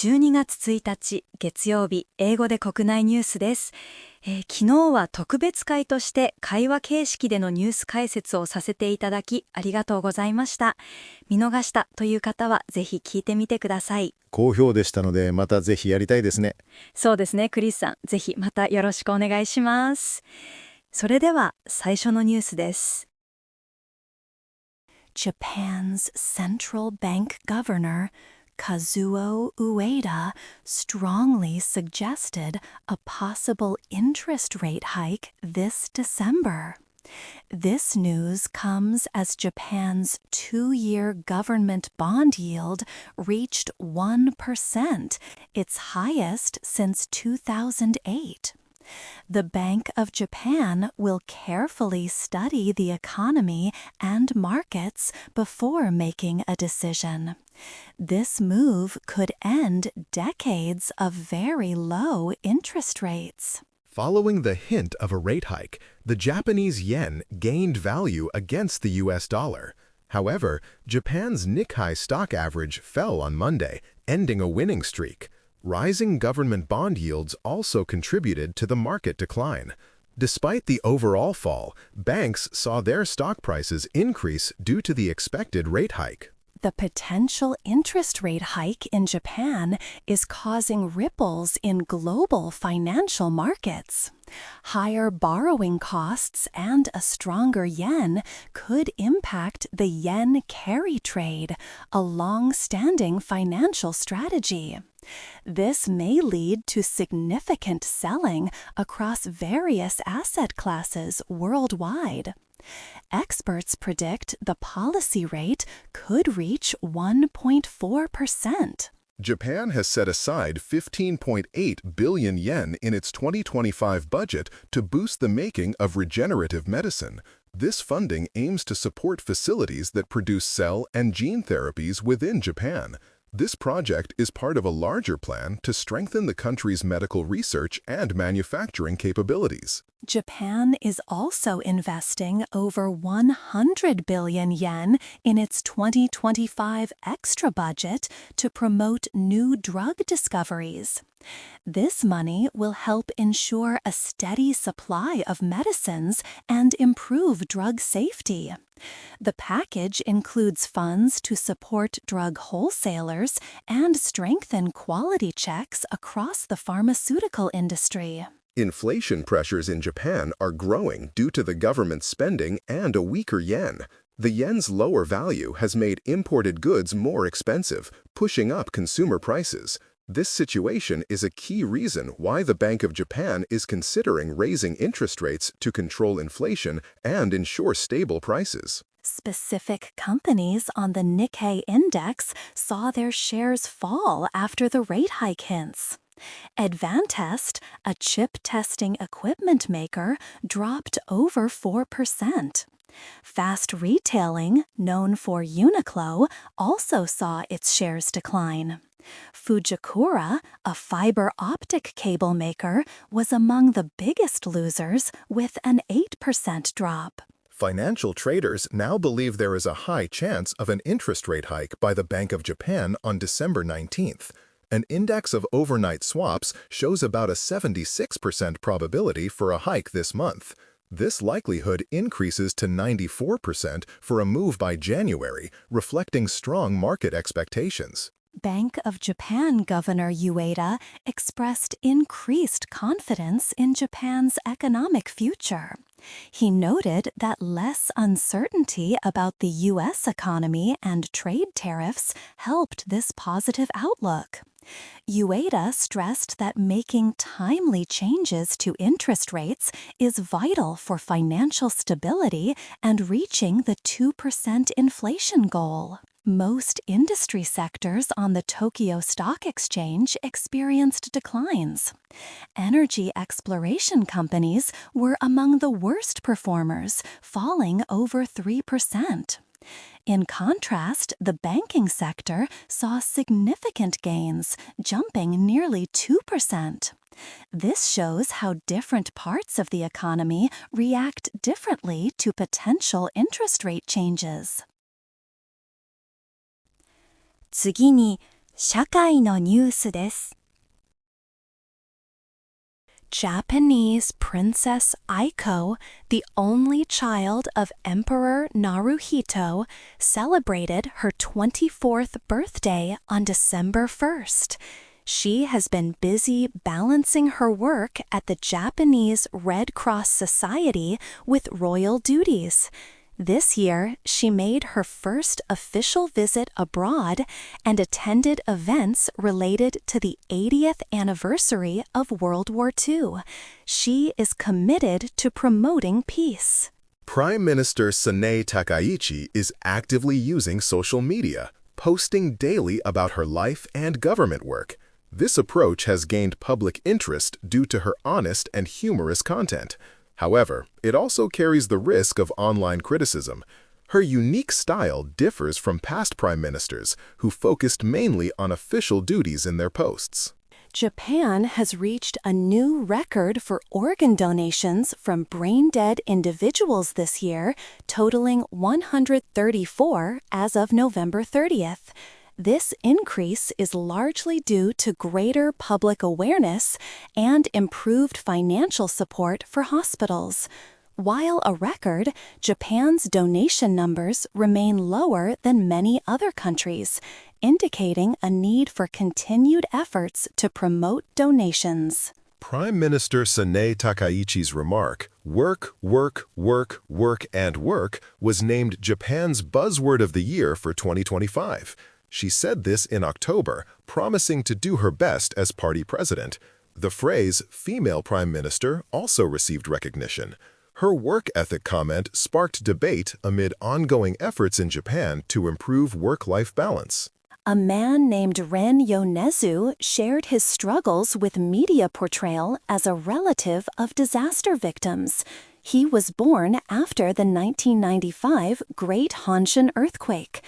12月1日月曜日、英語で国内ニュースです。昨日は特別会として会話形式でのニュース解説をさせていただきありがとうございました。見逃したという方はぜひ聞いてみてください。好評でしたのでまたぜひやりたいですね。そうですね、クリスさん、ぜひまたよろしくお願いします。それでは最初のニュースです。Japan's central bank governor Kazuo Ueda strongly suggested a possible interest rate hike this December. This news comes as Japan's 2-year government bond yield reached 1%, its highest since 2008. The Bank of Japan will carefully study the economy and markets before making a decision. This move could end decades of very low interest rates. Following the hint of a rate hike, the Japanese yen gained value against the US dollar. However, Japan's Nikkei stock average fell on Monday, ending a winning streak. Rising government bond yields also contributed to the market decline. Despite the overall fall, banks saw their stock prices increase due to the expected rate hike. The potential interest rate hike in Japan is causing ripples in global financial markets. Higher borrowing costs and a stronger yen could impact the yen carry trade, a long-standing financial strategy. This may lead to significant selling across various asset classes worldwide. Experts predict the policy rate could reach 1.4%. Japan has set aside 15.8 billion yen in its 2025 budget to boost the making of regenerative medicine. This funding aims to support facilities that produce cell and gene therapies within Japan. This project is part of a larger plan to strengthen the country's medical research and manufacturing capabilities. Japan is also investing over 100 billion yen in its 2025 extra budget to promote new drug discoveries. This money will help ensure a steady supply of medicines and improve drug safety. The package includes funds to support drug wholesalers and strengthen quality checks across the pharmaceutical industry. Inflation pressures in Japan are growing due to the government spending and a weaker yen. The yen's lower value has made imported goods more expensive, pushing up consumer prices. This situation is a key reason why the Bank of Japan is considering raising interest rates to control inflation and ensure stable prices. Specific companies on the Nikkei index saw their shares fall after the rate hike hints. Advantest, a chip testing equipment maker, dropped over 4%. Fast Retailing, known for Uniqlo, also saw its shares decline. Fujikura, a fiber optic cable maker, was among the biggest losers with an 8% drop. Financial traders now believe there is a high chance of an interest rate hike by the Bank of Japan on December 19th. An index of overnight swaps shows about a 76% probability for a hike this month. This likelihood increases to 94% for a move by January, reflecting strong market expectations. Bank of Japan Governor Ueda expressed increased confidence in Japan's economic future. He noted that less uncertainty about the U.S. economy and trade tariffs helped this positive outlook. Ueda stressed that making timely changes to interest rates is vital for financial stability and reaching the 2% inflation goal. Most industry sectors on the Tokyo Stock Exchange experienced declines. Energy exploration companies were among the worst performers, falling over 3%. In contrast, the banking sector saw significant gains, jumping nearly 2%. This shows how different parts of the economy react differently to potential interest rate changes. 次に社会のニュースです。Japanese Princess Aiko, the only child of Emperor Naruhito, celebrated her 24th birthday on December 1st. She has been busy balancing her work at the Japanese Red Cross Society with royal duties. This year, she made her first official visit abroad and attended events related to the 80th anniversary of World War II. She is committed to promoting peace. Prime Minister Sanae Takaichi is actively using social media, posting daily about her life and government work. This approach has gained public interest due to her honest and humorous content. However, it also carries the risk of online criticism. Her unique style differs from past prime ministers who focused mainly on official duties in their posts. Japan has reached a new record for organ donations from brain-dead individuals this year, totaling 134 as of November 30th. This increase is largely due to greater public awareness and improved financial support for hospitals. While a record, Japan's donation numbers remain lower than many other countries, indicating a need for continued efforts to promote donations. Prime Minister Sanae Takaichi's remark, "Work, work, work, work, and work," was named Japan's Buzzword of the Year for 2025. She said this in October, promising to do her best as party president. The phrase female prime minister also received recognition. Her work ethic comment sparked debate amid ongoing efforts in Japan to improve work-life balance. A man named Ren Yonezu shared his struggles with media portrayal as a relative of disaster victims. He was born after the 1995 Great Hanshin earthquake.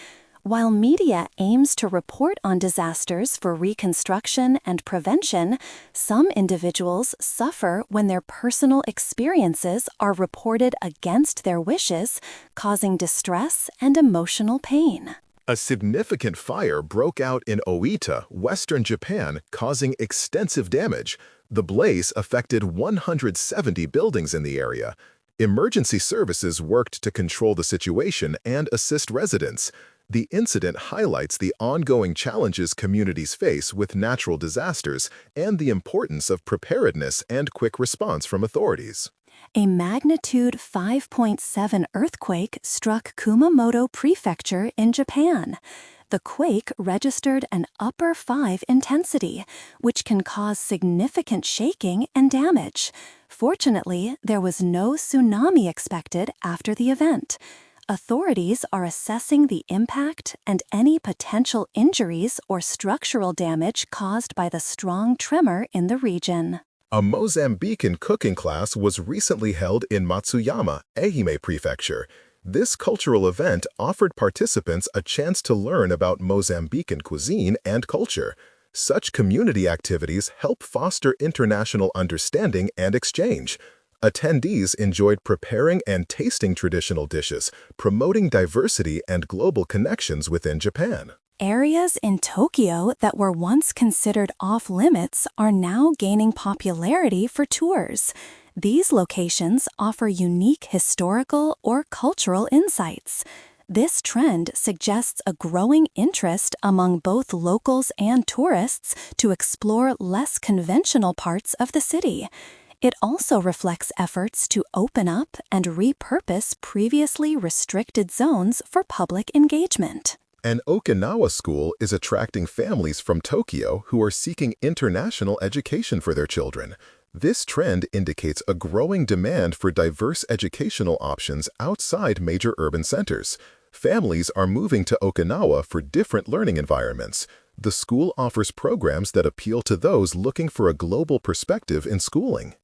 While media aims to report on disasters for reconstruction and prevention, some individuals suffer when their personal experiences are reported against their wishes, causing distress and emotional pain. A significant fire broke out in Oita, western Japan, causing extensive damage. The blaze affected 170 buildings in the area. Emergency services worked to control the situation and assist residents. The incident highlights the ongoing challenges communities face with natural disasters and the importance of preparedness and quick response from authorities. A magnitude 5.7 earthquake struck Kumamoto Prefecture in Japan. The quake registered an upper 5 intensity, which can cause significant shaking and damage. Fortunately, there was no tsunami expected after the event. Authorities are assessing the impact and any potential injuries or structural damage caused by the strong tremor in the region. A Mozambican cooking class was recently held in Matsuyama, Ehime Prefecture. This cultural event offered participants a chance to learn about Mozambican cuisine and culture. Such community activities help foster international understanding and exchange. Attendees enjoyed preparing and tasting traditional dishes, promoting diversity and global connections within Japan. Areas in Tokyo that were once considered off-limits are now gaining popularity for tours. These locations offer unique historical or cultural insights. This trend suggests a growing interest among both locals and tourists to explore less conventional parts of the city. It also reflects efforts to open up and repurpose previously restricted zones for public engagement. An Okinawa school is attracting families from Tokyo who are seeking international education for their children. This trend indicates a growing demand for diverse educational options outside major urban centers. Families are moving to Okinawa for different learning environments. The school offers programs that appeal to those looking for a global perspective in schooling.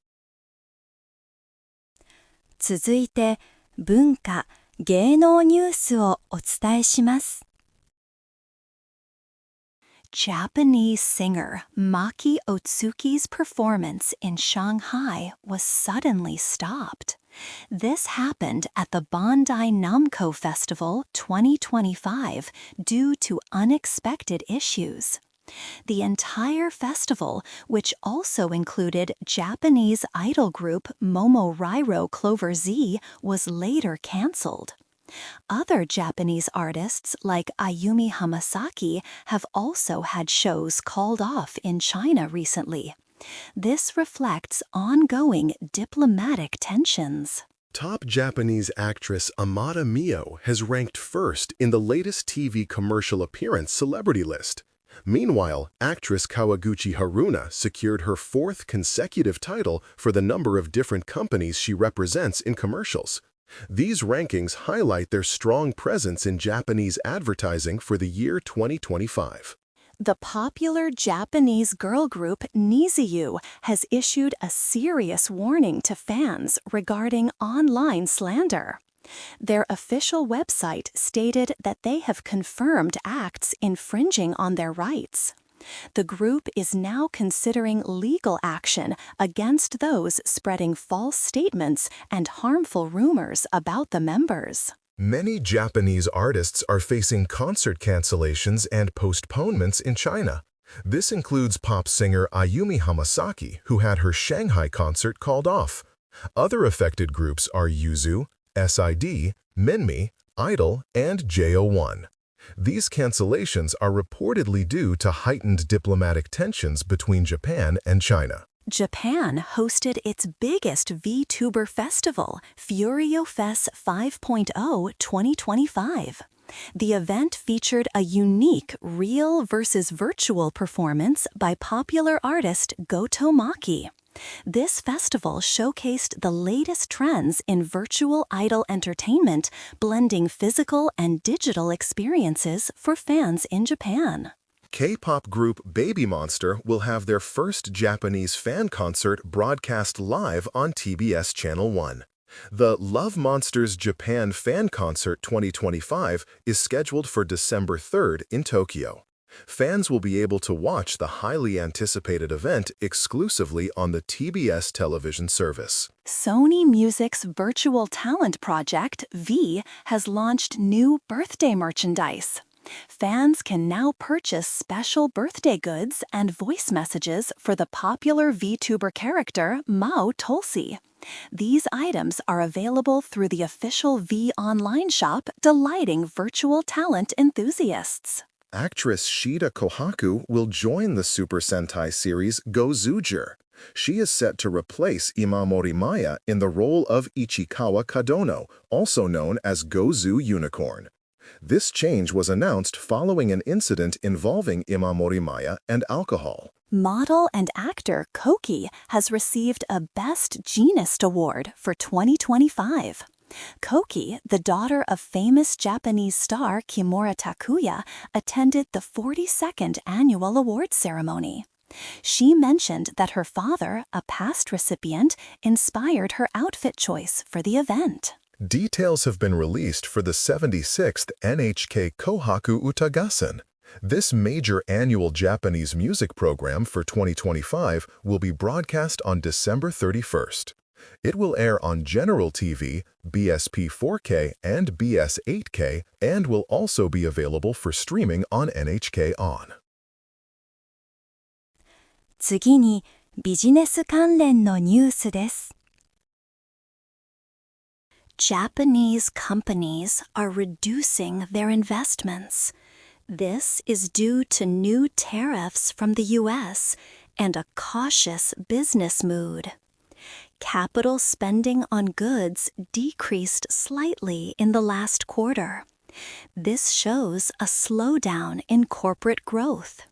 続いて、文化・芸能ニュースをお伝えします。Japanese singer Maki Otsuki's performance in Shanghai was suddenly stopped. This happened at the Bandai Namco Festival 2025 due to unexpected issues. The entire festival, which also included Japanese idol group Momorairo Clover Z, was later canceled. Other Japanese artists like Ayumi Hamasaki have also had shows called off in China recently. This reflects ongoing diplomatic tensions. Top Japanese actress Amada Mio has ranked first in the latest TV commercial appearance celebrity list. Meanwhile, actress Kawaguchi Haruna secured her fourth consecutive title for the number of different companies she represents in commercials. These rankings highlight their strong presence in Japanese advertising for the year 2025. The popular Japanese girl group Niziu has issued a serious warning to fans regarding online slander. Their official website stated that they have confirmed acts infringing on their rights. The group is now considering legal action against those spreading false statements and harmful rumors about the members. Many Japanese artists are facing concert cancellations and postponements in China. This includes pop singer Ayumi Hamasaki, who had her Shanghai concert called off. Other affected groups are Yuzu, SID, Minmi, Idol, and JO1. These cancellations are reportedly due to heightened diplomatic tensions between Japan and China. Japan hosted its biggest VTuber festival, FurioFest 5.0 2025. The event featured a unique real versus virtual performance by popular artist Goto Maki. This festival showcased the latest trends in virtual idol entertainment, blending physical and digital experiences for fans in Japan. K-pop group Baby Monster will have their first Japanese fan concert broadcast live on TBS Channel 1. The Love Monsters Japan Fan Concert 2025 is scheduled for December 3rd in Tokyo. Fans will be able to watch the highly anticipated event exclusively on the TBS television service. Sony Music's virtual talent project, V, has launched new birthday merchandise. Fans can now purchase special birthday goods and voice messages for the popular VTuber character Mao Tulsi. These items are available through the official V online shop, delighting virtual talent enthusiasts. Actress Shida Kohaku will join the Super Sentai series Go Zuger. She is set to replace Imamori Maya in the role of Ichikawa Kadono, also known as Gozu Unicorn. This change was announced following an incident involving Imamori Maya and alcohol. Model and actor Koki has received a Best Jeanist Award for 2025. Koki, the daughter of famous Japanese star Kimura Takuya, attended the 42nd annual award ceremony. She mentioned that her father, a past recipient, inspired her outfit choice for the event. Details have been released for the 76th NHK Kohaku Utagassen. This major annual Japanese music program for 2025 will be broadcast on December 31st. It will air on General TV, BSP 4K, and BS 8K, and will also be available for streaming on NHK On. 次に、ビジネス関連のニュースです。Japanese companies are reducing their investments. This is due to new tariffs from the U.S. and a cautious business mood. Capital spending on goods decreased slightly in the last quarter. This shows a slowdown in corporate growth.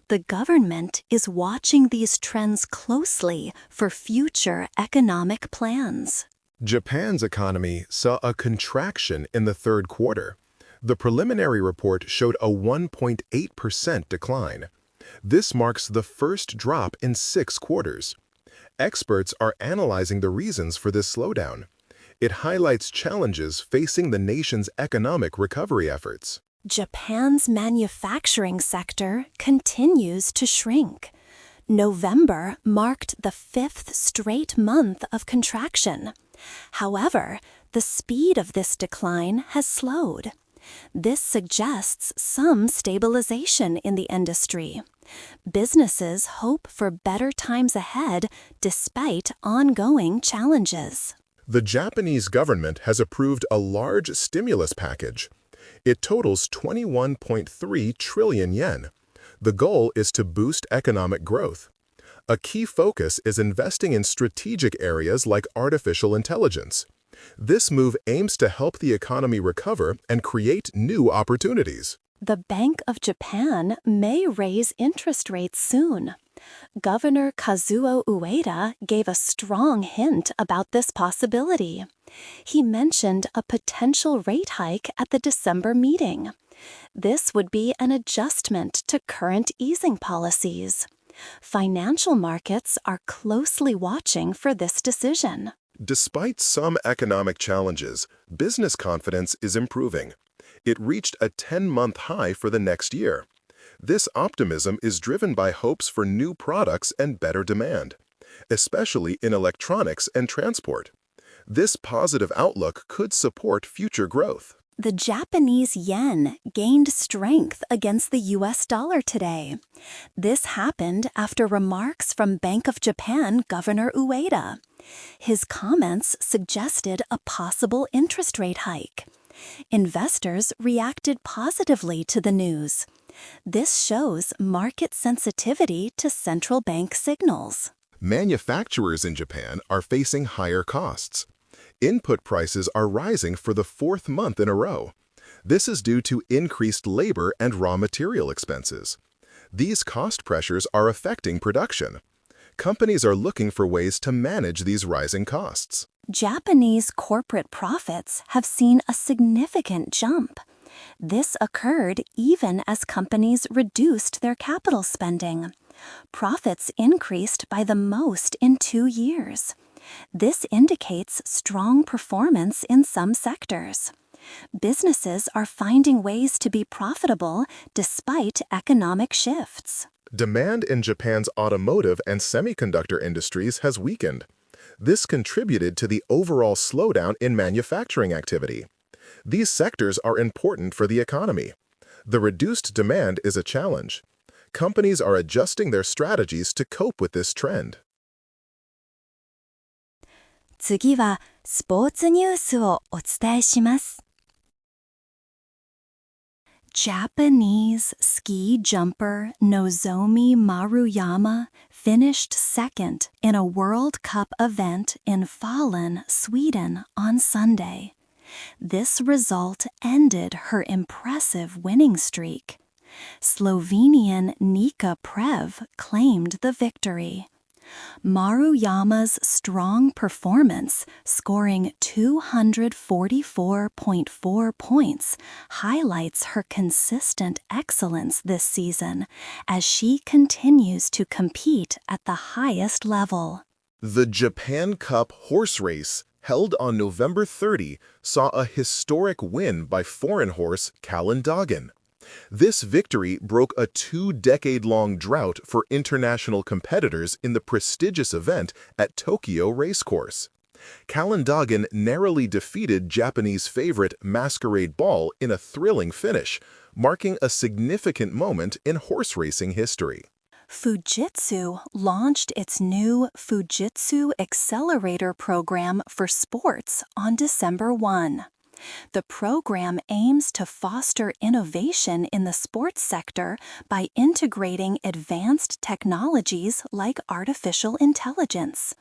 The government is watching these trends closely for future economic plans. Japan's economy saw a contraction in the third quarter. The preliminary report showed a 1.8% decline. This marks the first drop in 6 quarters. Experts are analyzing the reasons for this slowdown. It highlights challenges facing the nation's economic recovery efforts. Japan's manufacturing sector continues to shrink. November marked the 5th straight month of contraction. However, the speed of this decline has slowed. This suggests some stabilization in the industry. Businesses hope for better times ahead despite ongoing challenges. The Japanese government has approved a large stimulus package. It totals 21.3 trillion yen. The goal is to boost economic growth. A key focus is investing in strategic areas like artificial intelligence. This move aims to help the economy recover and create new opportunities. The Bank of Japan may raise interest rates soon. Governor Kazuo Ueda gave a strong hint about this possibility. He mentioned a potential rate hike at the December meeting. This would be an adjustment to current easing policies. Financial markets are closely watching for this decision. Despite some economic challenges, business confidence is improving. It reached a 10-month high for the next year. This optimism is driven by hopes for new products and better demand, especially in electronics and transport. This positive outlook could support future growth. The Japanese yen gained strength against the US dollar today. This happened after remarks from Bank of Japan Governor Ueda. His comments suggested a possible interest rate hike. Investors reacted positively to the news. This shows market sensitivity to central bank signals. Manufacturers in Japan are facing higher costs. Input prices are rising for the fourth month in a row. This is due to increased labor and raw material expenses. These cost pressures are affecting production. Companies are looking for ways to manage these rising costs. Japanese corporate profits have seen a significant jump. This occurred even as companies reduced their capital spending. Profits increased by the most in 2 years. This indicates strong performance in some sectors. Businesses are finding ways to be profitable despite economic shifts. Demand in Japan's automotive and semiconductor industries has weakened. This contributed to the overall slowdown in manufacturing activity. These sectors are important for the economy. The reduced demand is a challenge. Companies are adjusting their strategies to cope with this trend. 次はスポーツニュースをお伝えします。Japanese ski jumper Nozomi Maruyama finished second in a World Cup event in Falun, Sweden on Sunday. This result ended her impressive winning streak. Slovenian Nika Prev claimed the victory. Maruyama's strong performance, scoring 244.4 points, highlights her consistent excellence this season as she continues to compete at the highest level. The Japan Cup horse race, held on November 30, saw a historic win by foreign horse Calendogan. This victory broke a 2-decade-long drought for international competitors in the prestigious event at Tokyo Racecourse. Calendogan narrowly defeated Japanese favorite Masquerade Ball in a thrilling finish, marking a significant moment in horse racing history. Fujitsu launched its new Fujitsu Accelerator program for sports on December 1. The program aims to foster innovation in the sports sector by integrating advanced technologies like artificial intelligence.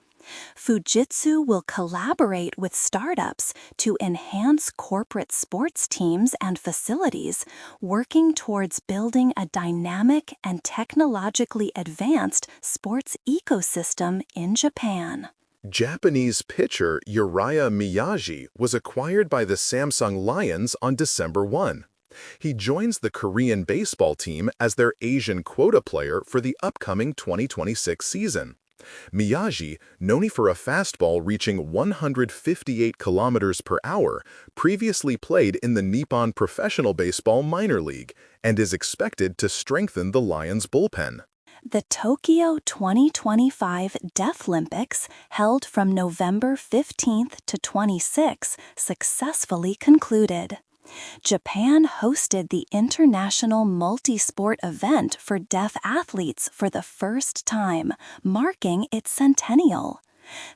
Fujitsu will collaborate with startups to enhance corporate sports teams and facilities, working towards building a dynamic and technologically advanced sports ecosystem in Japan. Japanese pitcher Uriah Miyagi was acquired by the Samsung Lions on December 1. He joins the Korean baseball team as their Asian quota player for the upcoming 2026 season. Miyagi, known for a fastball reaching 158 kilometers per hour, previously played in the Nippon Professional Baseball Minor League and is expected to strengthen the Lions' bullpen. The Tokyo 2025 Deaflympics, held from November 15th to 26th, successfully concluded. Japan hosted the International Multi-Sport Event for Deaf Athletes for the first time, marking its centennial.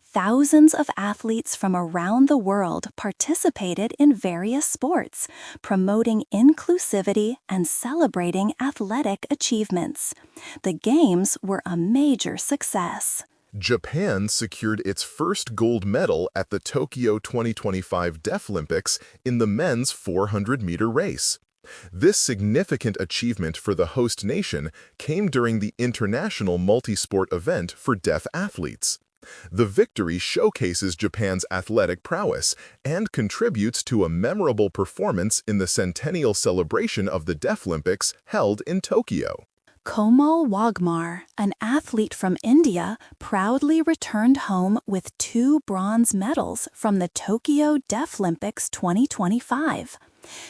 Thousands of athletes from around the world participated in various sports, promoting inclusivity and celebrating athletic achievements. The games were a major success. Japan secured its first gold medal at the Tokyo 2025 Deaflympics in the men's 400-meter race. This significant achievement for the host nation came during the International Multi-Sport Event for Deaf Athletes. The victory showcases Japan's athletic prowess and contributes to a memorable performance in the centennial celebration of the Deaflympics held in Tokyo. Komal Wagmar, an athlete from India, proudly returned home with 2 bronze medals from the Tokyo Deaflympics 2025.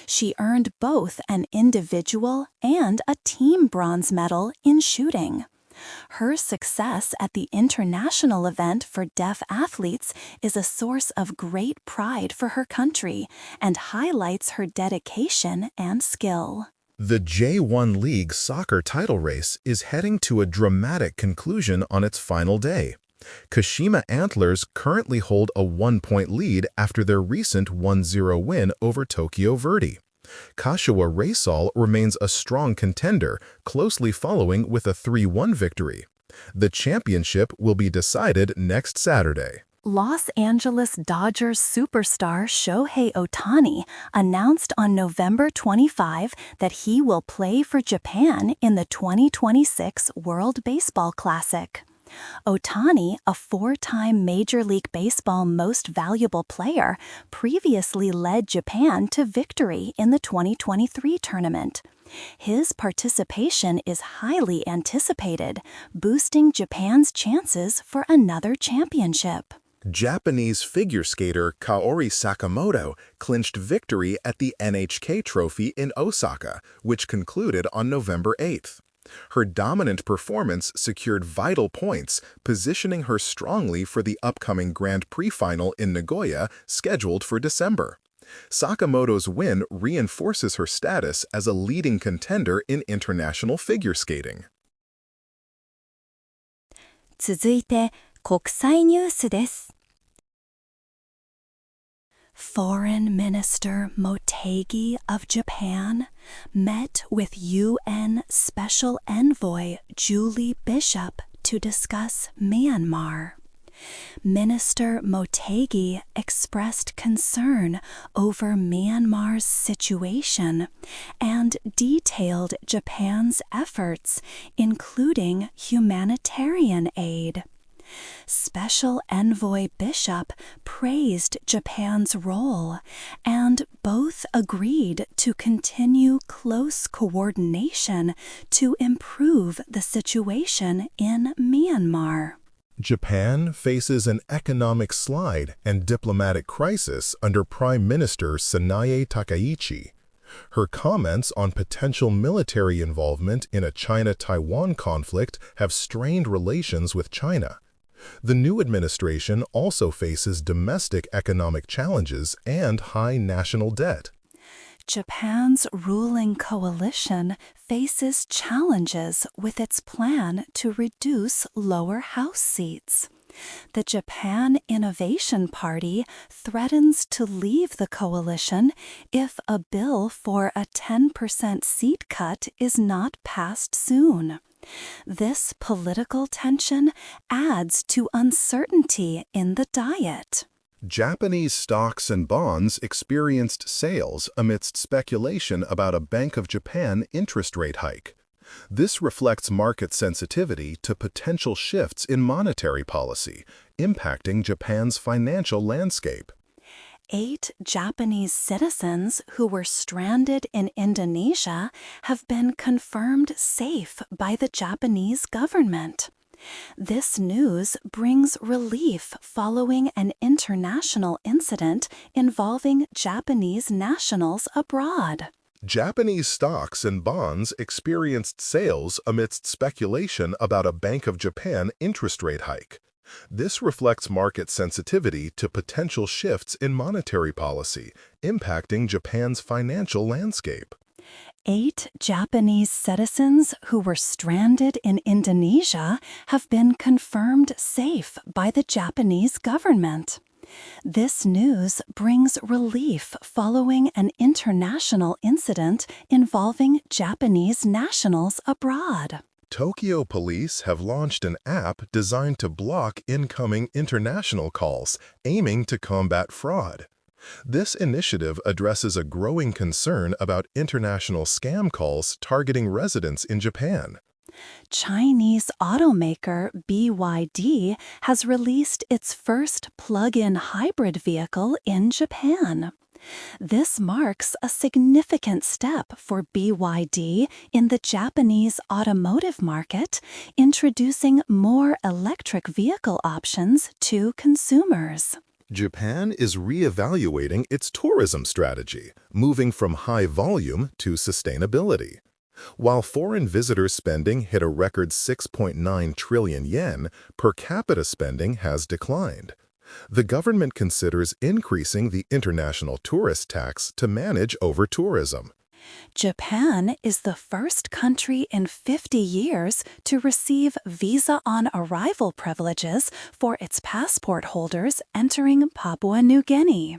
She earned both an individual and a team bronze medal in shooting. Her success at the international event for deaf athletes is a source of great pride for her country and highlights her dedication and skill. The J1 League soccer title race is heading to a dramatic conclusion on its final day. Kashima Antlers currently hold a 1-point lead after their recent 1-0 win over Tokyo Verdy. Kashiwa Reysol remains a strong contender, closely following with a 3-1 victory. The championship will be decided next Saturday. Los Angeles Dodgers superstar Shohei Ohtani announced on November 25 that he will play for Japan in the 2026 World Baseball Classic. Ohtani, a 4-time Major League Baseball Most Valuable Player, previously led Japan to victory in the 2023 tournament. His participation is highly anticipated, boosting Japan's chances for another championship. Japanese figure skater Kaori Sakamoto clinched victory at the NHK Trophy in Osaka, which concluded on November 8th. Her dominant performance secured vital points, positioning her strongly for the upcoming Grand Prix final in Nagoya, scheduled for December. Sakamoto's win reinforces her status as a leading contender in international figure skating. 続いて、国際ニュースです。Foreign Minister Motegi of Japan met with UN Special Envoy Julie Bishop to discuss Myanmar. Minister Motegi expressed concern over Myanmar's situation and detailed Japan's efforts, including humanitarian aid. Special Envoy Bishop praised Japan's role, and both agreed to continue close coordination to improve the situation in Myanmar. Japan faces an economic slide and diplomatic crisis under Prime Minister Sanae Takaichi. Her comments on potential military involvement in a China-Taiwan conflict have strained relations with China. The new administration also faces domestic economic challenges and high national debt. Japan's ruling coalition faces challenges with its plan to reduce lower house seats. The Japan Innovation Party threatens to leave the coalition if a bill for a 10% seat cut is not passed soon. This political tension adds to uncertainty in the diet. Japanese stocks and bonds experienced sales amidst speculation about a Bank of Japan interest rate hike. This reflects market sensitivity to potential shifts in monetary policy, impacting Japan's financial landscape. 8 Japanese citizens who were stranded in Indonesia have been confirmed safe by the Japanese government. This news brings relief following an international incident involving Japanese nationals abroad. Japanese stocks and bonds experienced sales amidst speculation about a Bank of Japan interest rate hike. This reflects market sensitivity to potential shifts in monetary policy, impacting Japan's financial landscape. 8 Japanese citizens who were stranded in Indonesia have been confirmed safe by the Japanese government. This news brings relief following an international incident involving Japanese nationals abroad. Tokyo police have launched an app designed to block incoming international calls, aiming to combat fraud. This initiative addresses a growing concern about international scam calls targeting residents in Japan. Chinese automaker BYD has released its first plug-in hybrid vehicle in Japan. This marks a significant step for BYD in the Japanese automotive market, introducing more electric vehicle options to consumers. Japan is re-evaluating its tourism strategy, moving from high volume to sustainability. While foreign visitor spending hit a record 6.9 trillion yen, per capita spending has declined. The government considers increasing the international tourist tax to manage over-tourism. Japan is the first country in 50 years to receive visa-on-arrival privileges for its passport holders entering Papua New Guinea.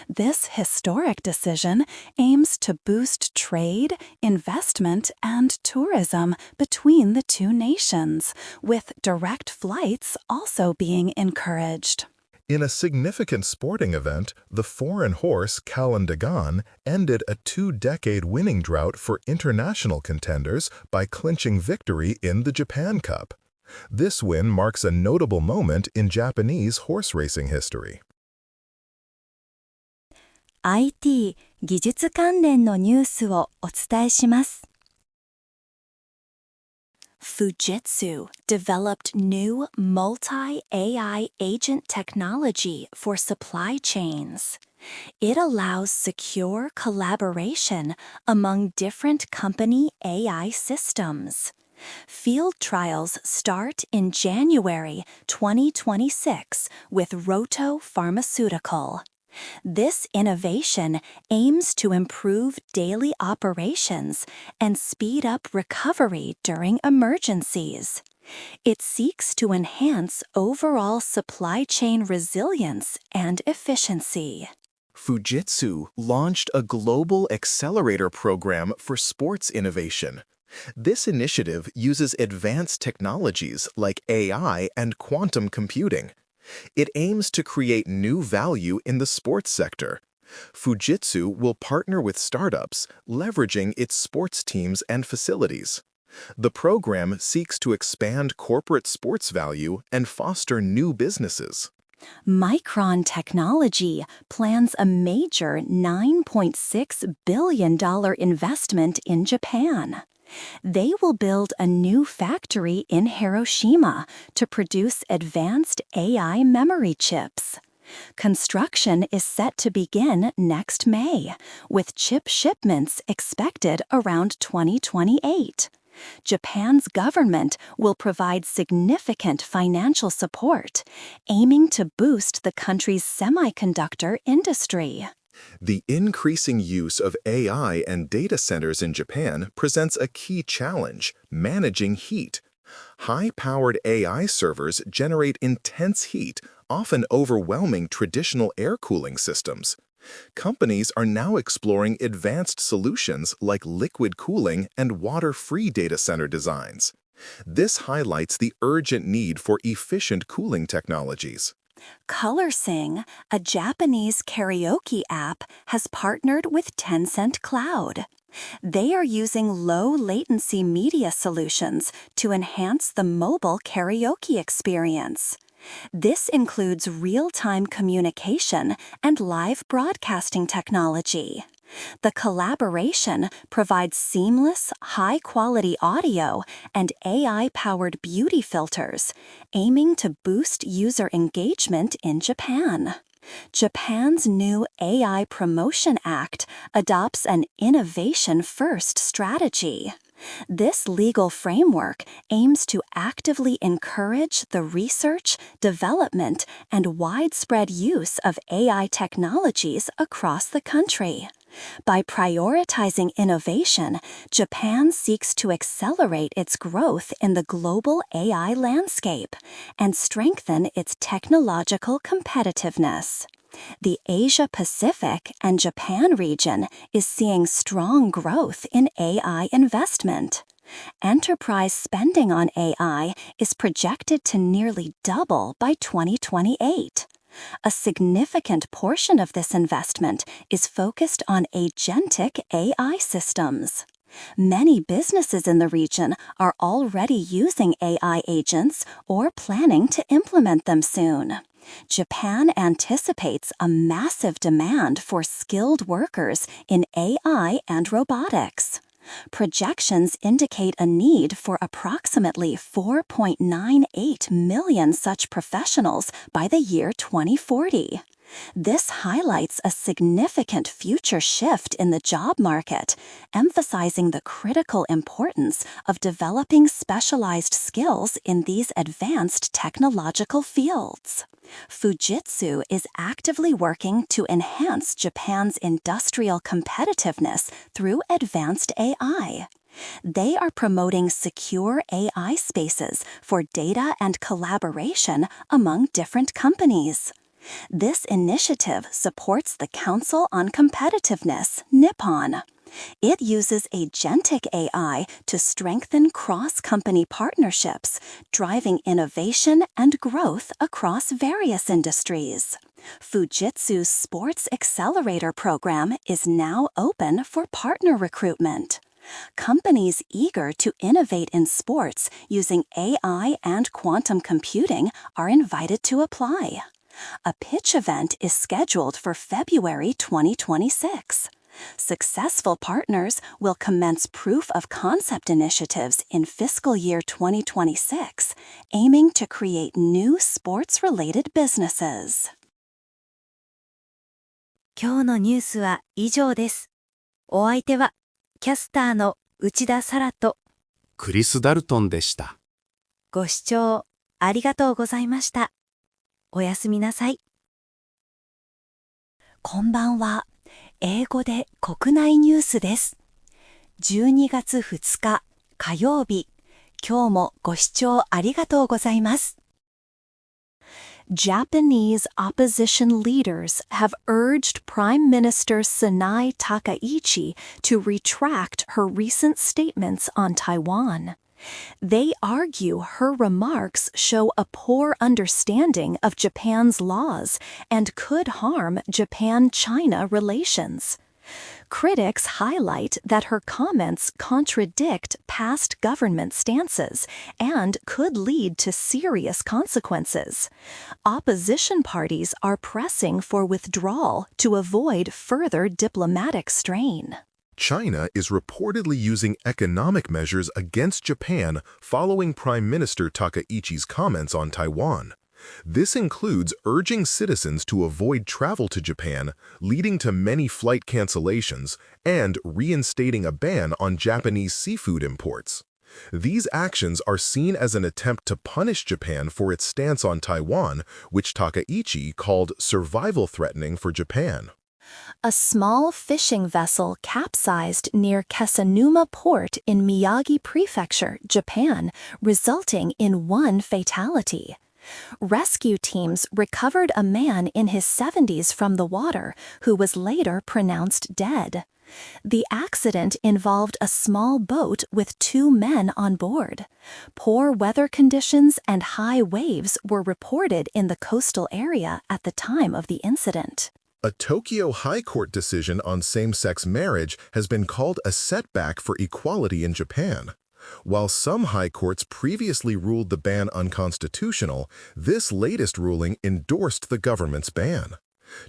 This historic decision aims to boost trade, investment, and tourism between the two nations, with direct flights also being encouraged. In a significant sporting event, the foreign horse Calandagan ended a 2-decade winning drought for international contenders by clinching victory in the Japan Cup. This win marks a notable moment in Japanese horse racing history. IT 技術関連のニュースをお伝えします。Fujitsu developed new multi-AI agent technology for supply chains. It allows secure collaboration among different company AI systems. Field trials start in January 2026 with Roto Pharmaceutical. This innovation aims to improve daily operations and speed up recovery during emergencies. It seeks to enhance overall supply chain resilience and efficiency. Fujitsu launched a global accelerator program for sports innovation. This initiative uses advanced technologies like AI and quantum computing. It aims to create new value in the sports sector. Fujitsu will partner with startups, leveraging its sports teams and facilities. The program seeks to expand corporate sports value and foster new businesses. Micron Technology plans a major $9.6 billion investment in Japan. They will build a new factory in Hiroshima to produce advanced AI memory chips. Construction is set to begin next May, with chip shipments expected around 2028. Japan's government will provide significant financial support, aiming to boost the country's semiconductor industry. The increasing use of AI and data centers in Japan presents a key challenge: managing heat. High-powered AI servers generate intense heat, often overwhelming traditional air cooling systems. Companies are now exploring advanced solutions like liquid cooling and water-free data center designs. This highlights the urgent need for efficient cooling technologies. ColorSing, a Japanese karaoke app, has partnered with Tencent Cloud. They are using low-latency media solutions to enhance the mobile karaoke experience. This includes real-time communication and live broadcasting technology. The collaboration provides seamless, high-quality audio and AI-powered beauty filters, aiming to boost user engagement in Japan. Japan's new AI Promotion Act adopts an innovation-first strategy. This legal framework aims to actively encourage the research, development, and widespread use of AI technologies across the country. By prioritizing innovation, Japan seeks to accelerate its growth in the global AI landscape and strengthen its technological competitiveness. The Asia-Pacific and Japan region is seeing strong growth in AI investment. Enterprise spending on AI is projected to nearly double by 2028. A significant portion of this investment is focused on agentic AI systems. Many businesses in the region are already using AI agents or planning to implement them soon. Japan anticipates a massive demand for skilled workers in AI and robotics. Projections indicate a need for approximately 4.98 million such professionals by the year 2040. This highlights a significant future shift in the job market, emphasizing the critical importance of developing specialized skills in these advanced technological fields. Fujitsu is actively working to enhance Japan's industrial competitiveness through advanced AI. They are promoting secure AI spaces for data and collaboration among different companies. This initiative supports the Council on Competitiveness, Nippon. It uses agentic AI to strengthen cross-company partnerships, driving innovation and growth across various industries. Fujitsu's Sports Accelerator program is now open for partner recruitment. Companies eager to innovate in sports using AI and quantum computing are invited to apply. A pitch event is scheduled for February 2026. Successful partners will commence proof of concept initiatives in fiscal year 2026, aiming to create new sports-related businesses. 今日のニュースは以上です。お相手はキャスターの内田サラとクリス・ダルトンでした。ご視聴ありがとうございました。おやすみなさい。こんばんは。英語で国内ニュースです。12月2日火曜日、今日もご視聴ありがとうございます。Japanese opposition leaders have urged Prime Minister Sanai Takaichi to retract her recent statements on Taiwan. They argue her remarks show a poor understanding of Japan's laws and could harm Japan-China relations. Critics highlight that her comments contradict past government stances and could lead to serious consequences. Opposition parties are pressing for withdrawal to avoid further diplomatic strain. China is reportedly using economic measures against Japan following Prime Minister Takaichi's comments on Taiwan. This includes urging citizens to avoid travel to Japan, leading to many flight cancellations, and reinstating a ban on Japanese seafood imports. These actions are seen as an attempt to punish Japan for its stance on Taiwan, which Takaichi called survival-threatening for Japan. A small fishing vessel capsized near Kesanuma Port in Miyagi Prefecture, Japan, resulting in one fatality. Rescue teams recovered a man in his 70s from the water, who was later pronounced dead. The accident involved a small boat with 2 men on board. Poor weather conditions and high waves were reported in the coastal area at the time of the incident. A Tokyo High Court decision on same-sex marriage has been called a setback for equality in Japan. While some high courts previously ruled the ban unconstitutional, this latest ruling endorsed the government's ban.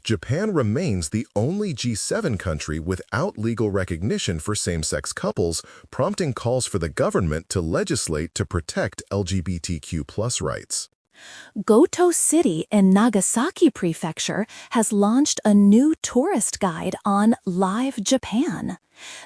Japan remains the only G7 country without legal recognition for same-sex couples, prompting calls for the government to legislate to protect LGBTQ+ rights. Goto City in Nagasaki Prefecture has launched a new tourist guide on Live Japan.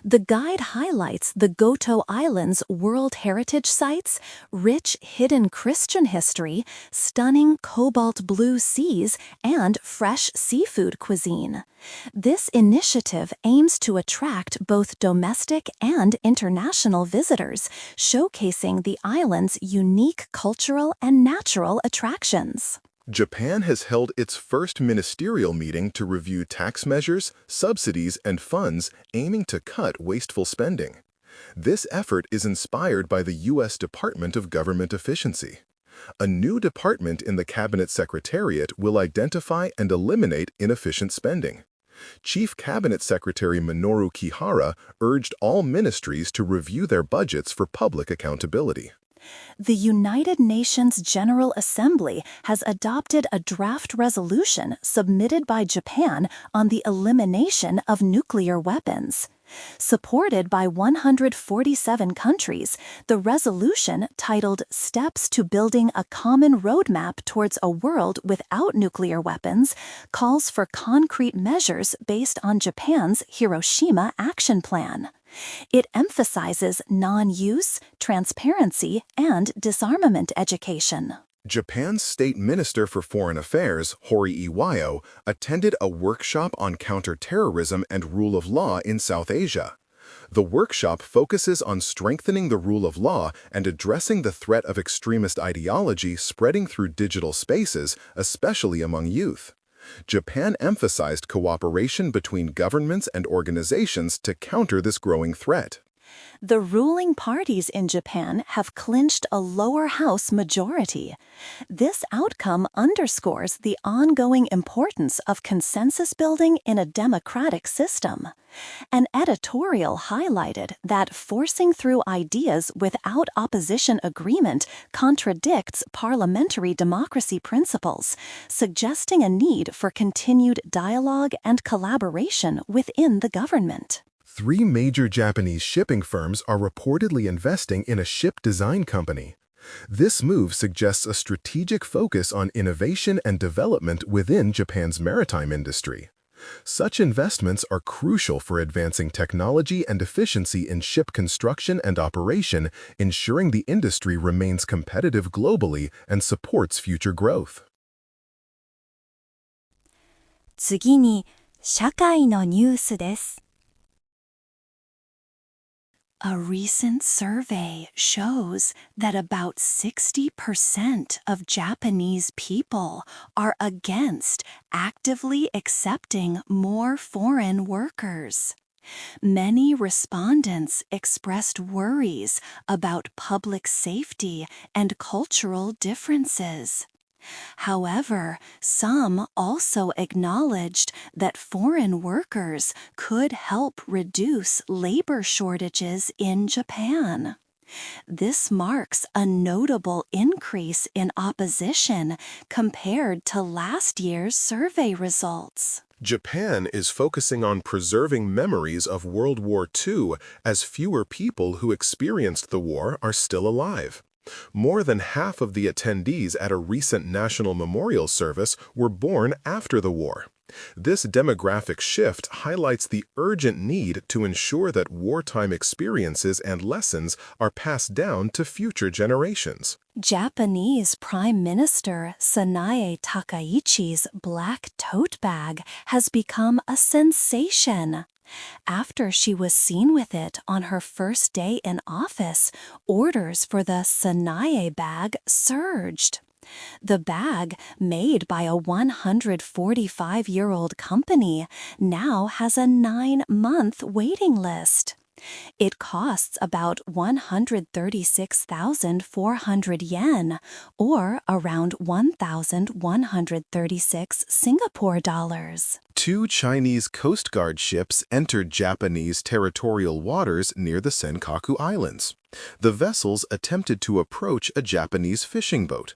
The guide highlights the Goto Islands World Heritage Sites, rich hidden Christian history, stunning cobalt blue seas, and fresh seafood cuisine. This initiative aims to attract both domestic and international visitors, showcasing the island's unique cultural and natural attractions. Japan has held its first ministerial meeting to review tax measures, subsidies, and funds aiming to cut wasteful spending. This effort is inspired by the U.S. Department of Government Efficiency. A new department in the Cabinet Secretariat will identify and eliminate inefficient spending. Chief Cabinet Secretary Minoru Kihara urged all ministries to review their budgets for public accountability. The United Nations General Assembly has adopted a draft resolution submitted by Japan on the elimination of nuclear weapons. Supported by 147 countries, the resolution, titled Steps to Building a Common Roadmap Towards a World Without Nuclear Weapons, calls for concrete measures based on Japan's Hiroshima Action Plan. It emphasizes non-use, transparency, and disarmament education. Japan's State Minister for Foreign Affairs, Hori Iwayo, attended a workshop on counterterrorism and rule of law in South Asia. The workshop focuses on strengthening the rule of law and addressing the threat of extremist ideology spreading through digital spaces, especially among youth. Japan emphasized cooperation between governments and organizations to counter this growing threat. The ruling parties in Japan have clinched a lower house majority. This outcome underscores the ongoing importance of consensus building in a democratic system. An editorial highlighted that forcing through ideas without opposition agreement contradicts parliamentary democracy principles, suggesting a need for continued dialogue and collaboration within the government. 3 major Japanese shipping firms are reportedly investing in a ship design company. This move suggests a strategic focus on innovation and development within Japan's maritime industry. Such investments are crucial for advancing technology and efficiency in ship construction and operation, ensuring the industry remains competitive globally and supports future growth. 次に、社会のニュースです。A recent survey shows that about 60% of Japanese people are against actively accepting more foreign workers. Many respondents expressed worries about public safety and cultural differences. However, some also acknowledged that foreign workers could help reduce labor shortages in Japan. This marks a notable increase in opposition compared to last year's survey results. Japan is focusing on preserving memories of World War II as fewer people who experienced the war are still alive. More than half of the attendees at a recent national memorial service were born after the war. This demographic shift highlights the urgent need to ensure that wartime experiences and lessons are passed down to future generations. Japanese Prime Minister Sanae Takaichi's black tote bag has become a sensation. After she was seen with it on her first day in office, orders for the Sanae bag surged. The bag, made by a 145-year-old company, now has a 9-month waiting list. It costs about 136,400 yen, or around 1,136 Singapore dollars. 2 Chinese Coast Guard ships entered Japanese territorial waters near the Senkaku Islands. The vessels attempted to approach a Japanese fishing boat.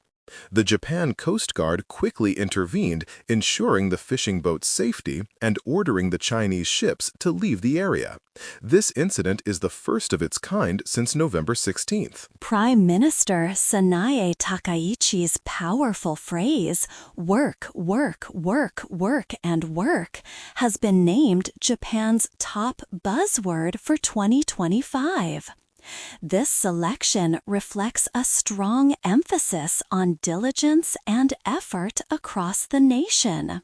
The Japan Coast Guard quickly intervened, ensuring the fishing boat's safety and ordering the Chinese ships to leave the area. This incident is the first of its kind since November 16th. Prime Minister Sanae Takaichi's powerful phrase, work, work, work, work, and work, has been named Japan's top buzzword for 2025. This selection reflects a strong emphasis on diligence and effort across the nation.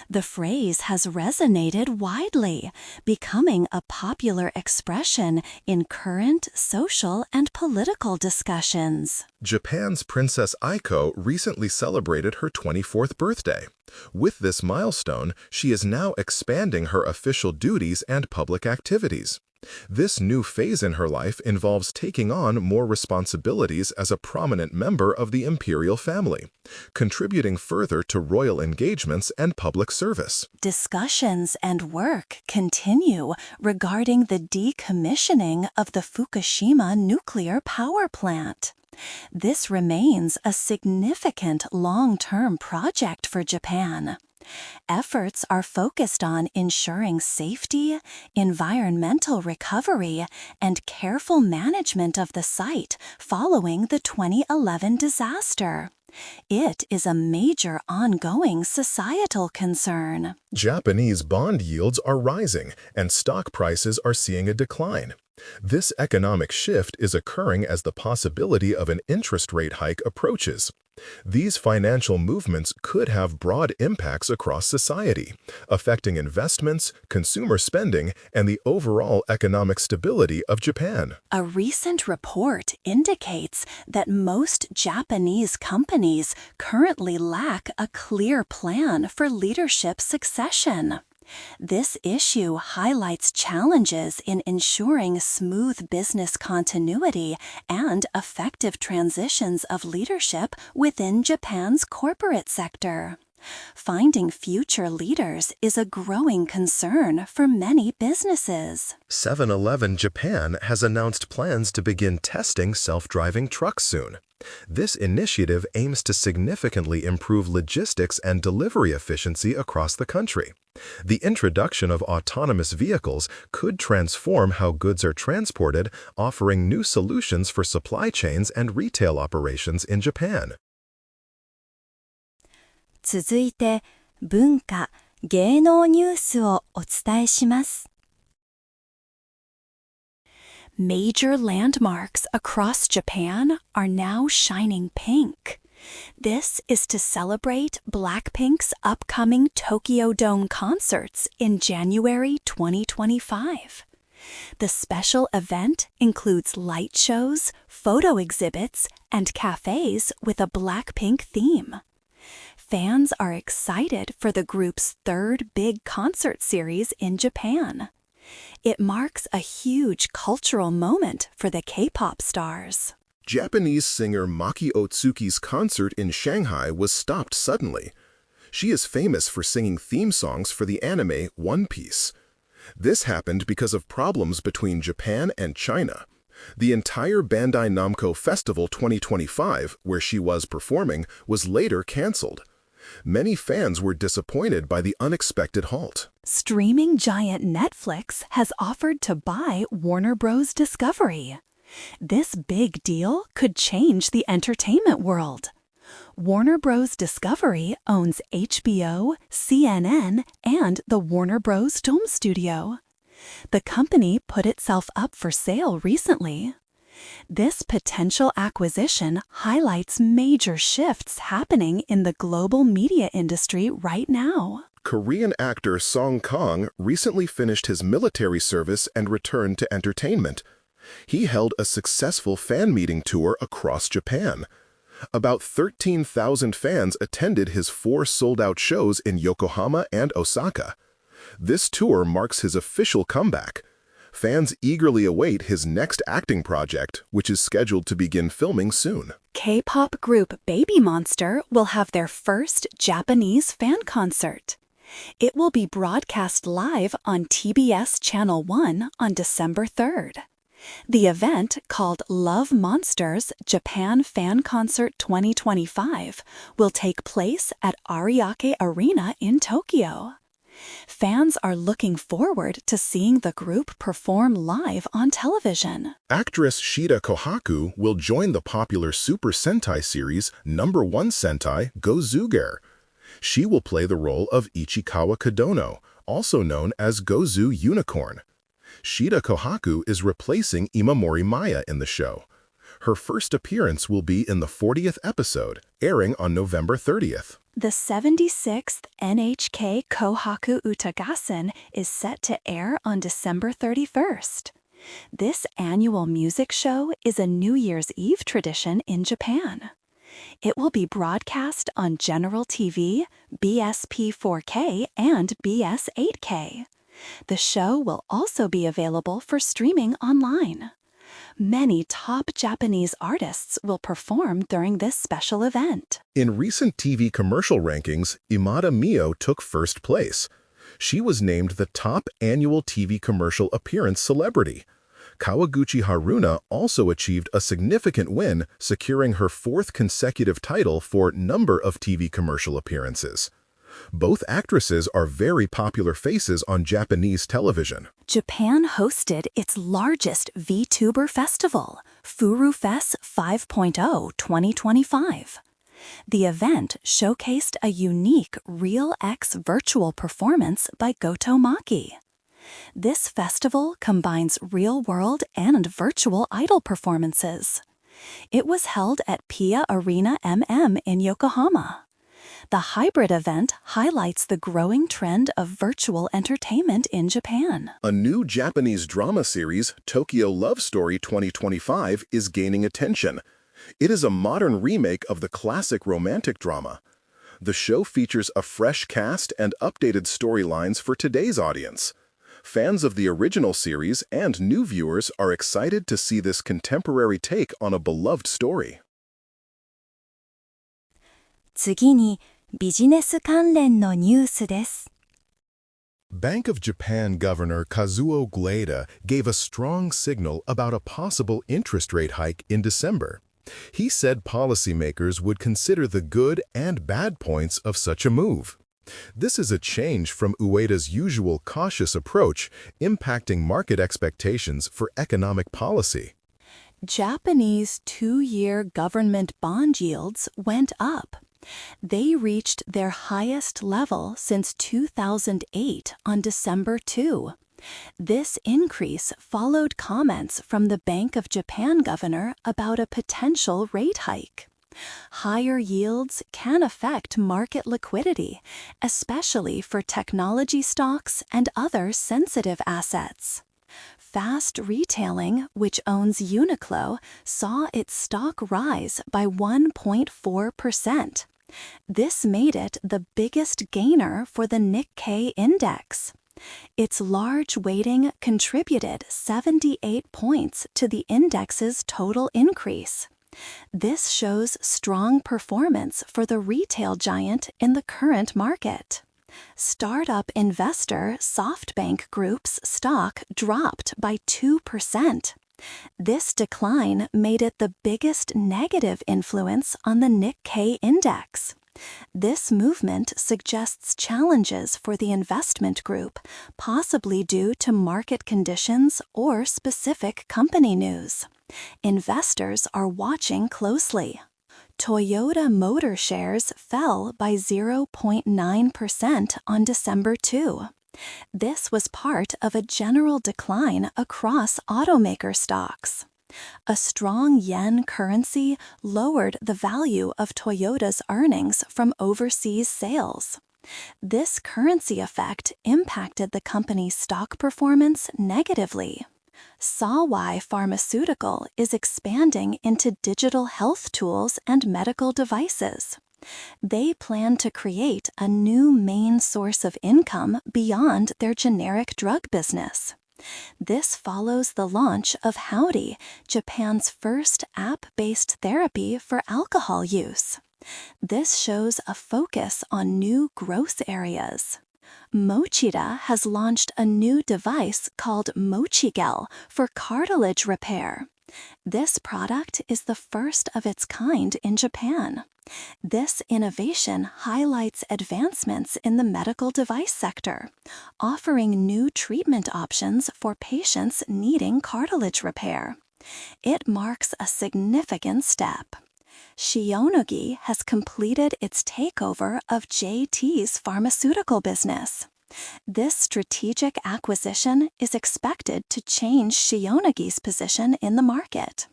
The phrase has resonated widely, becoming a popular expression in current social and political discussions. Japan's Princess Aiko recently celebrated her 24th birthday. With this milestone, she is now expanding her official duties and public activities. This new phase in her life involves taking on more responsibilities as a prominent member of the imperial family, contributing further to royal engagements and public service. Discussions and work continue regarding the decommissioning of the Fukushima nuclear power plant. This remains a significant long-term project for Japan. Efforts are focused on ensuring safety, environmental recovery, and careful management of the site following the 2011 disaster. It is a major ongoing societal concern. Japanese bond yields are rising, and stock prices are seeing a decline. This economic shift is occurring as the possibility of an interest rate hike approaches. These financial movements could have broad impacts across society, affecting investments, consumer spending, and the overall economic stability of Japan. A recent report indicates that most Japanese companies currently lack a clear plan for leadership succession. This issue highlights challenges in ensuring smooth business continuity and effective transitions of leadership within Japan's corporate sector. Finding future leaders is a growing concern for many businesses. 7-Eleven Japan has announced plans to begin testing self-driving trucks soon. This initiative aims to significantly improve logistics and delivery efficiency across the country. The introduction of autonomous vehicles could transform how goods are transported, offering new solutions for supply chains and retail operations in Japan. 続いて、文化・芸能ニュースをお伝えします。Major landmarks across Japan are now shining pink. This is to celebrate Blackpink's upcoming Tokyo Dome concerts in January 2025. The special event includes light shows, photo exhibits, and cafes with a Blackpink theme. Fans are excited for the group's third big concert series in Japan. It marks a huge cultural moment for the K-pop stars. Japanese singer Maki Otsuki's concert in Shanghai was stopped suddenly. She is famous for singing theme songs for the anime One Piece. This happened because of problems between Japan and China. The entire Bandai Namco Festival 2025, where she was performing, was later canceled. Many fans were disappointed by the unexpected halt. Streaming giant Netflix has offered to buy Warner Bros. Discovery. This big deal could change the entertainment world. Warner Bros. Discovery owns HBO, CNN, and the Warner Bros. Dome Studio. The company put itself up for sale recently. This potential acquisition highlights major shifts happening in the global media industry right now. Korean actor Song Kang recently finished his military service and returned to entertainment. He held a successful fan meeting tour across Japan. About 13,000 fans attended his 4 sold-out shows in Yokohama and Osaka. This tour marks his official comeback. Fans eagerly await his next acting project, which is scheduled to begin filming soon. K-pop group Baby Monster will have their first Japanese fan concert. It will be broadcast live on TBS Channel 1 on December 3rd. The event, called Love Monsters Japan Fan Concert 2025, will take place at Ariake Arena in Tokyo. Fans are looking forward to seeing the group perform live on television. Actress Shida Kohaku will join the popular Super Sentai series #1 Sentai Go Zuger. She will play the role of Ichikawa Kodono, also known as Gozu Unicorn. Shida Kohaku is replacing Imamori Maya in the show. Her first appearance will be in the 40th episode, airing on November 30th. The 76th NHK Kohaku Utagassen is set to air on December 31st. This annual music show is a New Year's Eve tradition in Japan. It will be broadcast on General TV, BSP 4K, and BS 8K. The show will also be available for streaming online. Many top Japanese artists will perform during this special event. In recent TV commercial rankings, Imada Mio took first place. She was named the top annual TV commercial appearance celebrity. Kawaguchi Haruna also achieved a significant win, securing her 4th consecutive title for number of TV commercial appearances. Both actresses are very popular faces on Japanese television. Japan hosted its largest VTuber festival, FuruFest 5.0 2025. The event showcased a unique RealX virtual performance by Goto Maki. This festival combines real-world and virtual idol performances. It was held at Pia Arena MM in Yokohama. The hybrid event highlights the growing trend of virtual entertainment in Japan. A new Japanese drama series, Tokyo Love Story 2025, is gaining attention. It is a modern remake of the classic romantic drama. The show features a fresh cast and updated storylines for today's audience. Fans of the original series and new viewers are excited to see this contemporary take on a beloved story. 次にビジネス関連のニュースです。Bank of Japan Governor Kazuo Gleda gave a strong signal about a possible interest rate hike in December. He said policymakers would consider the good and bad points of such a move. This is a change from Ueda's usual cautious approach, impacting market expectations for economic policy. Japanese 2-year government bond yields went up. They reached their highest level since 2008 on December 2. This increase followed comments from the Bank of Japan governor about a potential rate hike. Higher yields can affect market liquidity, especially for technology stocks and other sensitive assets. Fast Retailing, which owns Uniqlo, saw its stock rise by 1.4%. This made it the biggest gainer for the Nikkei index. Its large weighting contributed 78 points to the index's total increase. This shows strong performance for the retail giant in the current market. Startup investor SoftBank Group's stock dropped by 2%. This decline made it the biggest negative influence on the Nikkei index. This movement suggests challenges for the investment group, possibly due to market conditions or specific company news. Investors are watching closely. Toyota Motor shares fell by 0.9% on December 2. This was part of a general decline across automaker stocks. A strong yen currency lowered the value of Toyota's earnings from overseas sales. This currency effect impacted the company's stock performance negatively. Sawai Pharmaceutical is expanding into digital health tools and medical devices. They plan to create a new main source of income beyond their generic drug business. This follows the launch of Howdy, Japan's first app-based therapy for alcohol use. This shows a focus on new growth areas. Mochida has launched a new device called Mochigel for cartilage repair. This product is the first of its kind in Japan. This innovation highlights advancements in the medical device sector, offering new treatment options for patients needing cartilage repair. It marks a significant step. Shionogi has completed its takeover of JT's pharmaceutical business. This strategic acquisition is expected to change Shionogi's position in the market.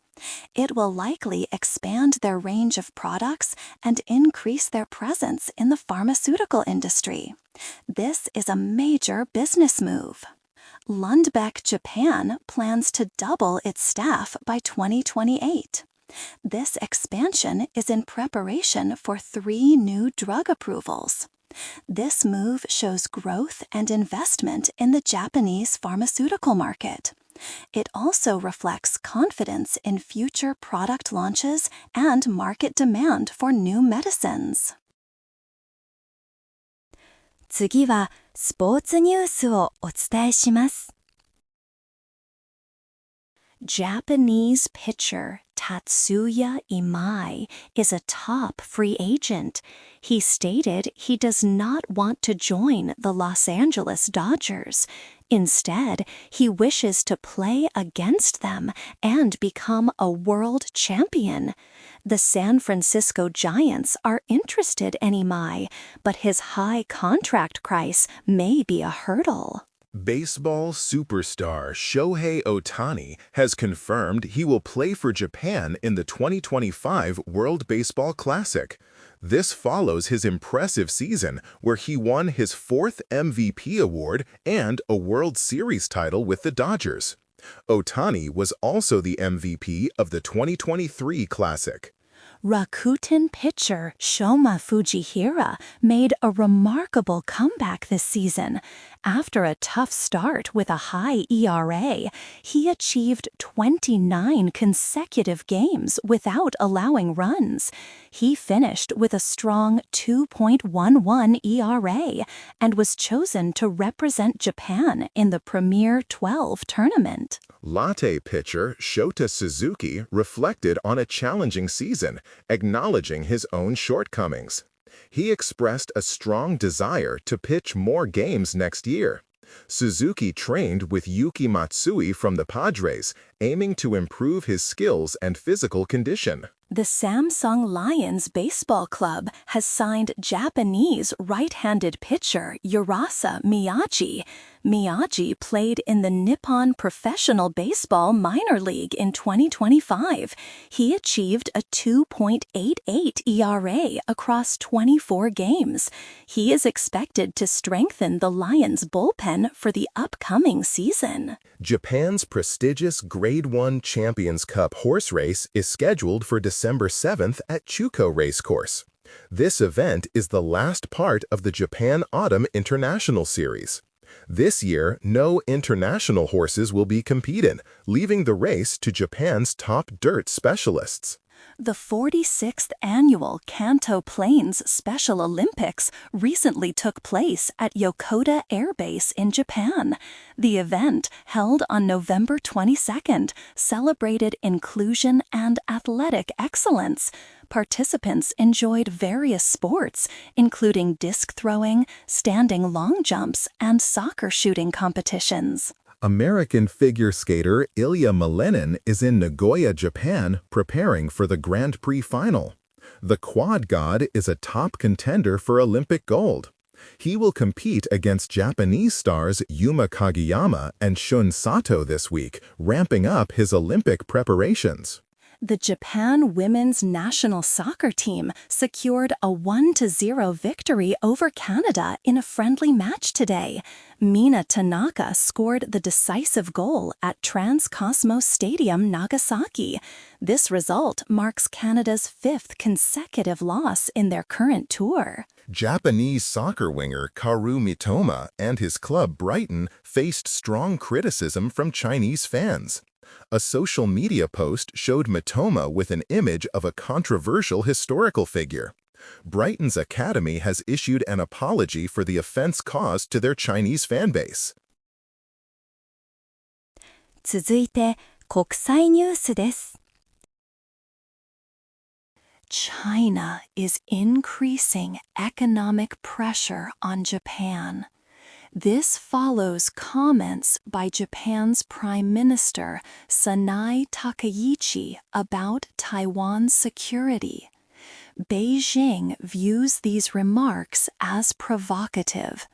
It will likely expand their range of products and increase their presence in the pharmaceutical industry. This is a major business move. Lundbeck Japan plans to double its staff by 2028. This expansion is in preparation for 3 new drug approvals. This move shows growth and investment in the Japanese pharmaceutical market. It also reflects confidence in future product launches and market demand for new medicines. 次はスポーツニュースをお伝えします。Japanese pitcher Tatsuya Imai is a top free agent. He stated he does not want to join the Los Angeles Dodgers. Instead, he wishes to play against them and become a world champion. The San Francisco Giants are interested in Imai, but his high contract price may be a hurdle. Baseball superstar Shohei Ohtani has confirmed he will play for Japan in the 2025 World Baseball Classic. This follows his impressive season where he won his 4th MVP award and a World Series title with the Dodgers. Ohtani was also the MVP of the 2023 Classic. Rakuten pitcher Shoma Fujihira made a remarkable comeback this season. After a tough start with a high ERA, he achieved 29 consecutive games without allowing runs. He finished with a strong 2.11 ERA and was chosen to represent Japan in the Premier 12 tournament. Lotte pitcher Shota Suzuki reflected on a challenging season, acknowledging his own shortcomings. He expressed a strong desire to pitch more games next year. Suzuki trained with Yuki Matsui from the Padres, aiming to improve his skills and physical condition. The Samsung Lions Baseball Club has signed Japanese right-handed pitcher Urasa Miyagi. Miyagi played in the Nippon Professional Baseball Minor League in 2025. He achieved a 2.88 ERA across 24 games. He is expected to strengthen the Lions' bullpen for the upcoming season. Japan's prestigious Grade 1 Champions Cup horse race is scheduled for December 7th at Chuko Racecourse. This event is the last part of the Japan Autumn International Series. This year, no international horses will be competed, leaving the race to Japan's top dirt specialists. The 46th annual Kanto Plains Special Olympics recently took place at Yokota Air Base in Japan. The event, held on November 22nd, celebrated inclusion and athletic excellence. Participants enjoyed various sports, including disc throwing, standing long jumps, and soccer shooting competitions. American figure skater Ilya Malenin is in Nagoya, Japan, preparing for the Grand Prix final. The quad god is a top contender for Olympic gold. He will compete against Japanese stars Yuma Kageyama and Shun Sato this week, ramping up his Olympic preparations. The Japan women's national soccer team secured a 1-0 victory over Canada in a friendly match today. Mina Tanaka scored the decisive goal at Transcosmos Stadium, Nagasaki. This result marks Canada's 5th consecutive loss in their current tour. Japanese soccer winger Kaoru Mitoma and his club Brighton faced strong criticism from Chinese fans. A social media post showed Mitoma with an image of a controversial historical figure. Brighton's Academy has issued an apology for the offense caused to their Chinese fan base. 続いて、国際ニュースです。China is increasing economic pressure on Japan. This follows comments by Japan's Prime Minister Sanae Takaichi about Taiwan's security. Beijing views these remarks as provocative.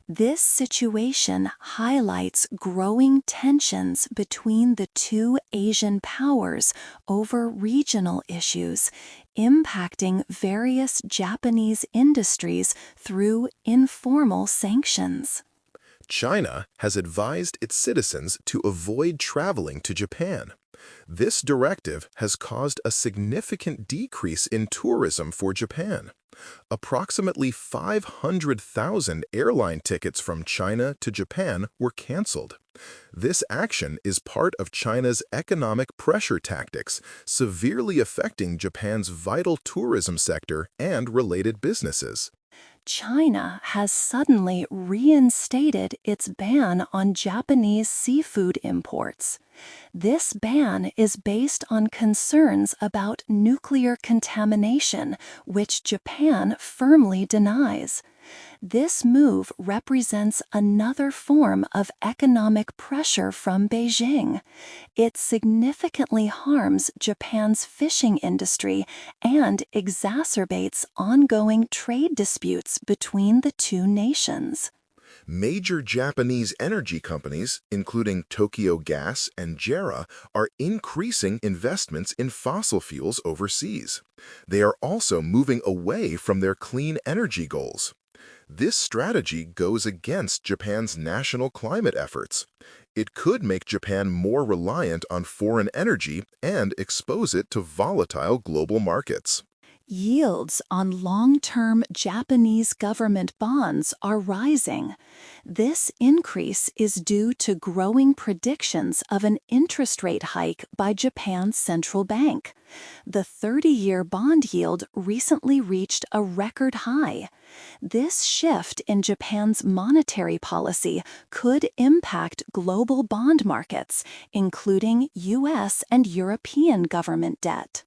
This situation highlights growing tensions between the two Asian powers over regional issues, impacting various Japanese industries through informal sanctions. China has advised its citizens to avoid traveling to Japan. This directive has caused a significant decrease in tourism for Japan. Approximately 500,000 airline tickets from China to Japan were canceled. This action is part of China's economic pressure tactics, severely affecting Japan's vital tourism sector and related businesses. China has suddenly reinstated its ban on Japanese seafood imports. This ban is based on concerns about nuclear contamination, which Japan firmly denies. This move represents another form of economic pressure from Beijing. It significantly harms Japan's fishing industry and exacerbates ongoing trade disputes between the two nations. Major Japanese energy companies, including Tokyo Gas and JERA, are increasing investments in fossil fuels overseas. They are also moving away from their clean energy goals. This strategy goes against Japan's national climate efforts. It could make Japan more reliant on foreign energy and expose it to volatile global markets. Yields on long-term Japanese government bonds are rising. This increase is due to growing predictions of an interest rate hike by Japan's central bank. The 30-year bond yield recently reached a record high. This shift in Japan's monetary policy could impact global bond markets, including U.S. and European government debt.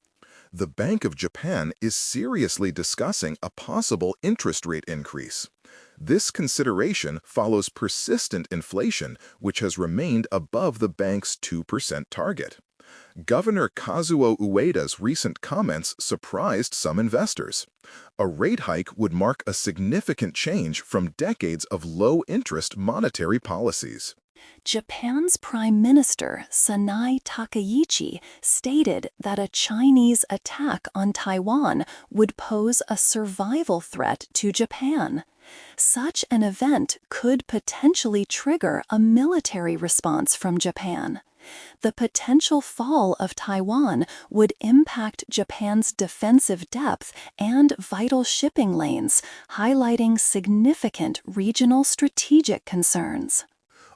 The Bank of Japan is seriously discussing a possible interest rate increase. This consideration follows persistent inflation, which has remained above the bank's 2% target. Governor Kazuo Ueda's recent comments surprised some investors. A rate hike would mark a significant change from decades of low-interest monetary policies. Japan's Prime Minister Sanae Takaichi stated that a Chinese attack on Taiwan would pose a survival threat to Japan. Such an event could potentially trigger a military response from Japan. The potential fall of Taiwan would impact Japan's defensive depth and vital shipping lanes, highlighting significant regional strategic concerns.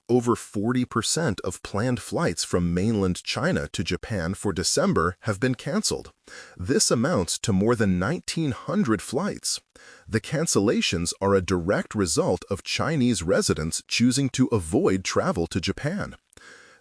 Over 40% of planned flights from mainland China to Japan for December have been canceled. This amounts to more than 1,900 flights. The cancellations are a direct result of Chinese residents choosing to avoid travel to Japan.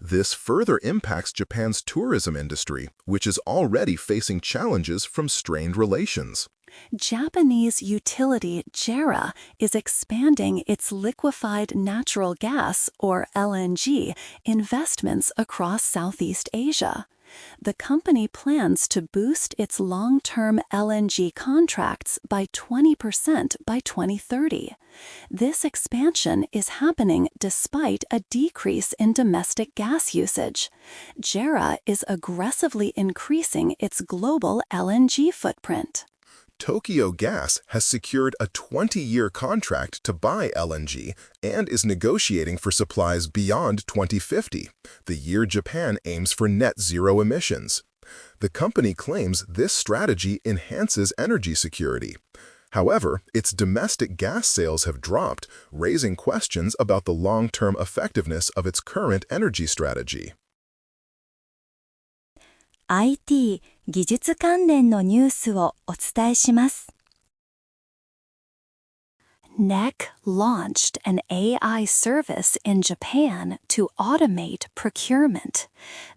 This further impacts Japan's tourism industry, which is already facing challenges from strained relations. Japanese utility JERA is expanding its liquefied natural gas, or LNG, investments across Southeast Asia. The company plans to boost its long-term LNG contracts by 20% by 2030. This expansion is happening despite a decrease in domestic gas usage. JERA is aggressively increasing its global LNG footprint. Tokyo Gas has secured a 20-year contract to buy LNG and is negotiating for supplies beyond 2050, the year Japan aims for net zero emissions. The company claims this strategy enhances energy security. However, its domestic gas sales have dropped, raising questions about the long-term effectiveness of its current energy strategy. IT 技術関連のニュースをお伝えします。NEC launched an AI service in Japan to automate procurement.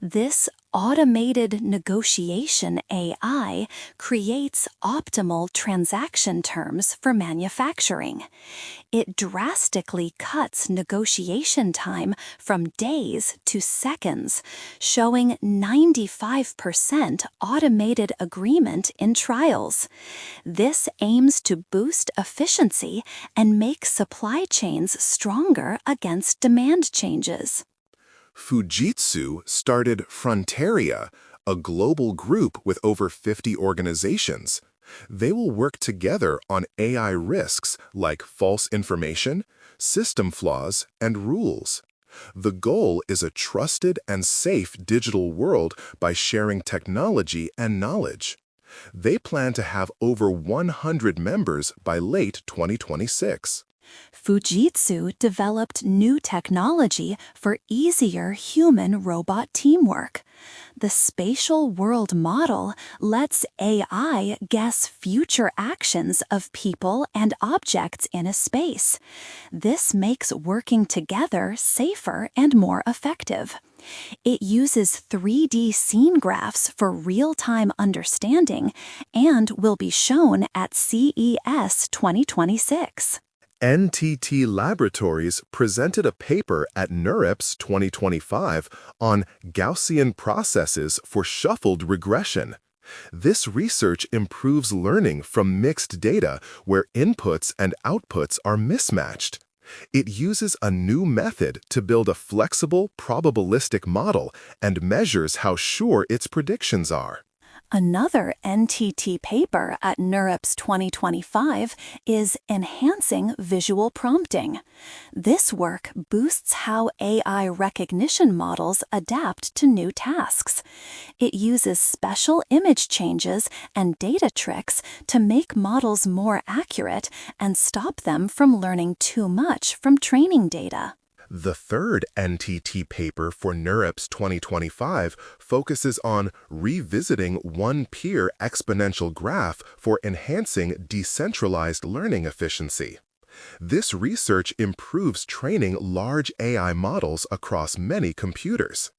This automated negotiation AI creates optimal transaction terms for manufacturing. It drastically cuts negotiation time from days to seconds, showing 95% automated agreement in trials. This aims to boost efficiency and make supply chains stronger against demand changes. Fujitsu started Fronteria, a global group with over 50 organizations. They will work together on AI risks like false information, system flaws, and rules. The goal is a trusted and safe digital world by sharing technology and knowledge. They plan to have over 100 members by late 2026. Fujitsu developed new technology for easier human-robot teamwork. The spatial world model lets AI guess future actions of people and objects in a space. This makes working together safer and more effective. It uses 3D scene graphs for real-time understanding and will be shown at CES 2026. NTT Laboratories presented a paper at NeurIPS 2025 on Gaussian processes for shuffled regression. This research improves learning from mixed data where inputs and outputs are mismatched. It uses a new method to build a flexible, probabilistic model and measures how sure its predictions are. Another NTT paper at NeurIPS 2025 is Enhancing Visual Prompting. This work boosts how AI recognition models adapt to new tasks. It uses special image changes and data tricks to make models more accurate and stop them from learning too much from training data. The third NTT paper for NeurIPS 2025 focuses on revisiting one-peer exponential graph for enhancing decentralized learning efficiency. This research improves training large AI models across many computers.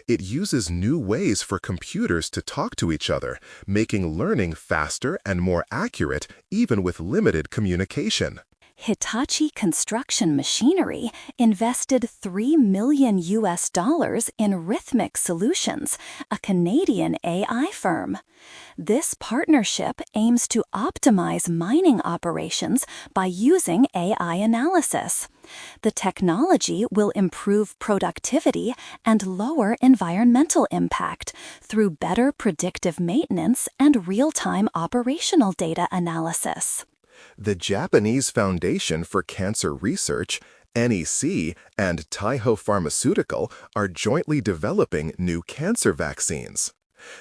It uses new ways for computers to talk to each other, making learning faster and more accurate even with limited communication. Hitachi Construction Machinery invested $3 million in Rhythmic Solutions, a Canadian AI firm. This partnership aims to optimize mining operations by using AI analysis. The technology will improve productivity and lower environmental impact through better predictive maintenance and real-time operational data analysis. The Japanese Foundation for Cancer Research, NEC, and Taiho Pharmaceutical are jointly developing new cancer vaccines.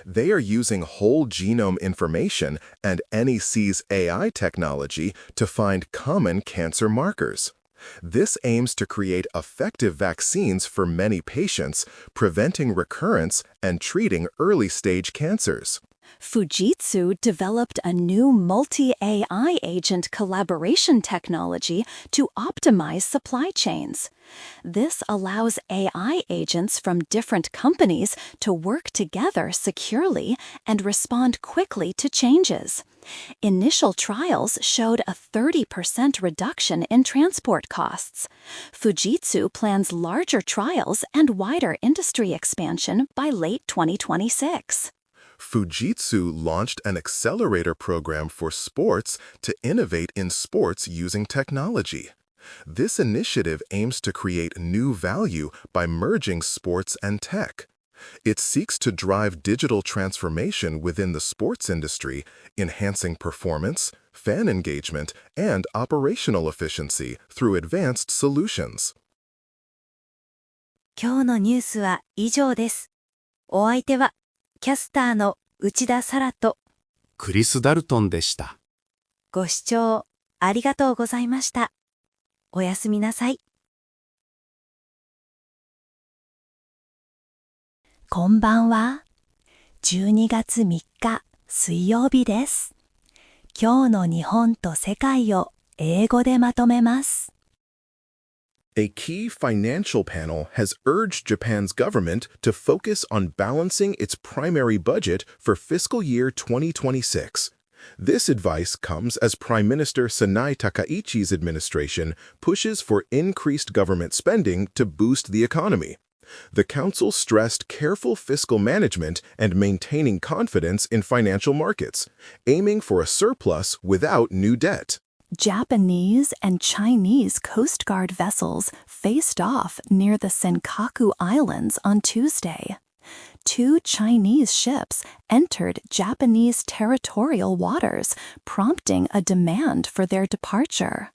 They are using whole genome information and NEC's AI technology to find common cancer markers. This aims to create effective vaccines for many patients, preventing recurrence and treating early-stage cancers. Fujitsu developed a new multi-AI agent collaboration technology to optimize supply chains. This allows AI agents from different companies to work together securely and respond quickly to changes. Initial trials showed a 30% reduction in transport costs. Fujitsu plans larger trials and wider industry expansion by late 2026. Fujitsu launched an accelerator program for sports to innovate in sports using technology. This initiative aims to create new value by merging sports and tech. It seeks to drive digital transformation within the sports industry, enhancing performance, fan engagement, and operational efficiency through advanced solutions. 今日のニュースは以上です。お相手はキャスターの内田サラとクリス・ダルトンでした。ご視聴ありがとうございました。おやすみなさい。こんばんは。12月3日水曜日です。今日の日本と世界を英語でまとめます。A key financial panel has urged Japan's government to focus on balancing its primary budget for fiscal year 2026. This advice comes as Prime Minister Sanai Takaichi's administration pushes for increased government spending to boost the economy. The council stressed careful fiscal management and maintaining confidence in financial markets, aiming for a surplus without new debt. Japanese and Chinese Coast Guard vessels faced off near the Senkaku Islands on Tuesday. 2 Chinese ships entered Japanese territorial waters, prompting a demand for their departure.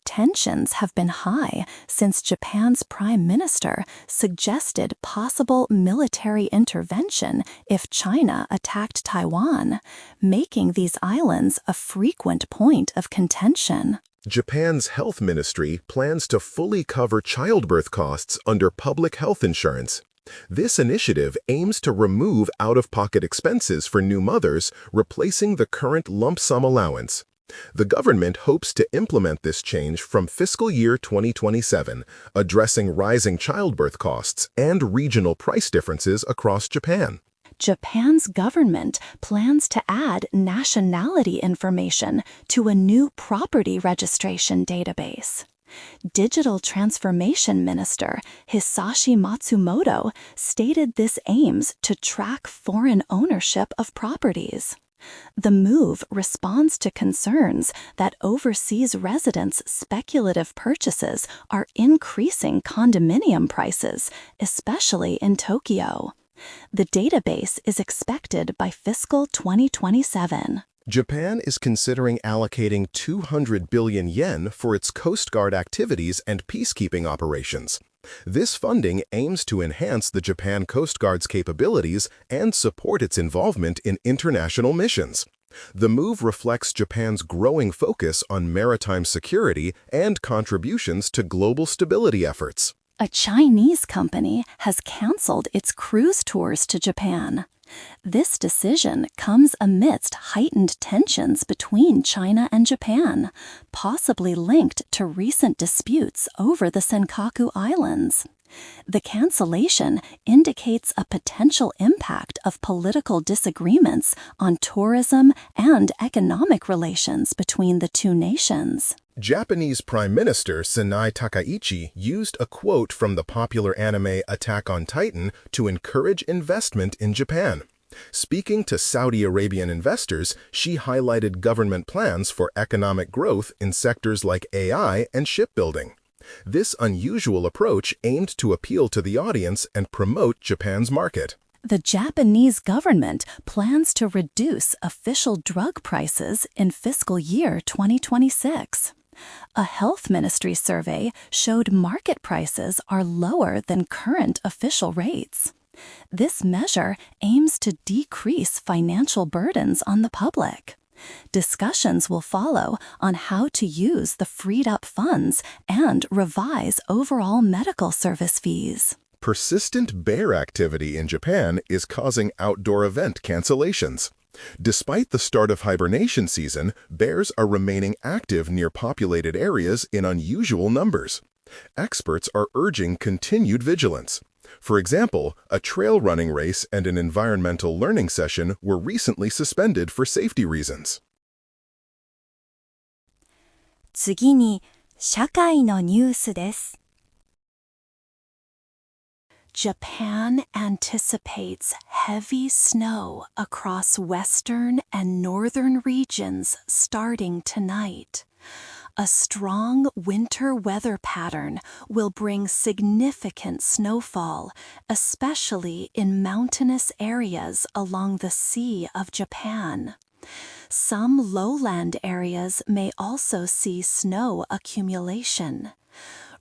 Tensions have been high since Japan's prime minister suggested possible military intervention if China attacked Taiwan, making these islands a frequent point of contention. Japan's health ministry plans to fully cover childbirth costs under public health insurance. This initiative aims to remove out-of-pocket expenses for new mothers, replacing the current lump sum allowance. The government hopes to implement this change from fiscal year 2027, addressing rising childbirth costs and regional price differences across Japan. Japan's government plans to add nationality information to a new property registration database. Digital Transformation Minister Hisashi Matsumoto stated this aims to track foreign ownership of properties. The move responds to concerns that overseas residents' speculative purchases are increasing condominium prices, especially in Tokyo. The database is expected by fiscal 2027. Japan is considering allocating 200 billion yen for its Coast Guard activities and peacekeeping operations. This funding aims to enhance the Japan Coast Guard's capabilities and support its involvement in international missions. The move reflects Japan's growing focus on maritime security and contributions to global stability efforts. A Chinese company has canceled its cruise tours to Japan. This decision comes amidst heightened tensions between China and Japan, possibly linked to recent disputes over the Senkaku Islands. The cancellation indicates a potential impact of political disagreements on tourism and economic relations between the two nations. Japanese Prime Minister Sanai Takaichi used a quote from the popular anime Attack on Titan to encourage investment in Japan. Speaking to Saudi Arabian investors, she highlighted government plans for economic growth in sectors like AI and shipbuilding. This unusual approach aimed to appeal to the audience and promote Japan's market. The Japanese government plans to reduce official drug prices in fiscal year 2026. A health ministry survey showed market prices are lower than current official rates. This measure aims to decrease financial burdens on the public. Discussions will follow on how to use the freed-up funds and revise overall medical service fees. Persistent bear activity in Japan is causing outdoor event cancellations. Despite the start of hibernation season, bears are remaining active near populated areas in unusual numbers. Experts are urging continued vigilance. For example, a trail running race and an environmental learning session were recently suspended for safety reasons. 次に、社会のニュースです。Japan anticipates heavy snow across western and northern regions starting tonight. A strong winter weather pattern will bring significant snowfall, especially in mountainous areas along the Sea of Japan. Some lowland areas may also see snow accumulation.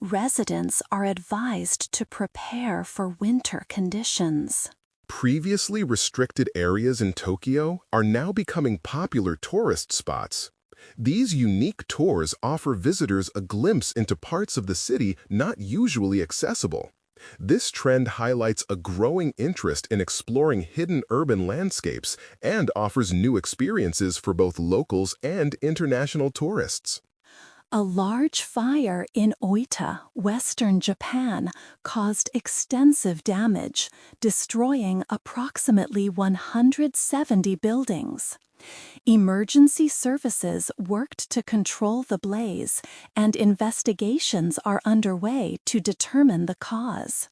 Residents are advised to prepare for winter conditions. Previously restricted areas in Tokyo are now becoming popular tourist spots. These unique tours offer visitors a glimpse into parts of the city not usually accessible. This trend highlights a growing interest in exploring hidden urban landscapes and offers new experiences for both locals and international tourists. A large fire in Oita, western Japan, caused extensive damage, destroying approximately 170 buildings. Emergency services worked to control the blaze, and investigations are underway to determine the cause.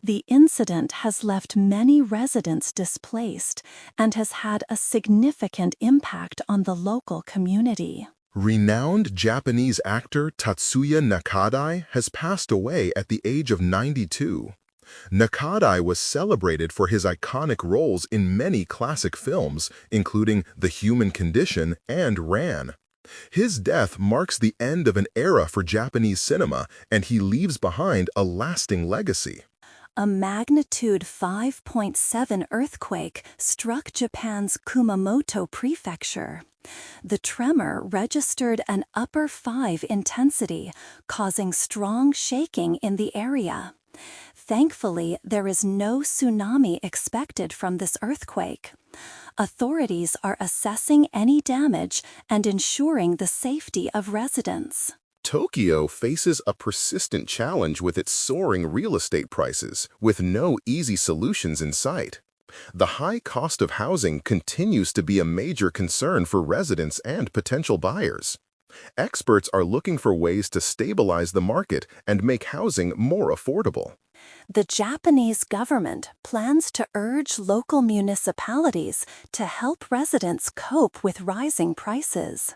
The incident has left many residents displaced and has had a significant impact on the local community. Renowned Japanese actor Tatsuya Nakadai has passed away at the age of 92. Nakadai was celebrated for his iconic roles in many classic films, including The Human Condition and Ran. His death marks the end of an era for Japanese cinema, and he leaves behind a lasting legacy. A magnitude 5.7 earthquake struck Japan's Kumamoto prefecture. The tremor registered an upper 5 intensity, causing strong shaking in the area. Thankfully, there is no tsunami expected from this earthquake. Authorities are assessing any damage and ensuring the safety of residents. Tokyo faces a persistent challenge with its soaring real estate prices, with no easy solutions in sight. The high cost of housing continues to be a major concern for residents and potential buyers. Experts are looking for ways to stabilize the market and make housing more affordable. The Japanese government plans to urge local municipalities to help residents cope with rising prices.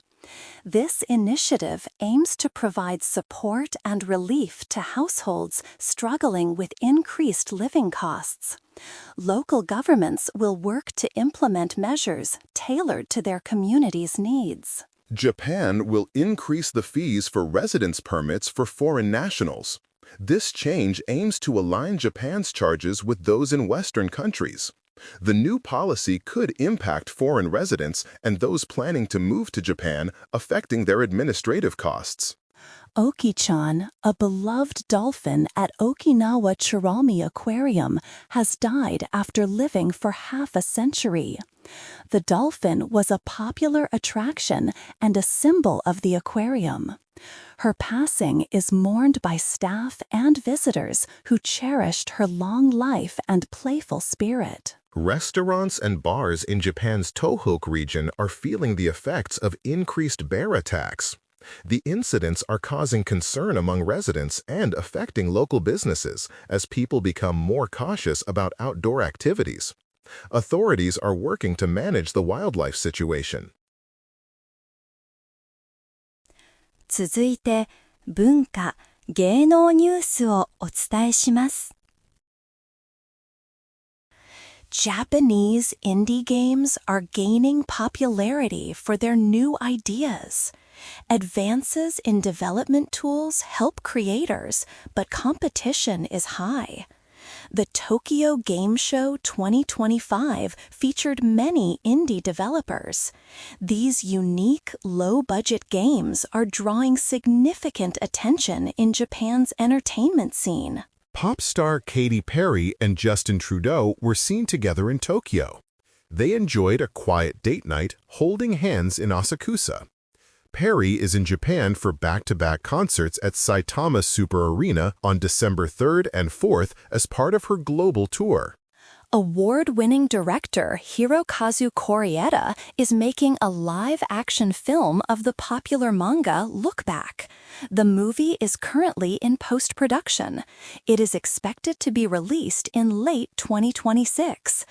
This initiative aims to provide support and relief to households struggling with increased living costs. Local governments will work to implement measures tailored to their community's needs. Japan will increase the fees for residence permits for foreign nationals. This change aims to align Japan's charges with those in Western countries. The new policy could impact foreign residents and those planning to move to Japan, affecting their administrative costs. Oki-chan, a beloved dolphin at Okinawa Chiralmi Aquarium, has died after living for half a century. The dolphin was a popular attraction and a symbol of the aquarium. Her passing is mourned by staff and visitors who cherished her long life and playful spirit. Restaurants and bars in Japan's Tohoku region are feeling the effects of increased bear attacks. The incidents are causing concern among residents and affecting local businesses as people become more cautious about outdoor activities. Authorities are working to manage the wildlife situation. 続いて、文化・芸能ニュースをお伝えします。Japanese indie games are gaining popularity for their new ideas. Advances in development tools help creators, but competition is high. The Tokyo Game Show 2025 featured many indie developers. These unique, low-budget games are drawing significant attention in Japan's entertainment scene. Pop star Katy Perry and Justin Trudeau were seen together in Tokyo. They enjoyed a quiet date night holding hands in Asakusa. Perry is in Japan for back-to-back concerts at Saitama Super Arena on December 3rd and 4th as part of her global tour. Award-winning director Hirokazu Koreeda is making a live-action film of the popular manga Look Back. The movie is currently in post-production. It is expected to be released in late 2026.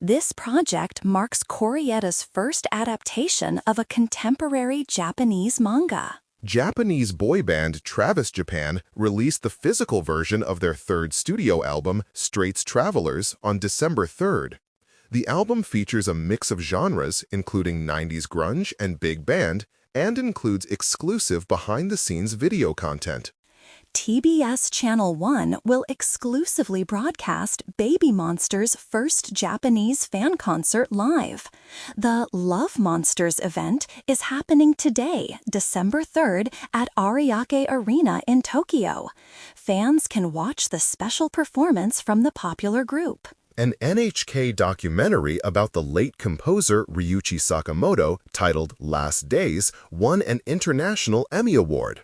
This project marks Koreeda's first adaptation of a contemporary Japanese manga. Japanese boy band Travis Japan released the physical version of their third studio album, Straits Travelers, on December 3rd. The album features a mix of genres, including 90s grunge and big band, and includes exclusive behind-the-scenes video content. TBS Channel 1 will exclusively broadcast Baby Monster's first Japanese fan concert live. The Love Monsters event is happening today, December 3rd, at Ariake Arena in Tokyo. Fans can watch the special performance from the popular group. An NHK documentary about the late composer Ryuichi Sakamoto, titled Last Days, won an International Emmy Award.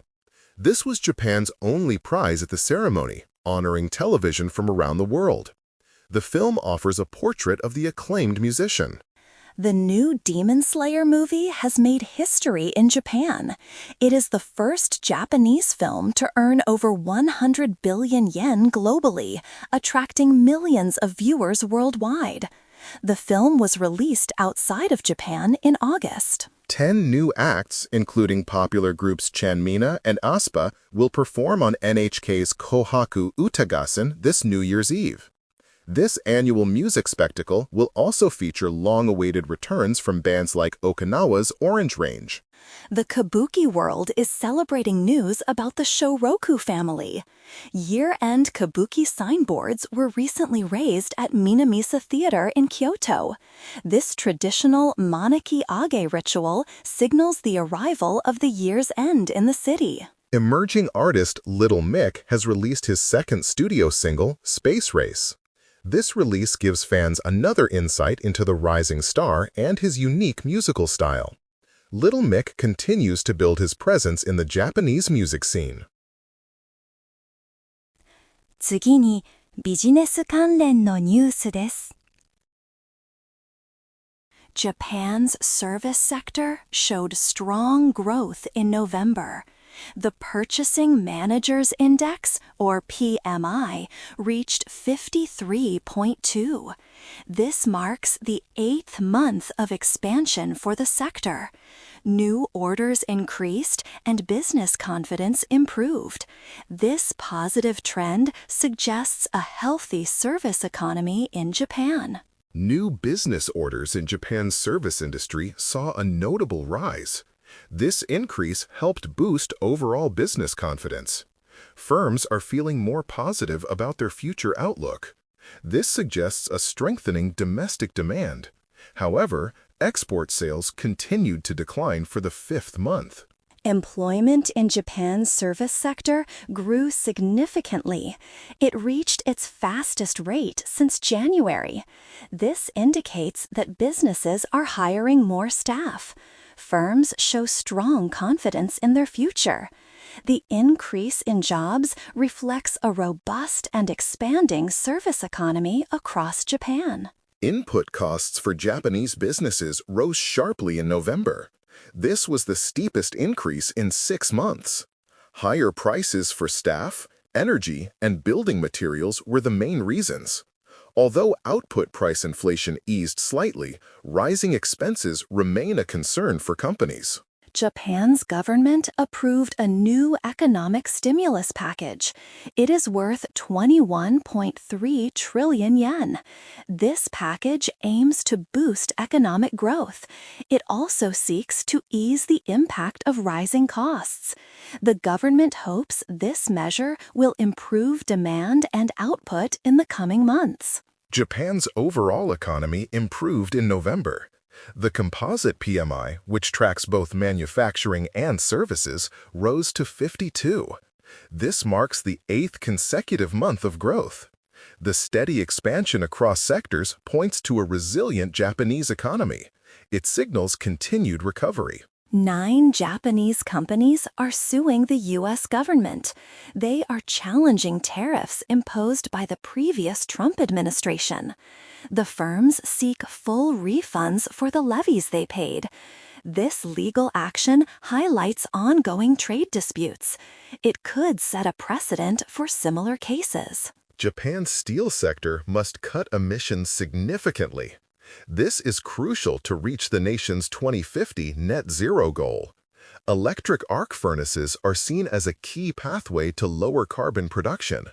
This was Japan's only prize at the ceremony, honoring television from around the world. The film offers a portrait of the acclaimed musician. The new Demon Slayer movie has made history in Japan. It is the first Japanese film to earn over 100 billion yen globally, attracting millions of viewers worldwide. The film was released outside of Japan in August. 10 new acts, including popular groups Chanmina and aespa, will perform on NHK's Kohaku Utagassen this New Year's Eve. This annual music spectacle will also feature long-awaited returns from bands like Okinawa's Orange Range. The kabuki world is celebrating news about the Shoroku family. Year-end kabuki signboards were recently raised at Minamisa Theater in Kyoto. This traditional Maneki-age ritual signals the arrival of the year's end in the city. Emerging artist Little Mick has released his second studio single, Space Race. This release gives fans another insight into the rising star and his unique musical style. Little Mick continues to build his presence in the Japanese music scene. 次にビジネス関連のニュースです。Japan's service sector showed strong growth in November. The Purchasing Managers Index, or PMI, reached 53.2. This marks the 8th month of expansion for the sector. New orders increased and business confidence improved. This positive trend suggests a healthy service economy in Japan. New business orders in Japan's service industry saw a notable rise. This increase helped boost overall business confidence. Firms are feeling more positive about their future outlook. This suggests a strengthening domestic demand. However, export sales continued to decline for the 5th month. Employment in Japan's service sector grew significantly. It reached its fastest rate since January. This indicates that businesses are hiring more staff. Firms show strong confidence in their future. The increase in jobs reflects a robust and expanding service economy across Japan. Input costs for Japanese businesses rose sharply in November. This was the steepest increase in 6 months. Higher prices for staff, energy, and building materials were the main reasons. Although output price inflation eased slightly, rising expenses remain a concern for companies. Japan's government approved a new economic stimulus package. It is worth 21.3 trillion yen. This package aims to boost economic growth. It also seeks to ease the impact of rising costs. The government hopes this measure will improve demand and output in the coming months. Japan's overall economy improved in November. The composite PMI, which tracks both manufacturing and services, rose to 52. This marks the 8th consecutive month of growth. The steady expansion across sectors points to a resilient Japanese economy. It signals continued recovery. 9 Japanese companies are suing the U.S. government. They are challenging tariffs imposed by the previous Trump administration. The firms seek full refunds for the levies they paid. This legal action highlights ongoing trade disputes. It could set a precedent for similar cases. Japan's steel sector must cut emissions significantly. This is crucial to reach the nation's 2050 net zero goal. Electric arc furnaces are seen as a key pathway to lower carbon production.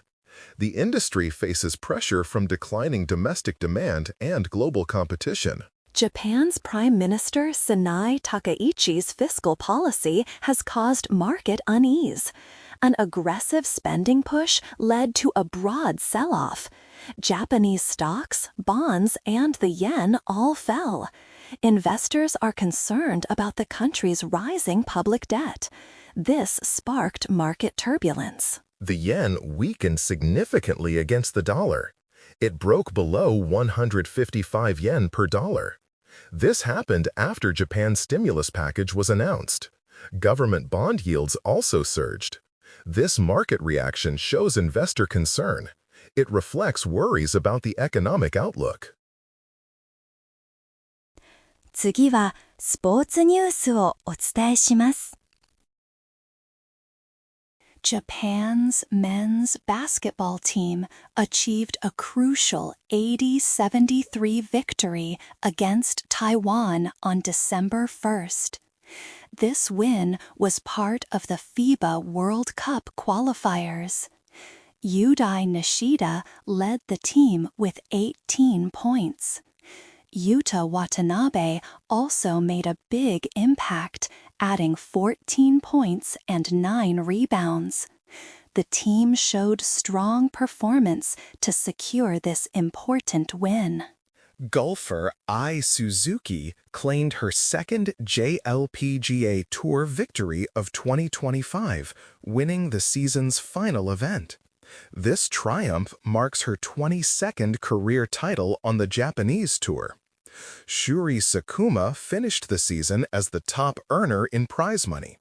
The industry faces pressure from declining domestic demand and global competition. Japan's Prime Minister Sanai Takaichi's fiscal policy has caused market unease. An aggressive spending push led to a broad sell-off. Japanese stocks, bonds, and the yen all fell. Investors are concerned about the country's rising public debt. This sparked market turbulence. The yen weakened significantly against the dollar. It broke below 155 yen per dollar. This happened after Japan's stimulus package was announced. Government bond yields also surged. This market reaction shows investor concern. It reflects worries about the economic outlook. 次はスポーツニュースをお伝えします。Japan's men's basketball team achieved a crucial 80-73 victory against Taiwan on December 1st. This win was part of the FIBA World Cup qualifiers. Yudai Nishida led the team with 18 points. Yuta Watanabe also made a big impact, adding 14 points and 9 rebounds. The team showed strong performance to secure this important win. Golfer Ai Suzuki claimed her second JLPGA Tour victory of 2025, winning the season's final event. This triumph marks her 22nd career title on the Japanese Tour. Shuri Sakuma finished the season as the top earner in prize money.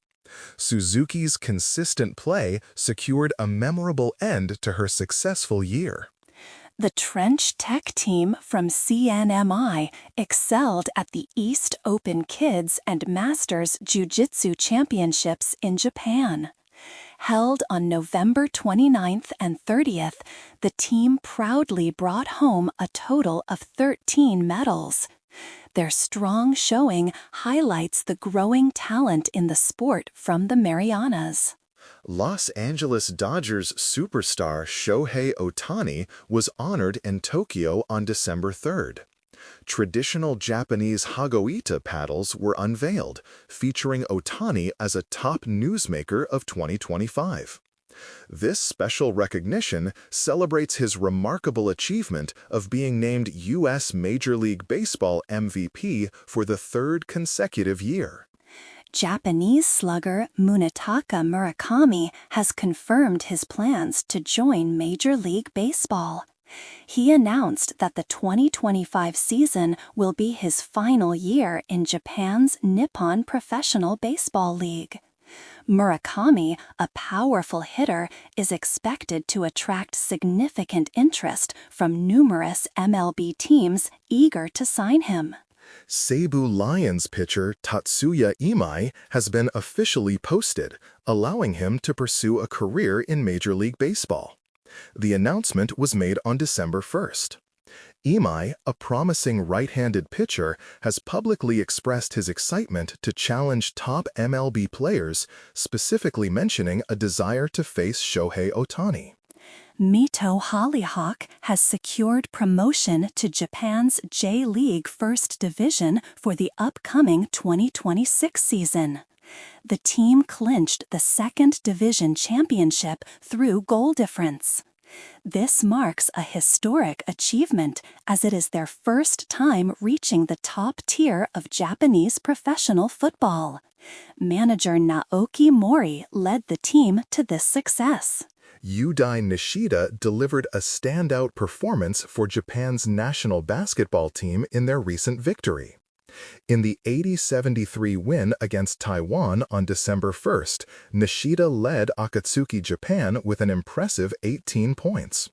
Suzuki's consistent play secured a memorable end to her successful year. The Trench Tech team from CNMI excelled at the East Open Kids and Masters Jiu-Jitsu Championships in Japan. Held on November 29th and 30th, the team proudly brought home a total of 13 medals. Their strong showing highlights the growing talent in the sport from the Marianas. Los Angeles Dodgers superstar Shohei Ohtani was honored in Tokyo on December 3rd. Traditional Japanese Hagoita paddles were unveiled, featuring Ohtani as a top newsmaker of 2025. This special recognition celebrates his remarkable achievement of being named U.S. Major League Baseball MVP for the third consecutive year. Japanese slugger Munetaka Murakami has confirmed his plans to join Major League Baseball. He announced that the 2025 season will be his final year in Japan's Nippon Professional Baseball League. Murakami, a powerful hitter, is expected to attract significant interest from numerous MLB teams eager to sign him. Seibu Lions pitcher Tatsuya Imai has been officially posted, allowing him to pursue a career in Major League Baseball. The announcement was made on December 1st. Imai, a promising right-handed pitcher, has publicly expressed his excitement to challenge top MLB players, specifically mentioning a desire to face Shohei Ohtani. Mito Hollyhock has secured promotion to Japan's J-League First Division for the upcoming 2026 season. The team clinched the second division championship through goal difference. This marks a historic achievement as it is their first time reaching the top tier of Japanese professional football. Manager Naoki Mori led the team to this success. Yudai Nishida delivered a standout performance for Japan's national basketball team in their recent victory. In the 80-73 win against Taiwan on December 1st, Nishida led Akatsuki Japan with an impressive 18 points.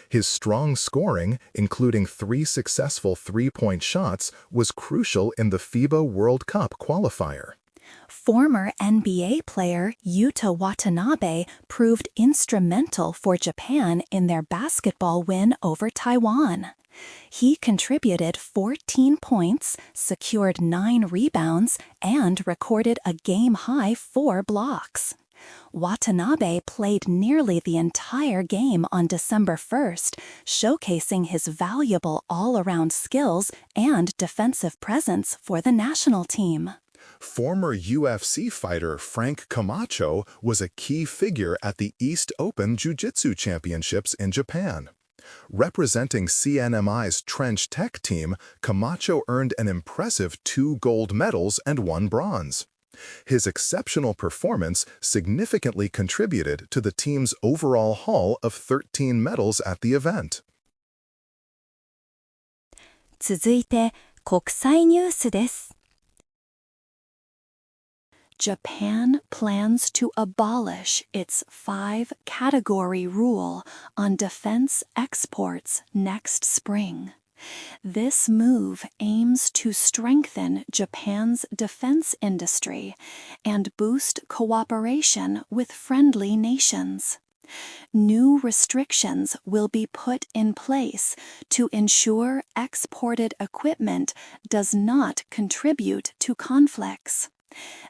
His strong scoring, including 3 successful three-point shots, was crucial in the FIBA World Cup qualifier. Former NBA player Yuta Watanabe proved instrumental for Japan in their basketball win over Taiwan. He contributed 14 points, secured 9 rebounds, and recorded a game-high 4 blocks. Watanabe played nearly the entire game on December 1st, showcasing his valuable all-around skills and defensive presence for the national team. Former UFC fighter Frank Camacho was a key figure at the East Open Jiu-Jitsu Championships in Japan. Representing CNMI's Trench Tech team, Camacho earned an impressive 2 gold medals and 1 bronze. His exceptional performance significantly contributed to the team's overall haul of 13 medals at the event. 続いて、国際ニュースです。Japan plans to abolish its 5-category rule on defense exports next spring. This move aims to strengthen Japan's defense industry and boost cooperation with friendly nations. New restrictions will be put in place to ensure exported equipment does not contribute to conflicts.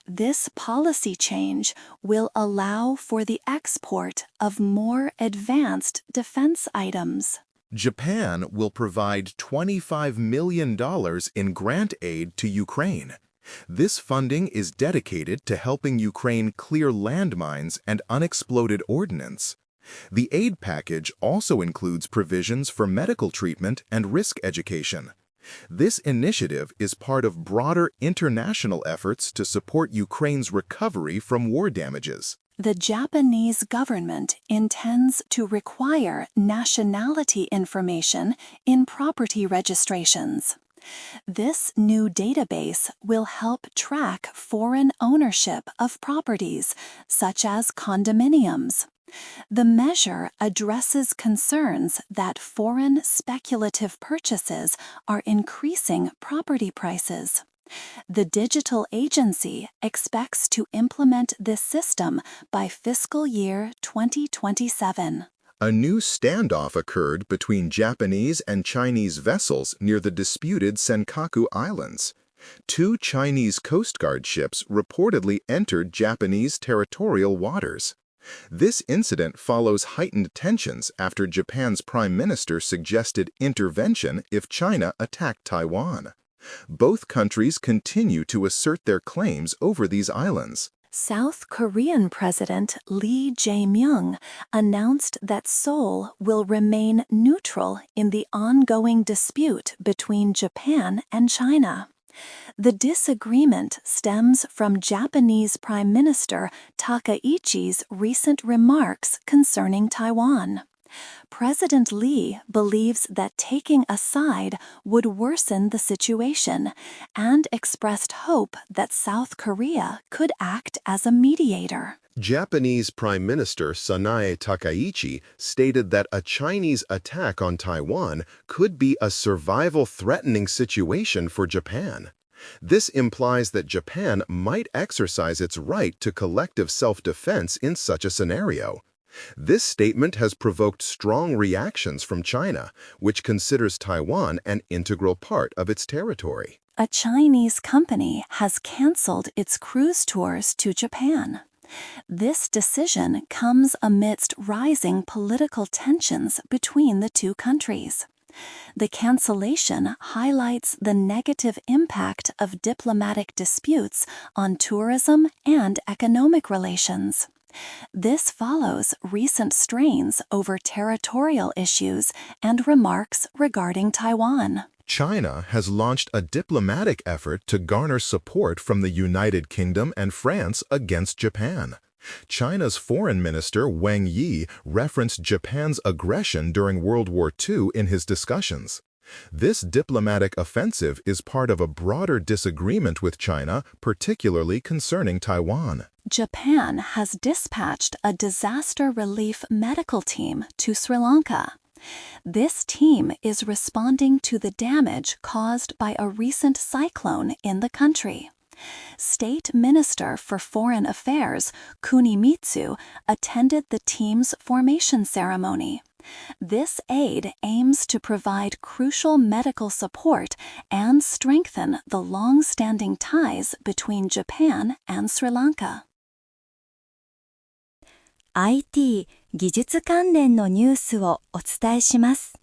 This policy change will allow for the export of more advanced defense items. Japan will provide $25 million in grant aid to Ukraine. This funding is dedicated to helping Ukraine clear landmines and unexploded ordnance. The aid package also includes provisions for medical treatment and risk education. This initiative is part of broader international efforts to support Ukraine's recovery from war damages. The Japanese government intends to require nationality information in property registrations. This new database will help track foreign ownership of properties, such as condominiums. The measure addresses concerns that foreign speculative purchases are increasing property prices. The digital agency expects to implement this system by fiscal year 2027. A new standoff occurred between Japanese and Chinese vessels near the disputed Senkaku Islands. 2 Chinese Coast Guard ships reportedly entered Japanese territorial waters. This incident follows heightened tensions after Japan's Prime Minister suggested intervention if China attacked Taiwan. Both countries continue to assert their claims over these islands. South Korean President Lee Jae-myung announced that Seoul will remain neutral in the ongoing dispute between Japan and China. The disagreement stems from Japanese Prime Minister Takaichi's recent remarks concerning Taiwan. President Lee believes that taking a side would worsen the situation and expressed hope that South Korea could act as a mediator. Japanese Prime Minister Sanae Takaichi stated that a Chinese attack on Taiwan could be a survival-threatening situation for Japan. This implies that Japan might exercise its right to collective self-defense in such a scenario. This statement has provoked strong reactions from China, which considers Taiwan an integral part of its territory. A Chinese company has canceled its cruise tours to Japan. This decision comes amidst rising political tensions between the two countries. The cancellation highlights the negative impact of diplomatic disputes on tourism and economic relations. This follows recent strains over territorial issues and remarks regarding Taiwan. China has launched a diplomatic effort to garner support from the United Kingdom and France against Japan. China's Foreign Minister Wang Yi referenced Japan's aggression during World War II in his discussions. This diplomatic offensive is part of a broader disagreement with China, particularly concerning Taiwan. Japan has dispatched a disaster relief medical team to Sri Lanka. This team is responding to the damage caused by a recent cyclone in the country. State Minister for Foreign Affairs Kunimitsu attended the team's formation ceremony. This aid aims to provide crucial medical support and strengthen the long-standing ties between Japan and Sri Lanka. IT 技術関連のニュースをお伝えします。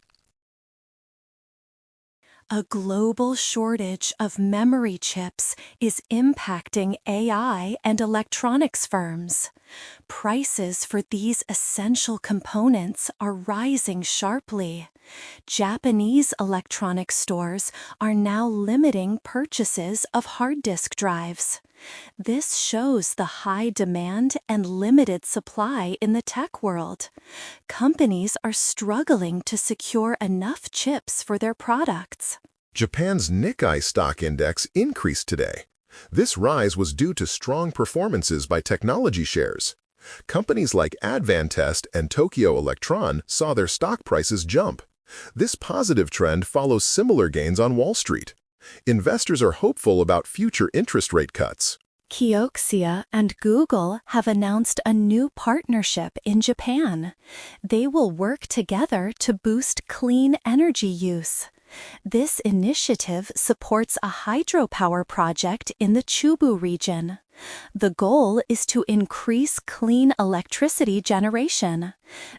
A global shortage of memory chips is impacting AI and electronics firms. Prices for these essential components are rising sharply. Japanese electronic stores are now limiting purchases of hard disk drives. This shows the high demand and limited supply in the tech world. Companies are struggling to secure enough chips for their products. Japan's Nikkei stock index increased today. This rise was due to strong performances by technology shares. Companies like Advantest and Tokyo Electron saw their stock prices jump. This positive trend follows similar gains on Wall Street. Investors are hopeful about future interest rate cuts. Kioxia and Google have announced a new partnership in Japan. They will work together to boost clean energy use. This initiative supports a hydropower project in the Chubu region. The goal is to increase clean electricity generation.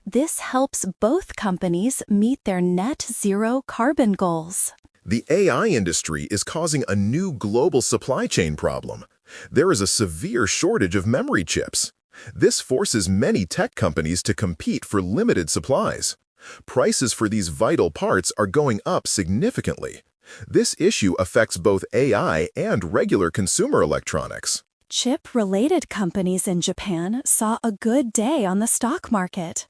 This helps both companies meet their net zero carbon goals. The AI industry is causing a new global supply chain problem. There is a severe shortage of memory chips. This forces many tech companies to compete for limited supplies. Prices for these vital parts are going up significantly. This issue affects both AI and regular consumer electronics. Chip-related companies in Japan saw a good day on the stock market.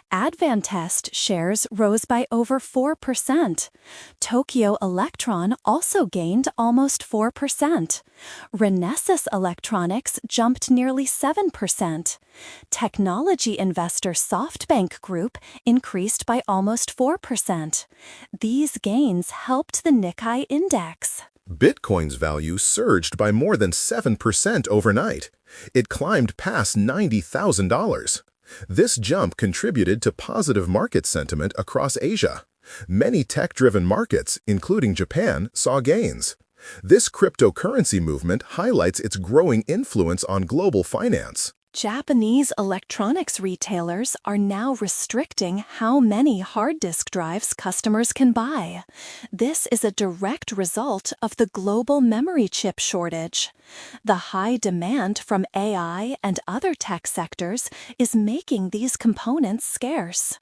Advantest shares rose by over 4%. Tokyo Electron also gained almost 4%. Renesas Electronics jumped nearly 7%. Technology investor SoftBank Group increased by almost 4%. These gains helped the Nikkei index. Bitcoin's value surged by more than 7% overnight. It climbed past $90,000. This jump contributed to positive market sentiment across Asia. Many tech-driven markets, including Japan, saw gains. This cryptocurrency movement highlights its growing influence on global finance. Japanese electronics retailers are now restricting how many hard disk drives customers can buy. This is a direct result of the global memory chip shortage. The high demand from AI and other tech sectors is making these components scarce.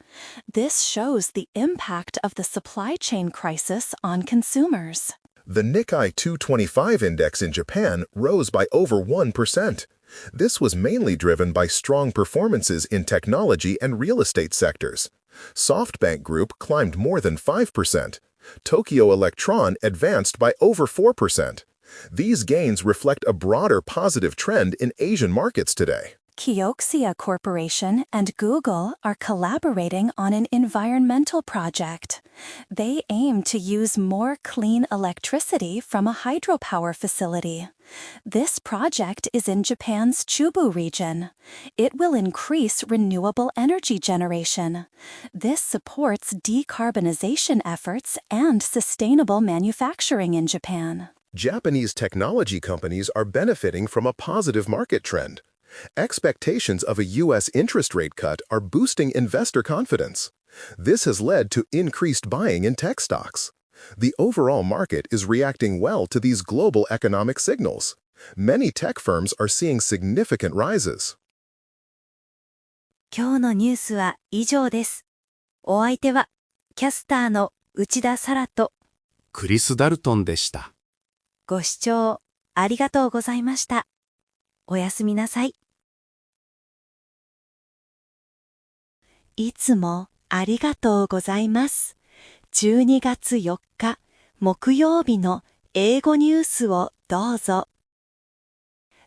This shows the impact of the supply chain crisis on consumers. The Nikkei 225 index in Japan rose by over 1%. This was mainly driven by strong performances in technology and real estate sectors. SoftBank Group climbed more than 5%. Tokyo Electron advanced by over 4%. These gains reflect a broader positive trend in Asian markets today. Kioxia Corporation and Google are collaborating on an environmental project. They aim to use more clean electricity from a hydropower facility. This project is in Japan's Chubu region. It will increase renewable energy generation. This supports decarbonization efforts and sustainable manufacturing in Japan. Japanese technology companies are benefiting from a positive market trend. Expectations of a U.S. interest rate cut are boosting investor confidence. This has led to increased buying in tech stocks. The overall market is reacting well to these global economic signals. Many tech firms are seeing significant rises. 今日のニュースは以上です。お相手はキャスターの内田サラとクリス・ダルトンでした。ご視聴ありがとうございました。おやすみなさい。いつもありがとうございます。12月4日木曜日の英語ニュースをどうぞ。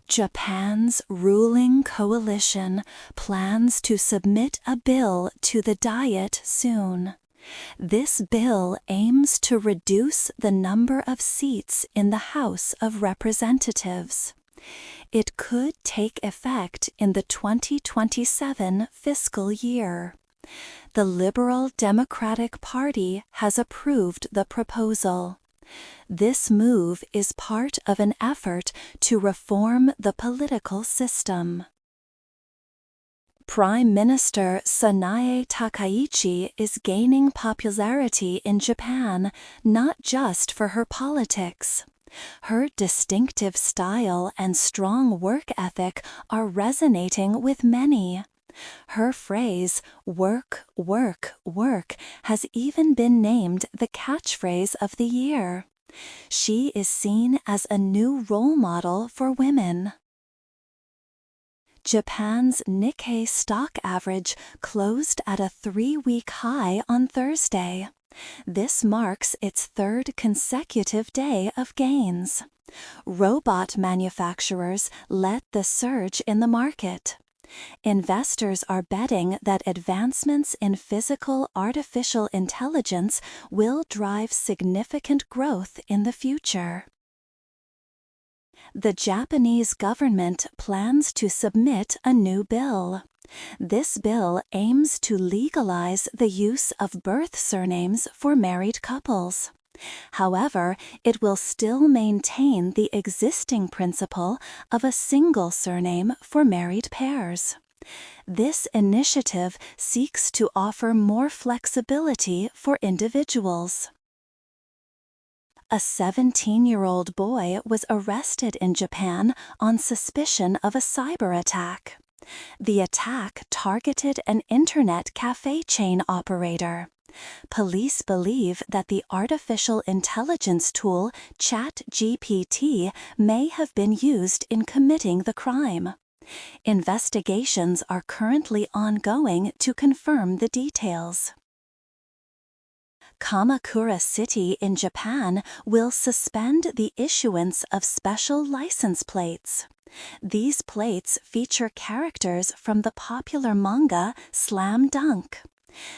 Japan's ruling coalition plans to submit a bill to the Diet soon. This bill aims to reduce the number of seats in the House of Representatives. It could take effect in the 2027 fiscal year. The Liberal Democratic Party has approved the proposal. This move is part of an effort to reform the political system. Prime Minister Sanae Takaichi is gaining popularity in Japan, not just for her politics. Her distinctive style and strong work ethic are resonating with many. Her phrase, "work, work, work," has even been named the catchphrase of the year. She is seen as a new role model for women. Japan's Nikkei stock average closed at a 3-week high on Thursday. This marks its third consecutive day of gains. Robot manufacturers led the surge in the market. Investors are betting that advancements in physical artificial intelligence will drive significant growth in the future. The Japanese government plans to submit a new bill. This bill aims to legalize the use of birth surnames for married couples. However, it will still maintain the existing principle of a single surname for married pairs. This initiative seeks to offer more flexibility for individuals. A 17-year-old boy was arrested in Japan on suspicion of a cyber attack. The attack targeted an internet cafe chain operator. Police believe that the artificial intelligence tool ChatGPT may have been used in committing the crime. Investigations are currently ongoing to confirm the details. Kamakura City in Japan will suspend the issuance of special license plates. These plates feature characters from the popular manga Slam Dunk.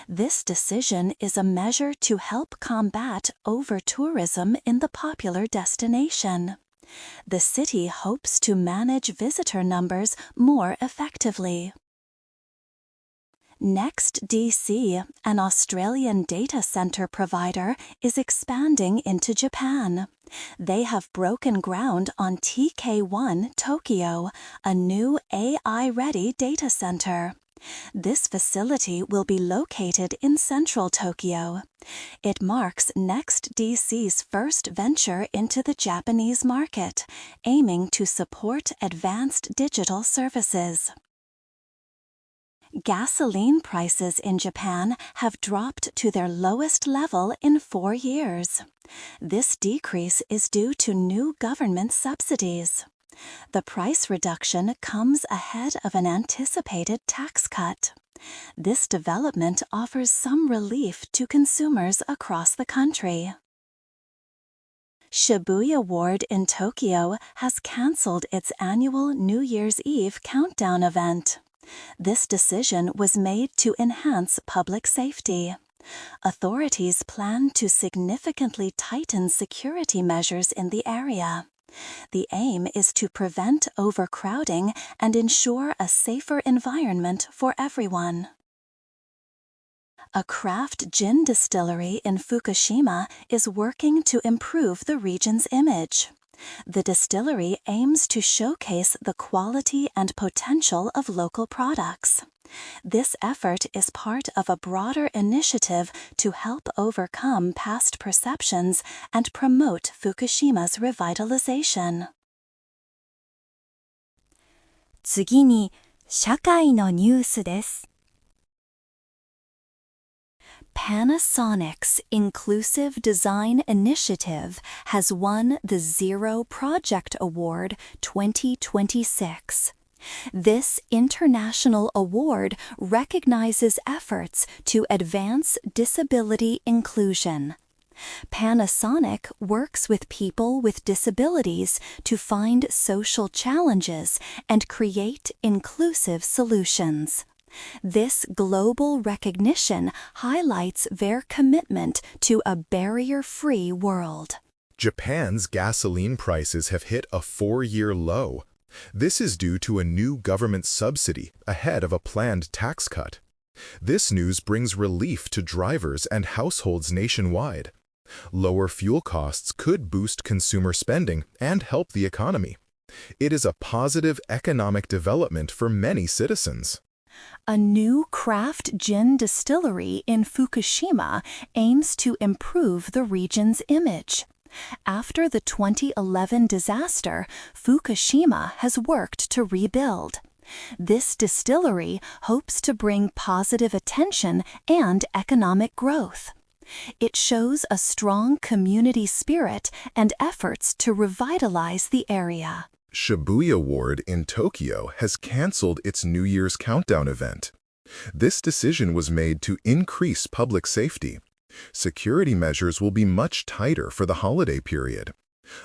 This decision is a measure to help combat over-tourism in the popular destination. The city hopes to manage visitor numbers more effectively. NextDC, an Australian data center provider, is expanding into Japan. They have broken ground on TK1 Tokyo, a new AI-ready data center. This facility will be located in central Tokyo. It marks NextDC's first venture into the Japanese market, aiming to support advanced digital services. Gasoline prices in Japan have dropped to their lowest level in 4 years. This decrease is due to new government subsidies. The price reduction comes ahead of an anticipated tax cut. This development offers some relief to consumers across the country. Shibuya Ward in Tokyo has canceled its annual New Year's Eve countdown event. This decision was made to enhance public safety. Authorities plan to significantly tighten security measures in the area. The aim is to prevent overcrowding and ensure a safer environment for everyone. A craft gin distillery in Fukushima is working to improve the region's image. The distillery aims to showcase the quality and potential of local products. This effort is part of a broader initiative to help overcome past perceptions and promote Fukushima's revitalization. 次に、社会のニュースです。Panasonic's Inclusive Design Initiative has won the Zero Project Award 2026. This international award recognizes efforts to advance disability inclusion. Panasonic works with people with disabilities to find social challenges and create inclusive solutions. This global recognition highlights their commitment to a barrier-free world. Japan's gasoline prices have hit a 4-year low. This is due to a new government subsidy ahead of a planned tax cut. This news brings relief to drivers and households nationwide. Lower fuel costs could boost consumer spending and help the economy. It is a positive economic development for many citizens. A new craft gin distillery in Fukushima aims to improve the region's image. After the 2011 disaster, Fukushima has worked to rebuild. This distillery hopes to bring positive attention and economic growth. It shows a strong community spirit and efforts to revitalize the area. Shibuya Ward in Tokyo has canceled its New Year's countdown event. This decision was made to increase public safety. Security measures will be much tighter for the holiday period.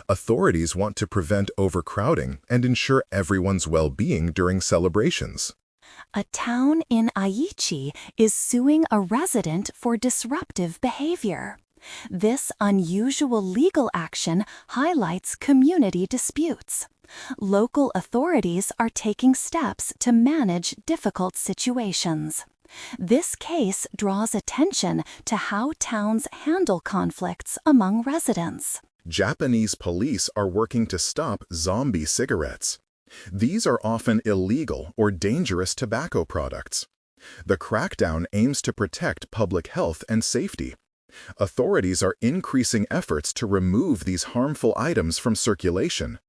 Authorities want to prevent overcrowding and ensure everyone's well-being during celebrations. A town in Aichi is suing a resident for disruptive behavior. This unusual legal action highlights community disputes. Local authorities are taking steps to manage difficult situations. This case draws attention to how towns handle conflicts among residents. Japanese police are working to stop zombie cigarettes. These are often illegal or dangerous tobacco products. The crackdown aims to protect public health and safety. Authorities are increasing efforts to remove these harmful items from circulation.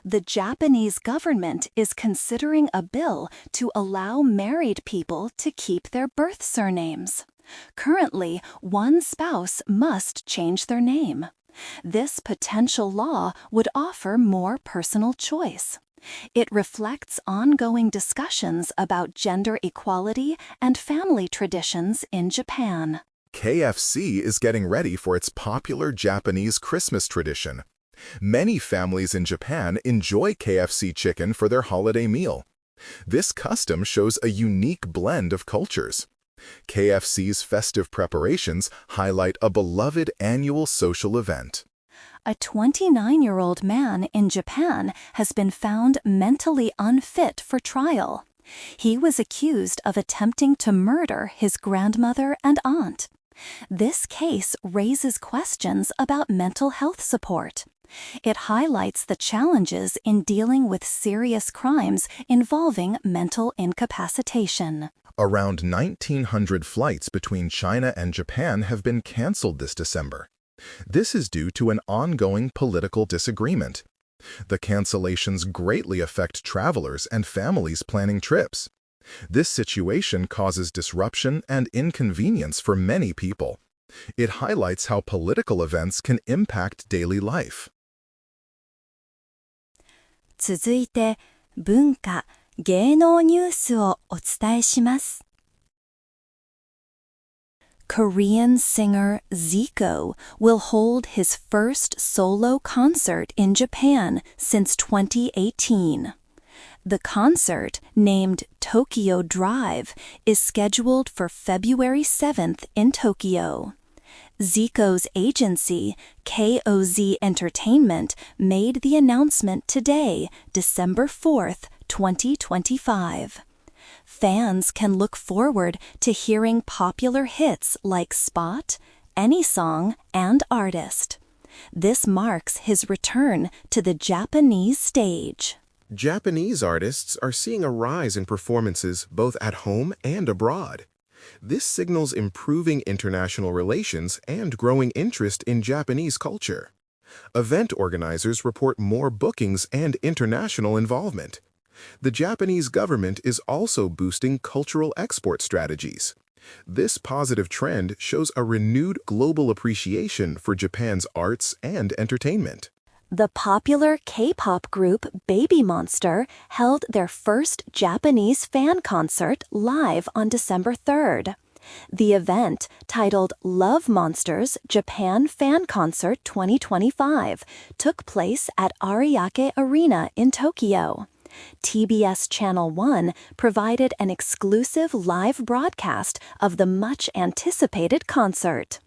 The Japanese government is considering a bill to allow married people to keep their birth surnames. Currently, one spouse must change their name. This potential law would offer more personal choice. It reflects ongoing discussions about gender equality and family traditions in Japan. KFC is getting ready for its popular Japanese Christmas tradition. Many families in Japan enjoy KFC chicken for their holiday meal. This custom shows a unique blend of cultures. KFC's festive preparations highlight a beloved annual social event. A 29-year-old man in Japan has been found mentally unfit for trial. He was accused of attempting to murder his grandmother and aunt. This case raises questions about mental health support. It highlights the challenges in dealing with serious crimes involving mental incapacitation. Around 1,900 flights between China and Japan have been canceled this December. This is due to an ongoing political disagreement. The cancellations greatly affect travelers and families planning trips. This situation causes disruption and inconvenience for many people. It highlights how political events can impact daily life. 続いて、文化・芸能ニュースをお伝えします。Korean singer Zico will hold his first solo concert in Japan since 2018. The concert, named Tokyo Drive, is scheduled for February 7th in Tokyo. Zico's agency, KOZ Entertainment, made the announcement today, December 4th, 2025. Fans can look forward to hearing popular hits like Spot, Any Song, and Artist. This marks his return to the Japanese stage. Japanese artists are seeing a rise in performances both at home and abroad. This signals improving international relations and growing interest in Japanese culture. Event organizers report more bookings and international involvement. The Japanese government is also boosting cultural export strategies. This positive trend shows a renewed global appreciation for Japan's arts and entertainment. The popular K-pop group Baby Monster held their first Japanese fan concert live on December 3rd. The event, titled Love Monsters Japan Fan Concert 2025, took place at Ariake Arena in Tokyo. TBS Channel 1 provided an exclusive live broadcast of the much-anticipated concert.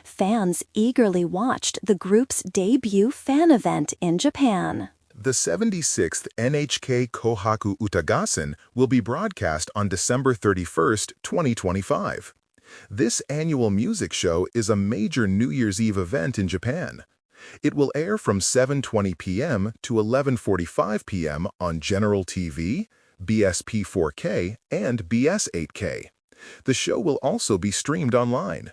Fans eagerly watched the group's debut fan event in Japan. The 76th NHK Kohaku Utagassen will be broadcast on December 31st, 2025. This annual music show is a major New Year's Eve event in Japan. It will air from 7:20 p.m. to 11:45 p.m. on General TV, BSP 4K, and BS 8K. The show will also be streamed online.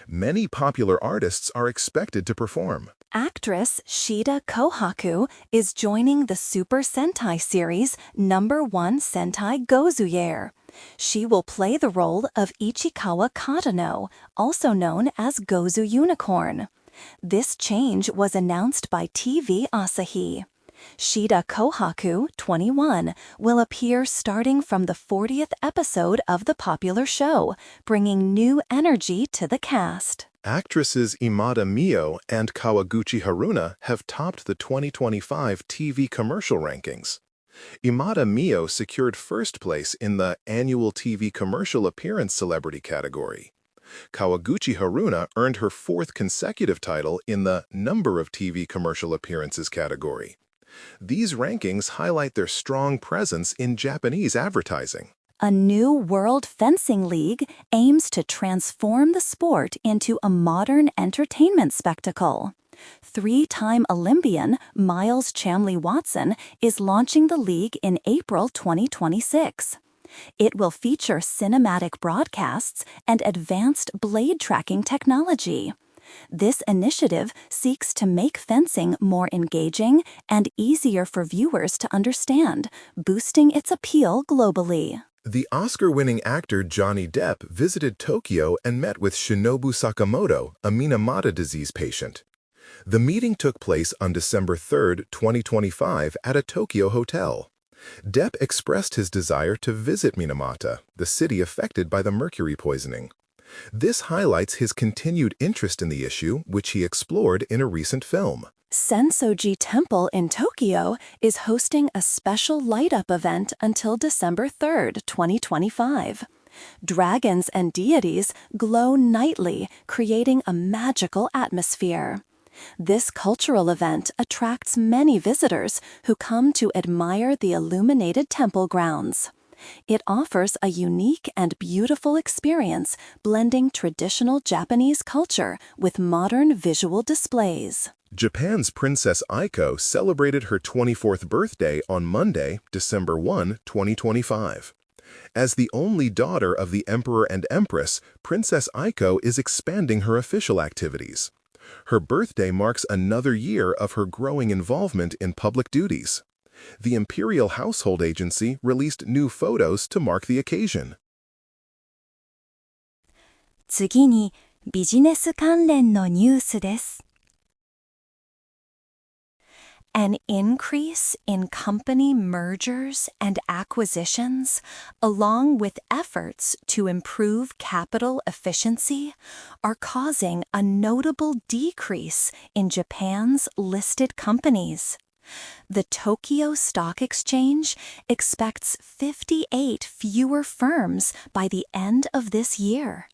Many popular artists are expected to perform. Actress Shida Kohaku is joining the Super Sentai series #1 Sentai Gozuyer. She will play the role of Ichikawa Katano, also known as Gozu Unicorn. This change was announced by TV Asahi. Shida Kohaku, 21, will appear starting from the 40th episode of the popular show, bringing new energy to the cast. Actresses Imada Mio and Kawaguchi Haruna have topped the 2025 TV commercial rankings. Imada Mio secured first place in the Annual TV Commercial Appearance Celebrity category. Kawaguchi Haruna earned her fourth consecutive title in the Number of TV Commercial Appearances category. These rankings highlight their strong presence in Japanese advertising. A new World Fencing League aims to transform the sport into a modern entertainment spectacle. Three-time Olympian Miles Chamley-Watson is launching the league in April 2026. It will feature cinematic broadcasts and advanced blade tracking technology. This initiative seeks to make fencing more engaging and easier for viewers to understand, boosting its appeal globally. The Oscar-winning actor Johnny Depp visited Tokyo and met with Shinobu Sakamoto, a Minamata disease patient. The meeting took place on December 3, 2025, at a Tokyo hotel. Depp expressed his desire to visit Minamata, the city affected by the mercury poisoning. This highlights his continued interest in the issue, which he explored in a recent film. Sensoji Temple in Tokyo is hosting a special light-up event until December 3, 2025. Dragons and deities glow nightly, creating a magical atmosphere. This cultural event attracts many visitors who come to admire the illuminated temple grounds. It offers a unique and beautiful experience, blending traditional Japanese culture with modern visual displays. Japan's Princess Aiko celebrated her 24th birthday on Monday, December 1, 2025. As the only daughter of the Emperor and Empress, Princess Aiko is expanding her official activities. Her birthday marks another year of her growing involvement in public duties. The Imperial Household Agency released new photos to mark the occasion. 次にビジネス関連のニュースです。An increase in company mergers and acquisitions, along with efforts to improve capital efficiency, are causing a notable decrease in Japan's listed companies. The Tokyo Stock Exchange expects 58 fewer firms by the end of this year.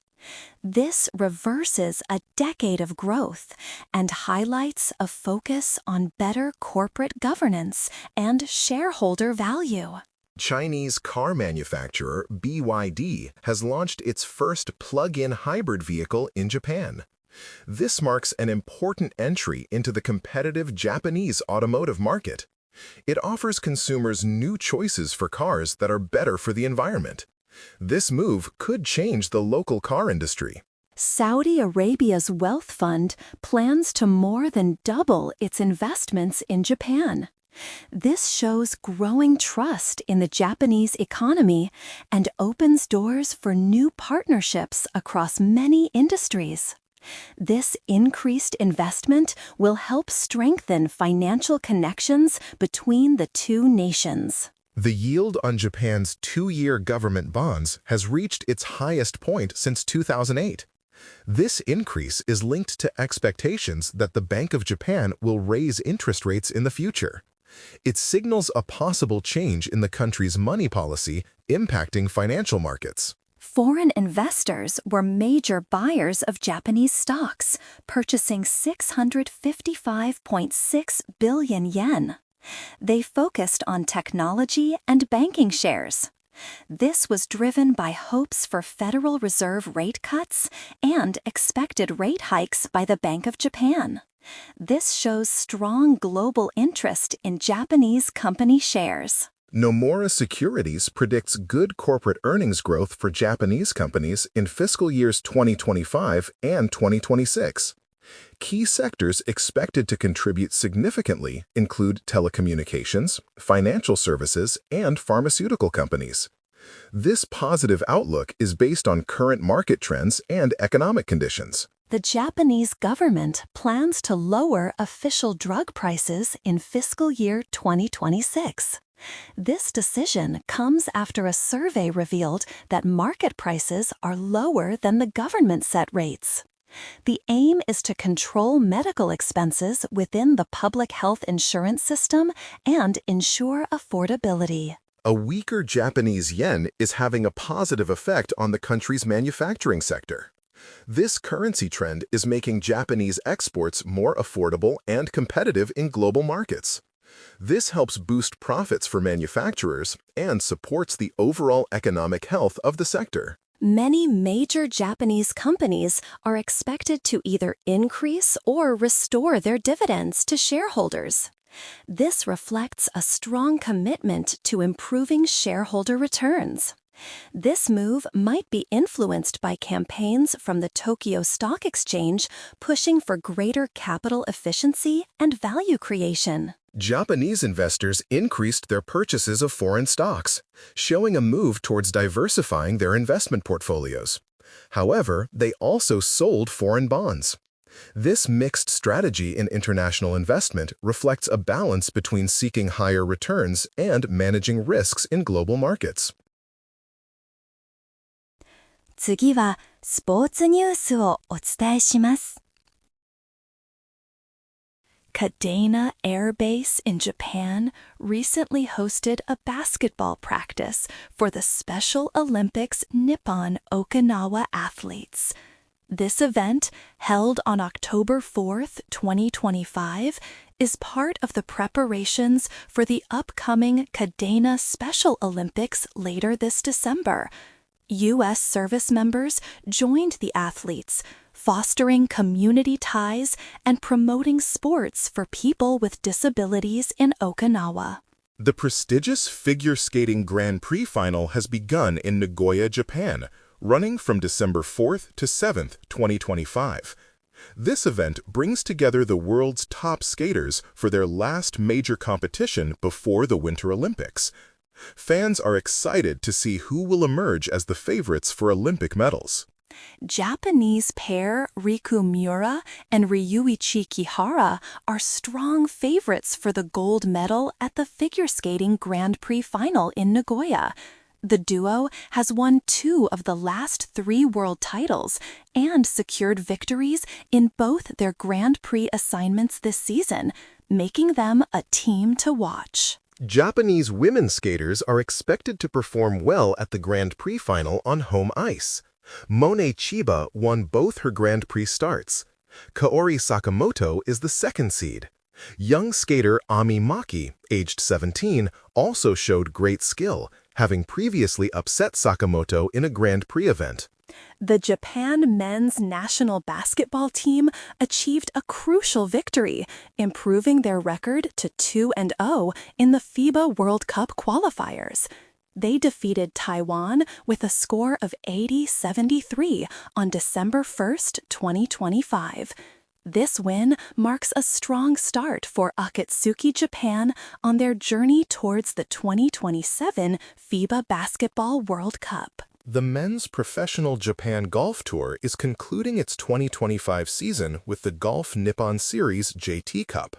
This reverses a decade of growth and highlights a focus on better corporate governance and shareholder value. Chinese car manufacturer BYD has launched its first plug-in hybrid vehicle in Japan. This marks an important entry into the competitive Japanese automotive market. It offers consumers new choices for cars that are better for the environment. This move could change the local car industry. Saudi Arabia's wealth fund plans to more than double its investments in Japan. This shows growing trust in the Japanese economy and opens doors for new partnerships across many industries. This increased investment will help strengthen financial connections between the two nations. The yield on Japan's 2-year government bonds has reached its highest point since 2008. This increase is linked to expectations that the Bank of Japan will raise interest rates in the future. It signals a possible change in the country's money policy, impacting financial markets. Foreign investors were major buyers of Japanese stocks, purchasing 655.6 billion yen. They focused on technology and banking shares. This was driven by hopes for Federal Reserve rate cuts and expected rate hikes by the Bank of Japan. This shows strong global interest in Japanese company shares. Nomura Securities predicts good corporate earnings growth for Japanese companies in fiscal years 2025 and 2026. Key sectors expected to contribute significantly include telecommunications, financial services, and pharmaceutical companies. This positive outlook is based on current market trends and economic conditions. The Japanese government plans to lower official drug prices in fiscal year 2026. This decision comes after a survey revealed that market prices are lower than the government set rates. The aim is to control medical expenses within the public health insurance system and ensure affordability. A weaker Japanese yen is having a positive effect on the country's manufacturing sector. This currency trend is making Japanese exports more affordable and competitive in global markets. This helps boost profits for manufacturers and supports the overall economic health of the sector. Many major Japanese companies are expected to either increase or restore their dividends to shareholders. This reflects a strong commitment to improving shareholder returns. This move might be influenced by campaigns from the Tokyo Stock Exchange pushing for greater capital efficiency and value creation. Japanese investors increased their purchases of foreign stocks, showing a move towards diversifying their investment portfolios. However, they also sold foreign bonds. This mixed strategy in international investment reflects a balance between seeking higher returns and managing risks in global markets. 次はスポーツニュースをお伝えします。Kadena Air Base in Japan recently hosted a basketball practice for the Special Olympics Nippon Okinawa athletes. This event, held on October 4th, 2025, is part of the preparations for the upcoming Kadena Special Olympics later this December. U.S. service members joined the athletes, fostering community ties and promoting sports for people with disabilities in Okinawa. The prestigious figure skating Grand Prix final has begun in Nagoya, Japan, running from December 4th to 7th, 2025. This event brings together the world's top skaters for their last major competition before the Winter Olympics. Fans are excited to see who will emerge as the favorites for Olympic medals. Japanese pair Riku Miura and Ryuichi Kihara are strong favorites for the gold medal at the figure skating Grand Prix final in Nagoya. The duo has won 2 of the last 3 world titles and secured victories in both their Grand Prix assignments this season, making them a team to watch. Japanese women skaters are expected to perform well at the Grand Prix final on home ice. Monet Chiba won both her Grand Prix starts. Kaori Sakamoto is the second seed. Young skater Ami Maki, aged 17, also showed great skill, having previously upset Sakamoto in a Grand Prix event. The Japan men's national basketball team achieved a crucial victory, improving their record to 2-0 in the FIBA World Cup qualifiers. They defeated Taiwan with a score of 80-73 on December 1st, 2025. This win marks a strong start for Akatsuki Japan on their journey towards the 2027 FIBA Basketball World Cup. The Men's Professional Japan Golf Tour is concluding its 2025 season with the Golf Nippon Series JT Cup.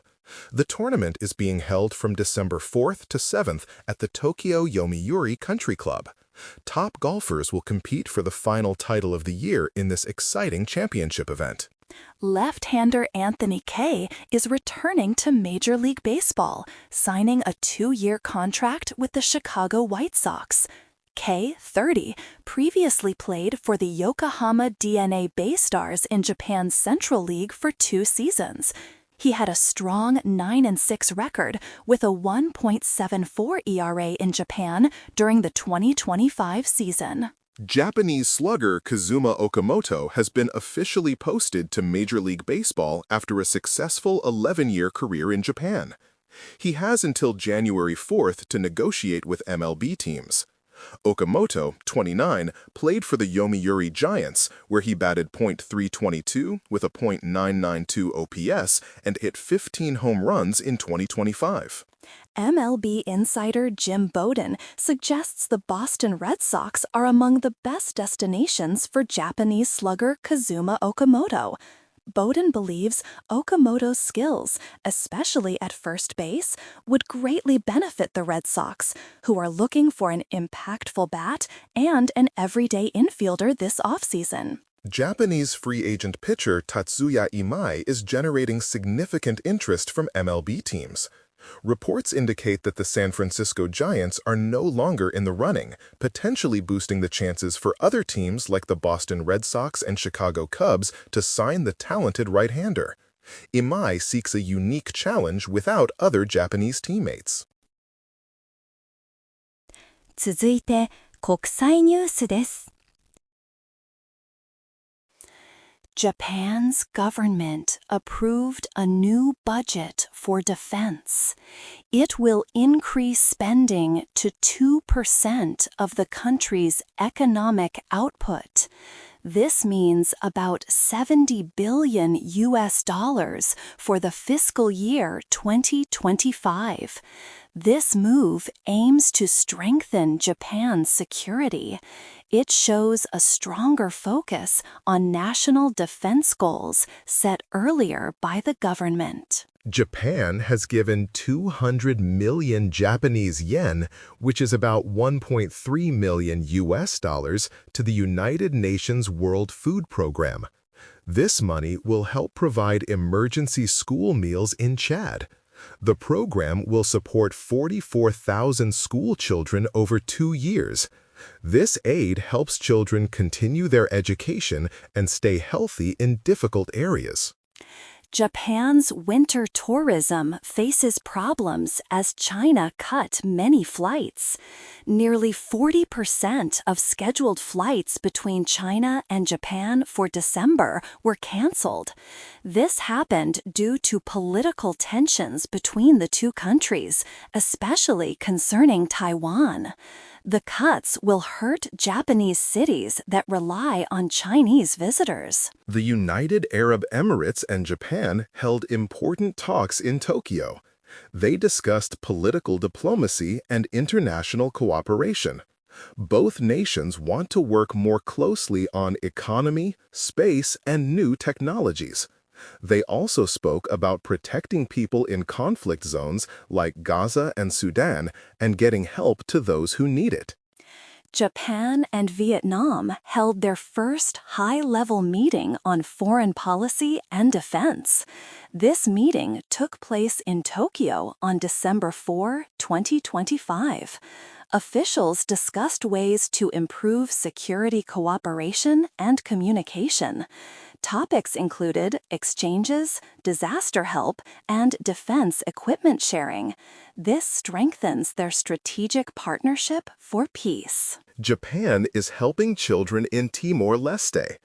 The tournament is being held from December 4th to 7th at the Tokyo Yomiuri Country Club. Top golfers will compete for the final title of the year in this exciting championship event. Left-hander Anthony Kay is returning to Major League Baseball, signing a 2-year contract with the Chicago White Sox. Kay, 30, previously played for the Yokohama DNA Baystars in Japan's Central League for 2 seasons. He had a strong 9-6 record with a 1.74 ERA in Japan during the 2025 season. Japanese slugger Kazuma Okamoto has been officially posted to Major League Baseball after a successful 11-year career in Japan. He has until January 4th to negotiate with MLB teams. Okamoto, 29, played for the Yomiuri Giants, where he batted .322 with a .992 OPS and hit 15 home runs in 2025. MLB insider Jim Bowden suggests the Boston Red Sox are among the best destinations for Japanese slugger Kazuma Okamoto. Bowden believes Okamoto's skills, especially at first base, would greatly benefit the Red Sox, who are looking for an impactful bat and an everyday infielder this offseason. Japanese free agent pitcher Tatsuya Imai is generating significant interest from MLB teams. Reports indicate that the San Francisco Giants are no longer in the running, potentially boosting the chances for other teams like the Boston Red Sox and Chicago Cubs to sign the talented right-hander. Imai seeks a unique challenge without other Japanese teammates. 続いて、国際ニュースです。Japan's government approved a new budget for defense. It will increase spending to 2% of the country's economic output. This means about $70 billion for the fiscal year 2025. This move aims to strengthen Japan's security. It shows a stronger focus on national defense goals set earlier by the government. Japan has given 200 million Japanese yen, which is about 1.3 million US dollars, to the United Nations World Food Program. This money will help provide emergency school meals in Chad. The program will support 44,000 school children over 2 years. This aid helps children continue their education and stay healthy in difficult areas. Japan's winter tourism faces problems as China cut many flights. Nearly 40% of scheduled flights between China and Japan for December were canceled. This happened due to political tensions between the two countries, especially concerning Taiwan. The cuts will hurt Japanese cities that rely on Chinese visitors. The United Arab Emirates and Japan held important talks in Tokyo. They discussed political diplomacy and international cooperation. Both nations want to work more closely on economy, space, and new technologies. They also spoke about protecting people in conflict zones like Gaza and Sudan and getting help to those who need it. Japan and Vietnam held their first high-level meeting on foreign policy and defense. This meeting took place in Tokyo on December 4, 2025. Officials discussed ways to improve security cooperation and communication. Topics included exchanges, disaster help, and defense equipment sharing. This strengthens their strategic partnership for peace. Japan is helping children in Timor-Leste.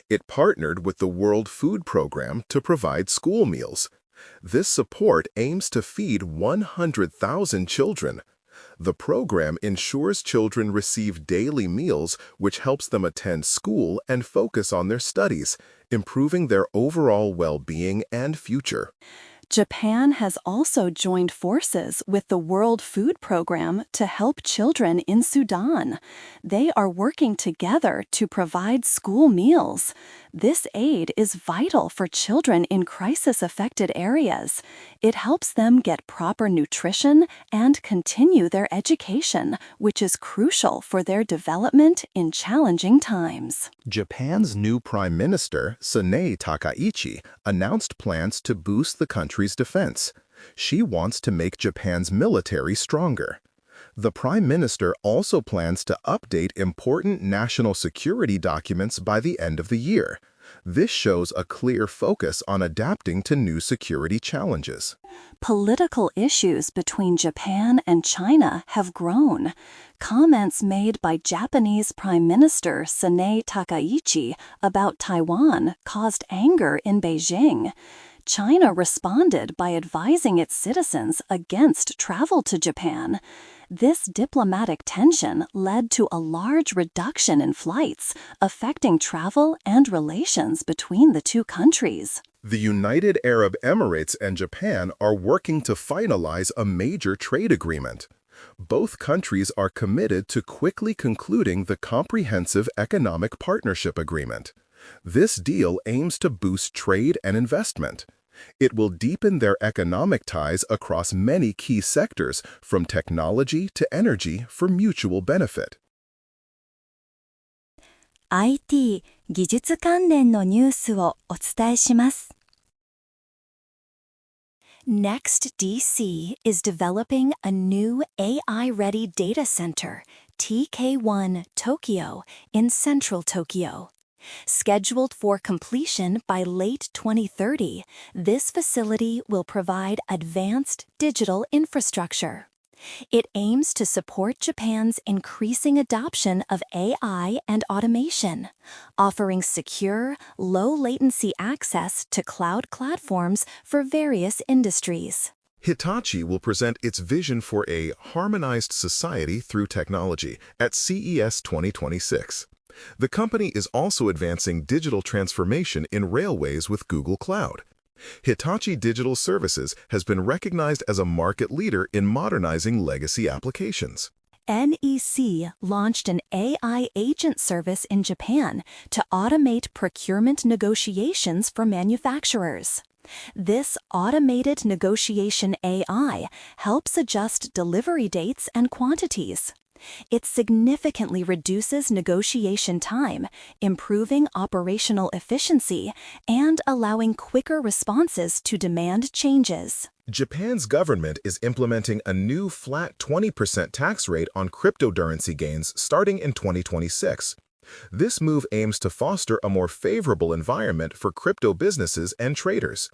It partnered with the World Food Program to provide school meals. This support aims to feed 100,000 children. The program ensures children receive daily meals, which helps them attend school and focus on their studies, improving their overall well-being and future. Japan has also joined forces with the World Food Program to help children in Sudan. They are working together to provide school meals. This aid is vital for children in crisis-affected areas. It helps them get proper nutrition and continue their education, which is crucial for their development in challenging times. Japan's new Prime Minister, Sanae Takaichi, announced plans to boost the country's defense. She wants to make Japan's military stronger. The Prime Minister also plans to update important national security documents by the end of the year. This shows a clear focus on adapting to new security challenges. Political issues between Japan and China have grown. Comments made by Japanese Prime Minister Sanae Takaichi about Taiwan caused anger in Beijing. China responded by advising its citizens against travel to Japan. This diplomatic tension led to a large reduction in flights, affecting travel and relations between the two countries. The United Arab Emirates and Japan are working to finalize a major trade agreement. Both countries are committed to quickly concluding the Comprehensive Economic Partnership Agreement. This deal aims to boost trade and investment. It will deepen their economic ties across many key sectors, from technology to energy, for mutual benefit. IT 技術関連のニュースをお伝えします。Next, DC is developing a new AI-ready data center, TK1 Tokyo, in central Tokyo. Scheduled for completion by late 2030, this facility will provide advanced digital infrastructure. It aims to support Japan's increasing adoption of AI and automation, offering secure, low-latency access to cloud platforms for various industries. Hitachi will present its vision for a harmonized society through technology at CES 2026. The company is also advancing digital transformation in railways with Google Cloud. Hitachi Digital Services has been recognized as a market leader in modernizing legacy applications. NEC launched an AI agent service in Japan to automate procurement negotiations for manufacturers. This automated negotiation AI helps adjust delivery dates and quantities. It significantly reduces negotiation time, improving operational efficiency, and allowing quicker responses to demand changes. Japan's government is implementing a new flat 20% tax rate on cryptocurrency gains starting in 2026. This move aims to foster a more favorable environment for crypto businesses and traders.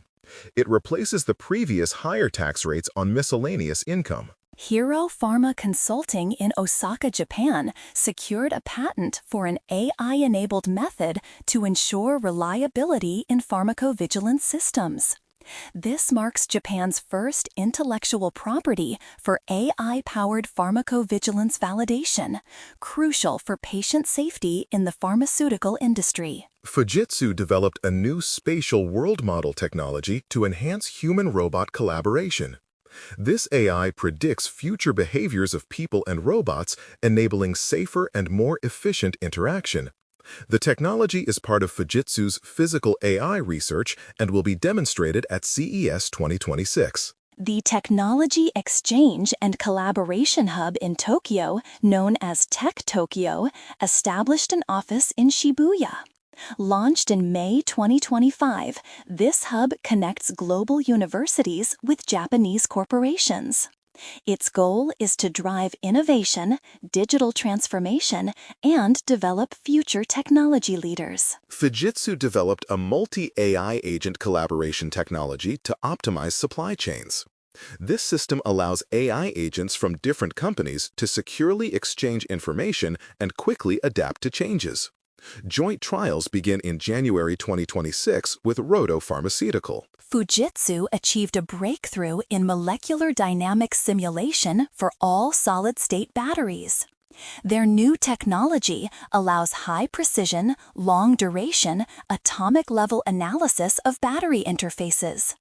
It replaces the previous higher tax rates on miscellaneous income. Hero Pharma Consulting in Osaka, Japan, secured a patent for an AI-enabled method to ensure reliability in pharmacovigilance systems. This marks Japan's first intellectual property for AI-powered pharmacovigilance validation, crucial for patient safety in the pharmaceutical industry. Fujitsu developed a new spatial world model technology to enhance human-robot collaboration. This AI predicts future behaviors of people and robots, enabling safer and more efficient interaction. The technology is part of Fujitsu's physical AI research and will be demonstrated at CES 2026. The Technology Exchange and Collaboration Hub in Tokyo, known as Tech Tokyo, established an office in Shibuya. Launched in May 2025, this hub connects global universities with Japanese corporations. Its goal is to drive innovation, digital transformation, and develop future technology leaders. Fujitsu developed a multi-AI agent collaboration technology to optimize supply chains. This system allows AI agents from different companies to securely exchange information and quickly adapt to changes. Joint trials begin in January 2026 with Roto Pharmaceutical. Fujitsu achieved a breakthrough in molecular dynamics simulation for all solid-state batteries. Their new technology allows high-precision, long-duration, atomic-level analysis of battery interfaces.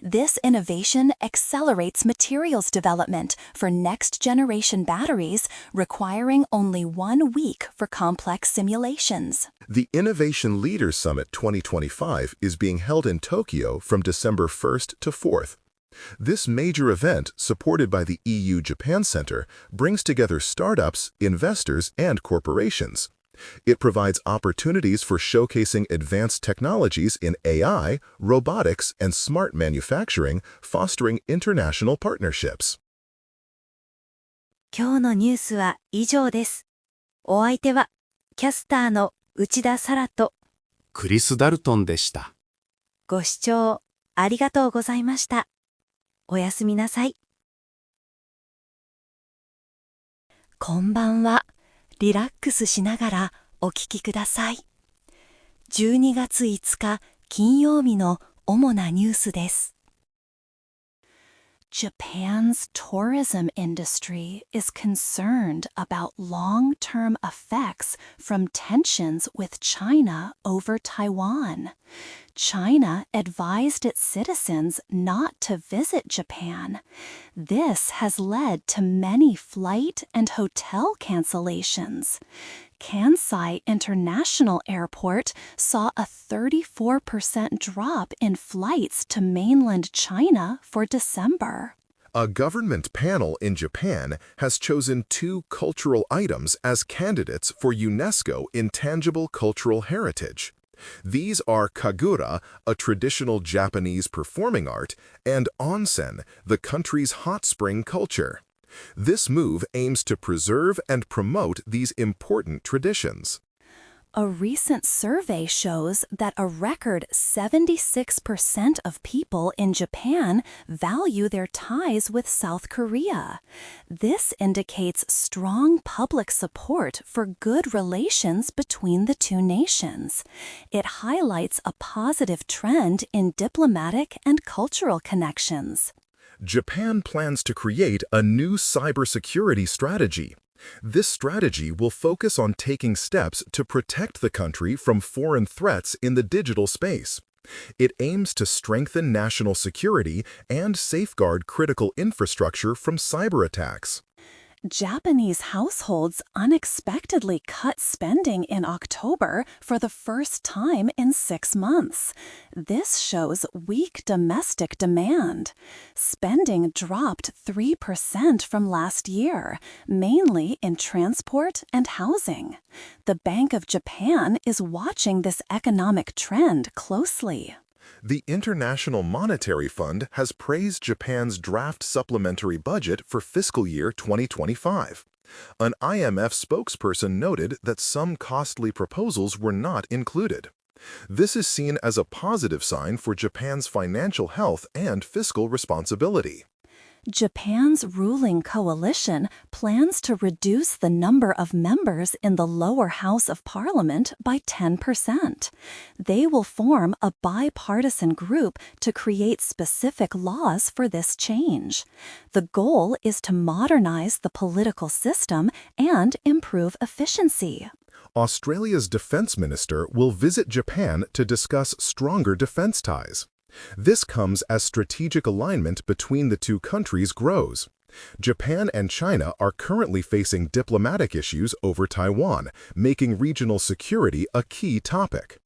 This innovation accelerates materials development for next-generation batteries, requiring only 1 week for complex simulations. The Innovation Leaders Summit 2025 is being held in Tokyo from December 1st to 4th. This major event, supported by the EU Japan Center, brings together startups, investors, and corporations. It provides opportunities for showcasing advanced technologies in AI, robotics, and smart manufacturing, fostering international partnerships. 今日のニュースは以上です。お相手はキャスターの内田サラとクリス・ダルトンでした。ご視聴ありがとうございました。おやすみなさい。こんばんは。リラックスしながらお聞きください。12月5日金曜日の主なニュースです。Japan's tourism industry is concerned about long-term effects from tensions with China over Taiwan. China advised its citizens not to visit Japan. This has led to many flight and hotel cancellations. Kansai International Airport saw a 34% drop in flights to mainland China for December. A government panel in Japan has chosen 2 cultural items as candidates for UNESCO Intangible Cultural Heritage. These are kagura, a traditional Japanese performing art, and onsen, the country's hot spring culture. This move aims to preserve and promote these important traditions. A recent survey shows that a record 76% of people in Japan value their ties with South Korea. This indicates strong public support for good relations between the two nations. It highlights a positive trend in diplomatic and cultural connections. Japan plans to create a new cybersecurity strategy. This strategy will focus on taking steps to protect the country from foreign threats in the digital space. It aims to strengthen national security and safeguard critical infrastructure from cyber attacks. Japanese households unexpectedly cut spending in October for the first time in 6 months. This shows weak domestic demand. Spending dropped 3% from last year, mainly in transport and housing. The Bank of Japan is watching this economic trend closely. The International Monetary Fund has praised Japan's draft supplementary budget for fiscal year 2025. An IMF spokesperson noted that some costly proposals were not included. This is seen as a positive sign for Japan's financial health and fiscal responsibility. Japan's ruling coalition plans to reduce the number of members in the lower house of parliament by 10%. They will form a bipartisan group to create specific laws for this change. The goal is to modernize the political system and improve efficiency. Australia's defense minister will visit Japan to discuss stronger defense ties. This comes as strategic alignment between the two countries grows. Japan and China are currently facing diplomatic issues over Taiwan, making regional security a key topic.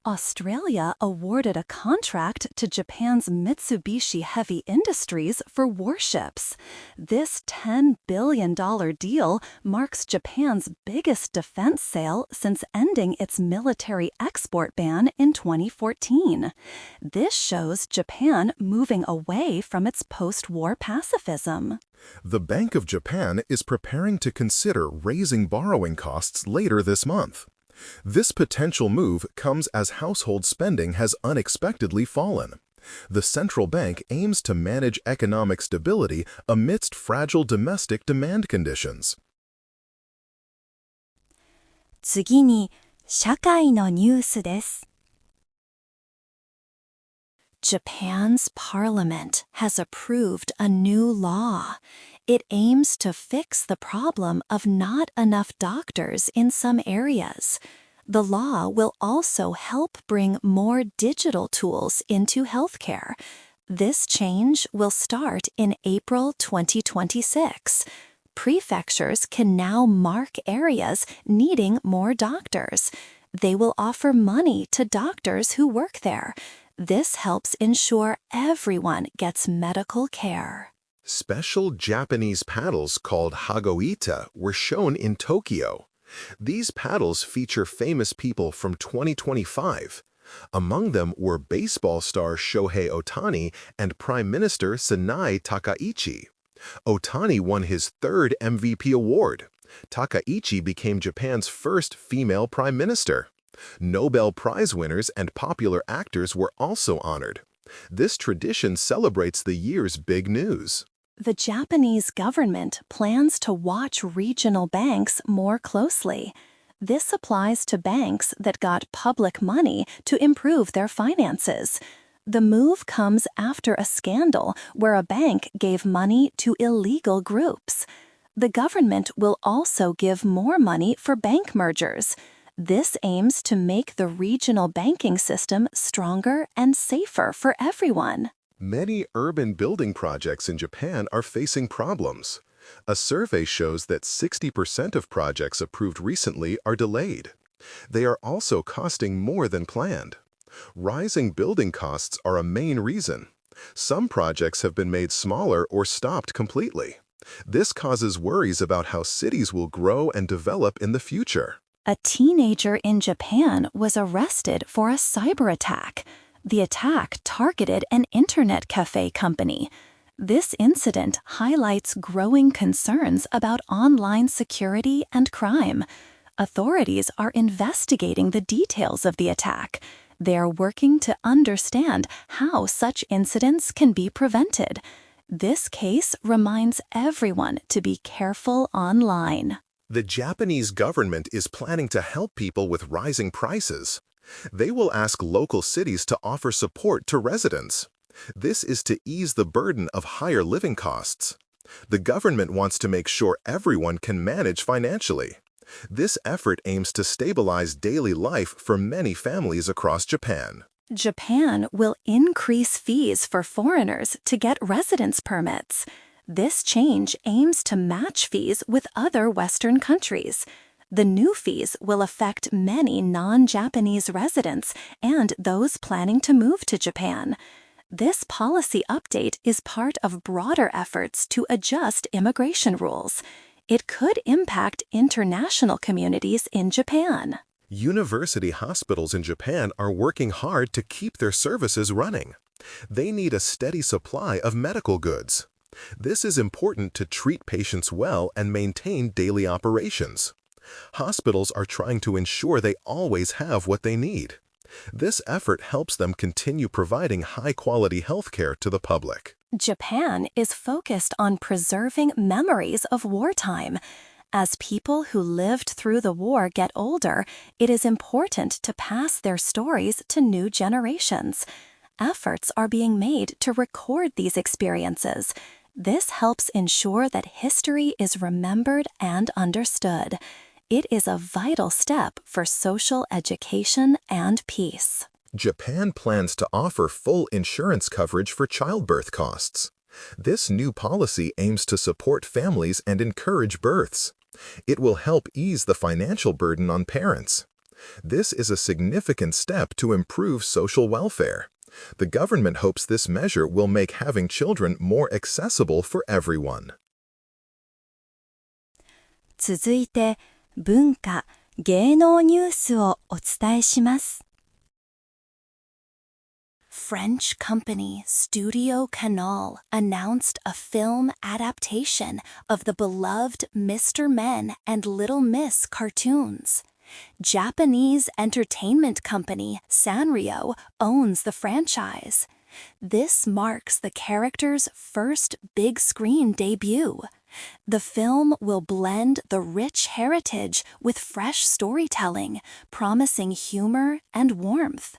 Australia awarded a contract to Japan's Mitsubishi Heavy Industries for warships. This $10 billion deal marks Japan's biggest defense sale since ending its military export ban in 2014. This shows Japan moving away from its post-war pacifism. The Bank of Japan is preparing to consider raising borrowing costs later this month. This potential move comes as household spending has unexpectedly fallen. The central bank aims to manage economic stability amidst fragile domestic demand conditions. 次に、社会のニュースです。Japan's parliament has approved a new law. It aims to fix the problem of not enough doctors in some areas. The law will also help bring more digital tools into healthcare. This change will start in April 2026. Prefectures can now mark areas needing more doctors. They will offer money to doctors who work there. This helps ensure everyone gets medical care. Special Japanese paddles called hagoita were shown in Tokyo. These paddles feature famous people from 2025. Among them were baseball star Shohei Ohtani and Prime Minister Sanai Takaichi. Ohtani won his 3rd MVP award. Takaichi became Japan's first female prime minister. Nobel Prize winners and popular actors were also honored. This tradition celebrates the year's big news. The Japanese government plans to watch regional banks more closely. This applies to banks that got public money to improve their finances. The move comes after a scandal where a bank gave money to illegal groups. The government will also give more money for bank mergers. This aims to make the regional banking system stronger and safer for everyone. Many urban building projects in Japan are facing problems. A survey shows that 60% of projects approved recently are delayed. They are also costing more than planned. Rising building costs are a main reason. Some projects have been made smaller or stopped completely. This causes worries about how cities will grow and develop in the future. A teenager in Japan was arrested for a cyber attack. The attack targeted an internet cafe company. This incident highlights growing concerns about online security and crime. Authorities are investigating the details of the attack. They are working to understand how such incidents can be prevented. This case reminds everyone to be careful online. The Japanese government is planning to help people with rising prices. They will ask local cities to offer support to residents. This is to ease the burden of higher living costs. The government wants to make sure everyone can manage financially. This effort aims to stabilize daily life for many families across Japan. Japan will increase fees for foreigners to get residence permits. This change aims to match fees with other Western countries. The new fees will affect many non-Japanese residents and those planning to move to Japan. This policy update is part of broader efforts to adjust immigration rules. It could impact international communities in Japan. University hospitals in Japan are working hard to keep their services running. They need a steady supply of medical goods. This is important to treat patients well and maintain daily operations. Hospitals are trying to ensure they always have what they need. This effort helps them continue providing high-quality healthcare to the public. Japan is focused on preserving memories of wartime. As people who lived through the war get older, it is important to pass their stories to new generations. Efforts are being made to record these experiences. This helps ensure that history is remembered and understood. It is a vital step for social education and peace. Japan plans to offer full insurance coverage for childbirth costs. This new policy aims to support families and encourage births. It will help ease the financial burden on parents. This is a significant step to improve social welfare. The government hopes this measure will make having children more accessible for everyone. 続いて、文化・芸能ニュースをお伝えします。French company Studio Canal announced a film adaptation of the beloved Mr. Men and Little Miss cartoons. Japanese entertainment company Sanrio owns the franchise. This marks the character's first big-screen debut. The film will blend the rich heritage with fresh storytelling, promising humor and warmth.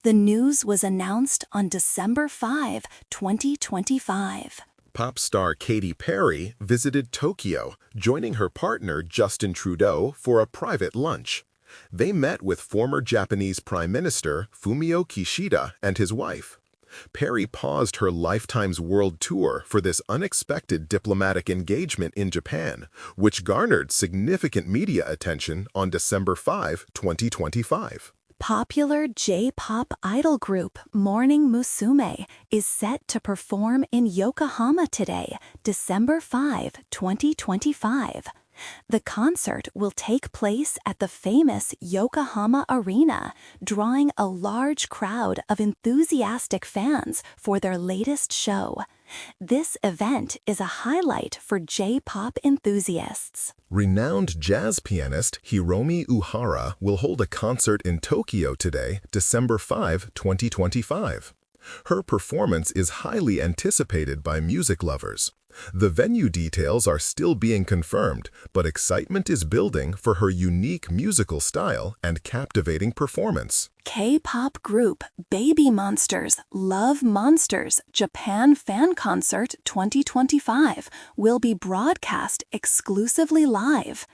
The news was announced on December 5, 2025. Pop star Katy Perry visited Tokyo, joining her partner Justin Trudeau for a private lunch. They met with former Japanese Prime Minister Fumio Kishida and his wife. Perry paused her Lifetime's world tour for this unexpected diplomatic engagement in Japan, which garnered significant media attention on December 5, 2025. Popular J-pop idol group Morning Musume is set to perform in Yokohama today, December 5, 2025. The concert will take place at the famous Yokohama Arena, drawing a large crowd of enthusiastic fans for their latest show. This event is a highlight for J-pop enthusiasts. Renowned jazz pianist Hiromi Uhara will hold a concert in Tokyo today, December 5, 2025. Her performance is highly anticipated by music lovers. The venue details are still being confirmed, but excitement is building for her unique musical style and captivating performance. K-pop group Baby Monster's Love Monsters Japan Fan Concert 2025 will be broadcast exclusively live.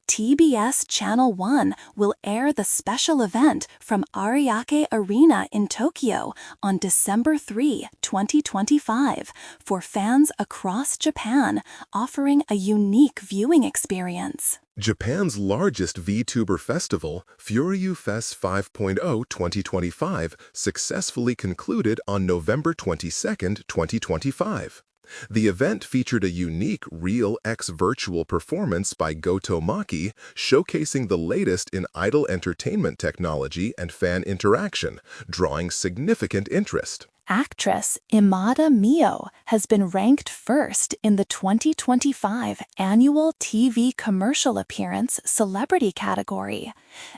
TBS Channel 1 will air the special event from Ariake Arena in Tokyo on December 3, 2025, for fans across Japan, offering a unique viewing experience. Japan's largest VTuber festival, Furyu Fest 5.0 2025, successfully concluded on November 22, 2025. The event featured a unique Real X virtual performance by Goto Maki, showcasing the latest in idol entertainment technology and fan interaction, drawing significant interest. Actress Imada Mio has been ranked first in the 2025 annual TV commercial appearance celebrity category.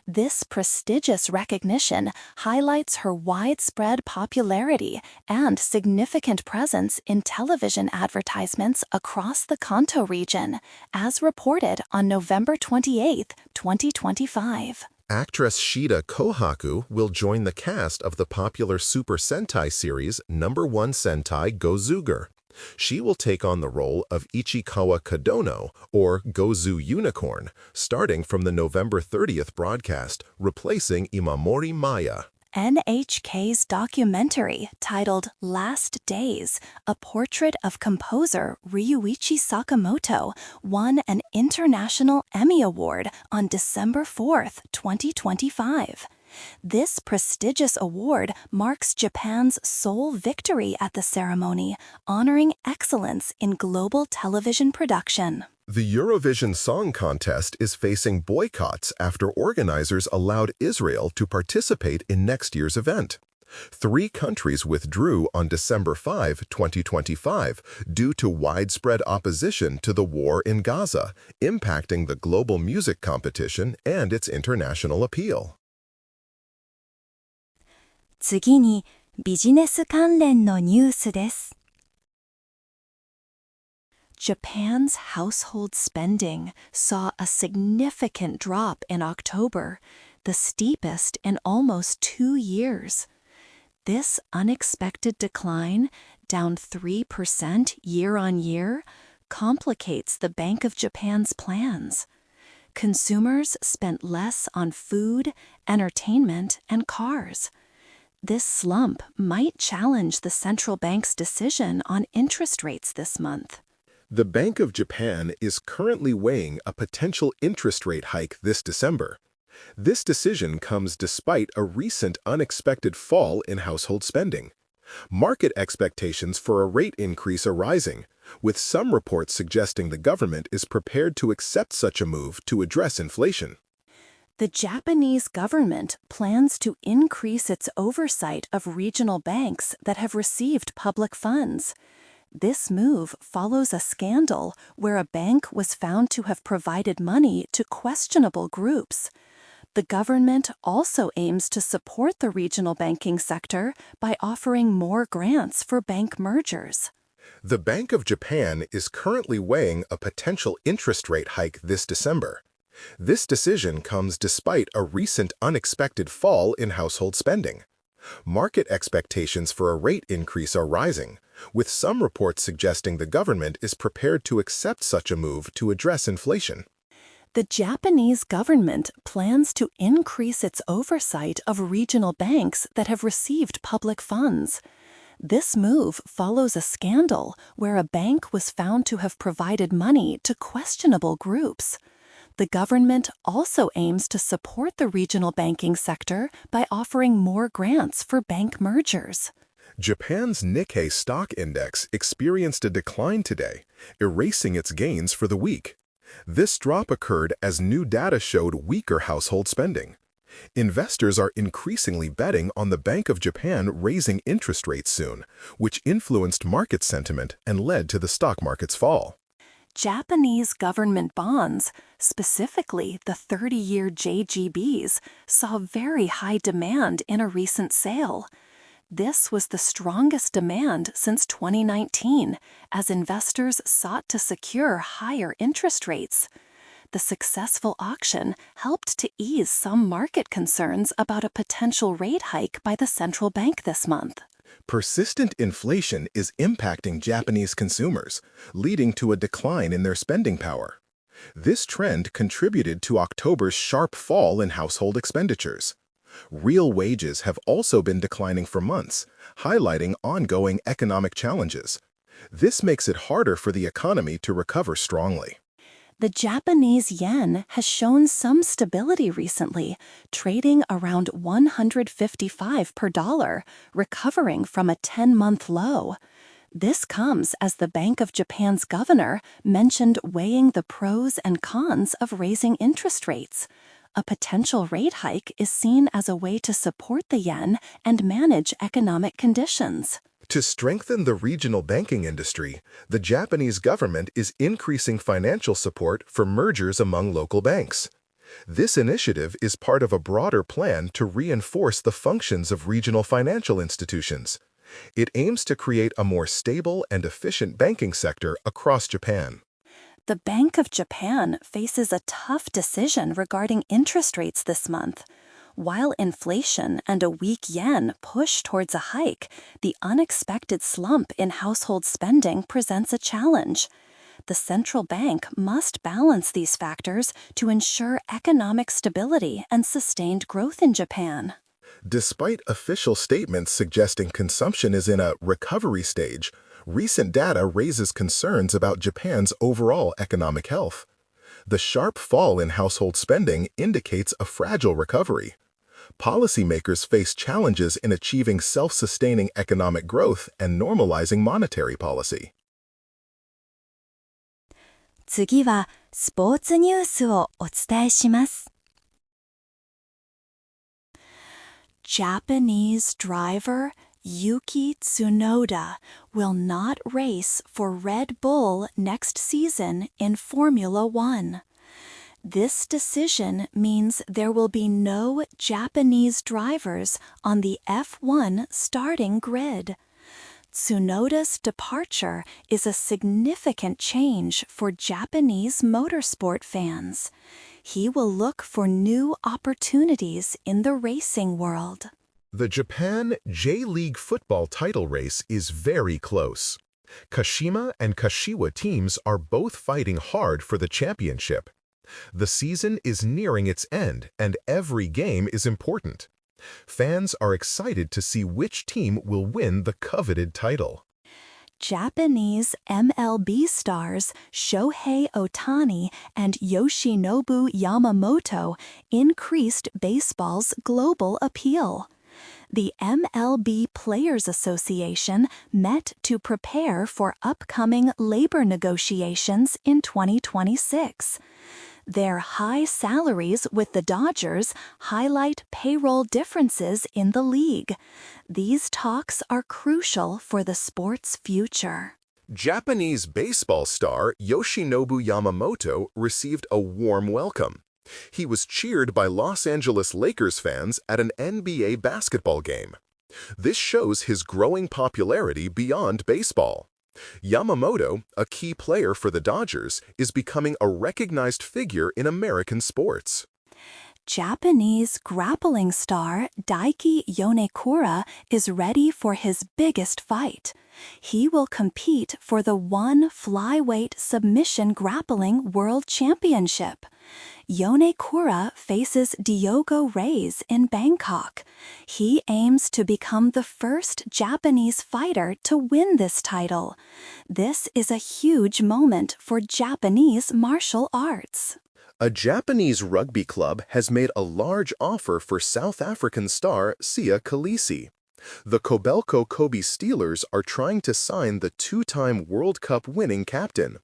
This prestigious recognition highlights her widespread popularity and significant presence in television advertisements across the Kanto region, as reported on November 28, 2025. Actress Shida Kohaku will join the cast of the popular Super Sentai series #1 Sentai Gozuger. She will take on the role of Ichikawa Kadono, or Gozu Unicorn, starting from the November 30th broadcast, replacing Imamori Maya. NHK's documentary titled Last Days, a portrait of composer Ryuichi Sakamoto, won an International Emmy Award on December 4th, 2025. This prestigious award marks Japan's sole victory at the ceremony, honoring excellence in global television production. The Eurovision Song Contest is facing boycotts after organizers allowed Israel to participate in next year's event. 3 countries withdrew on December 5, 2025, due to widespread opposition to the war in Gaza, impacting the global music competition and its international appeal. 次にビジネス関連のニュースです。Japan's household spending saw a significant drop in October, the steepest in almost 2 years. This unexpected decline, down 3% year-on-year, complicates the Bank of Japan's plans. Consumers spent less on food, entertainment, and cars. This slump might challenge the central bank's decision on interest rates this month. The Bank of Japan is currently weighing a potential interest rate hike this December. This decision comes despite a recent unexpected fall in household spending. Market expectations for a rate increase are rising, with some reports suggesting the government is prepared to accept such a move to address inflation. The Japanese government plans to increase its oversight of regional banks that have received public funds. This move follows a scandal where a bank was found to have provided money to questionable groups. The government also aims to support the regional banking sector by offering more grants for bank mergers. The Bank of Japan is currently weighing a potential interest rate hike this December. This decision comes despite a recent unexpected fall in household spending. Market expectations for a rate increase are rising, with some reports suggesting the government is prepared to accept such a move to address inflation. The Japanese government plans to increase its oversight of regional banks that have received public funds. This move follows a scandal where a bank was found to have provided money to questionable groups. The government also aims to support the regional banking sector by offering more grants for bank mergers. Japan's Nikkei stock index experienced a decline today, erasing its gains for the week. This drop occurred as new data showed weaker household spending. Investors are increasingly betting on the Bank of Japan raising interest rates soon, which influenced market sentiment and led to the stock market's fall. Japanese government bonds, specifically the 30-year JGBs, saw very high demand in a recent sale. This was the strongest demand since 2019, as investors sought to secure higher interest rates. The successful auction helped to ease some market concerns about a potential rate hike by the central bank this month. Persistent inflation is impacting Japanese consumers, leading to a decline in their spending power. This trend contributed to October's sharp fall in household expenditures. Real wages have also been declining for months, highlighting ongoing economic challenges. This makes it harder for the economy to recover strongly. The Japanese yen has shown some stability recently, trading around 155 per dollar, recovering from a 10-month low. This comes as the Bank of Japan's governor mentioned weighing the pros and cons of raising interest rates. A potential rate hike is seen as a way to support the yen and manage economic conditions. To strengthen the regional banking industry, the Japanese government is increasing financial support for mergers among local banks. This initiative is part of a broader plan to reinforce the functions of regional financial institutions. It aims to create a more stable and efficient banking sector across Japan. The Bank of Japan faces a tough decision regarding interest rates this month. While inflation and a weak yen push towards a hike, the unexpected slump in household spending presents a challenge. The central bank must balance these factors to ensure economic stability and sustained growth in Japan. Despite official statements suggesting consumption is in a recovery stage, recent data raises concerns about Japan's overall economic health. The sharp fall in household spending indicates a fragile recovery. Policymakers face challenges in achieving self-sustaining economic growth and normalizing monetary policy. 次はスポーツニュースをお伝えします。Japanese driver Yuki Tsunoda will not race for Red Bull next season in Formula One. This decision means there will be no Japanese drivers on the F1 starting grid. Tsunoda's departure is a significant change for Japanese motorsport fans. He will look for new opportunities in the racing world. The Japan J-League football title race is very close. Kashima and Kashiwa teams are both fighting hard for the championship. The season is nearing its end, and every game is important. Fans are excited to see which team will win the coveted title. Japanese MLB stars Shohei Ohtani and Yoshinobu Yamamoto increased baseball's global appeal. The MLB Players Association met to prepare for upcoming labor negotiations in 2026. Their high salaries with the Dodgers highlight payroll differences in the league. These talks are crucial for the sport's future. Japanese baseball star Yoshinobu Yamamoto received a warm welcome. He was cheered by Los Angeles Lakers fans at an NBA basketball game. This shows his growing popularity beyond baseball. Yamamoto, a key player for the Dodgers, is becoming a recognized figure in American sports. Japanese grappling star Daiki Yonekura is ready for his biggest fight. He will compete for the ONE Flyweight Submission Grappling World Championship. Yonekura faces Diogo Reis in Bangkok. He aims to become the first Japanese fighter to win this title. This is a huge moment for Japanese martial arts. A Japanese rugby club has made a large offer for South African star Siya Kolisi. The Kobelco Kobe Steelers are trying to sign the two-time World Cup winning captain.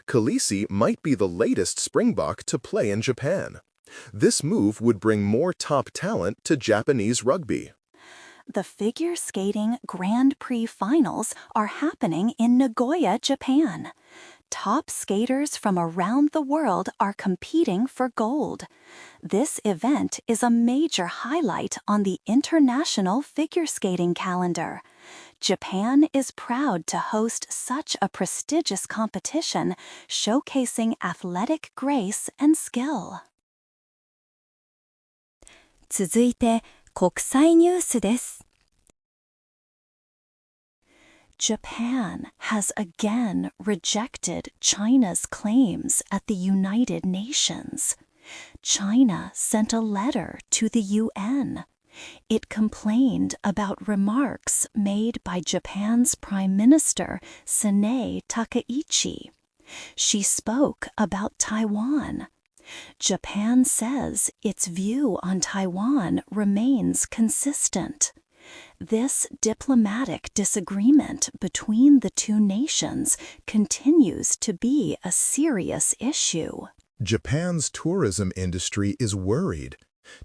Kolisi might be the latest Springbok to play in Japan. This move would bring more top talent to Japanese rugby. The figure skating Grand Prix finals are happening in Nagoya, Japan. Top skaters from around the world are competing for gold. This event is a major highlight on the international figure skating calendar. Japan is proud to host such a prestigious competition, showcasing athletic grace and skill. 続いて国際ニュースです。Japan has again rejected China's claims at the United Nations. China sent a letter to the UN. It complained about remarks made by Japan's Prime Minister Sanae Takaichi. She spoke about Taiwan. Japan says its view on Taiwan remains consistent. This diplomatic disagreement between the two nations continues to be a serious issue. Japan's tourism industry is worried.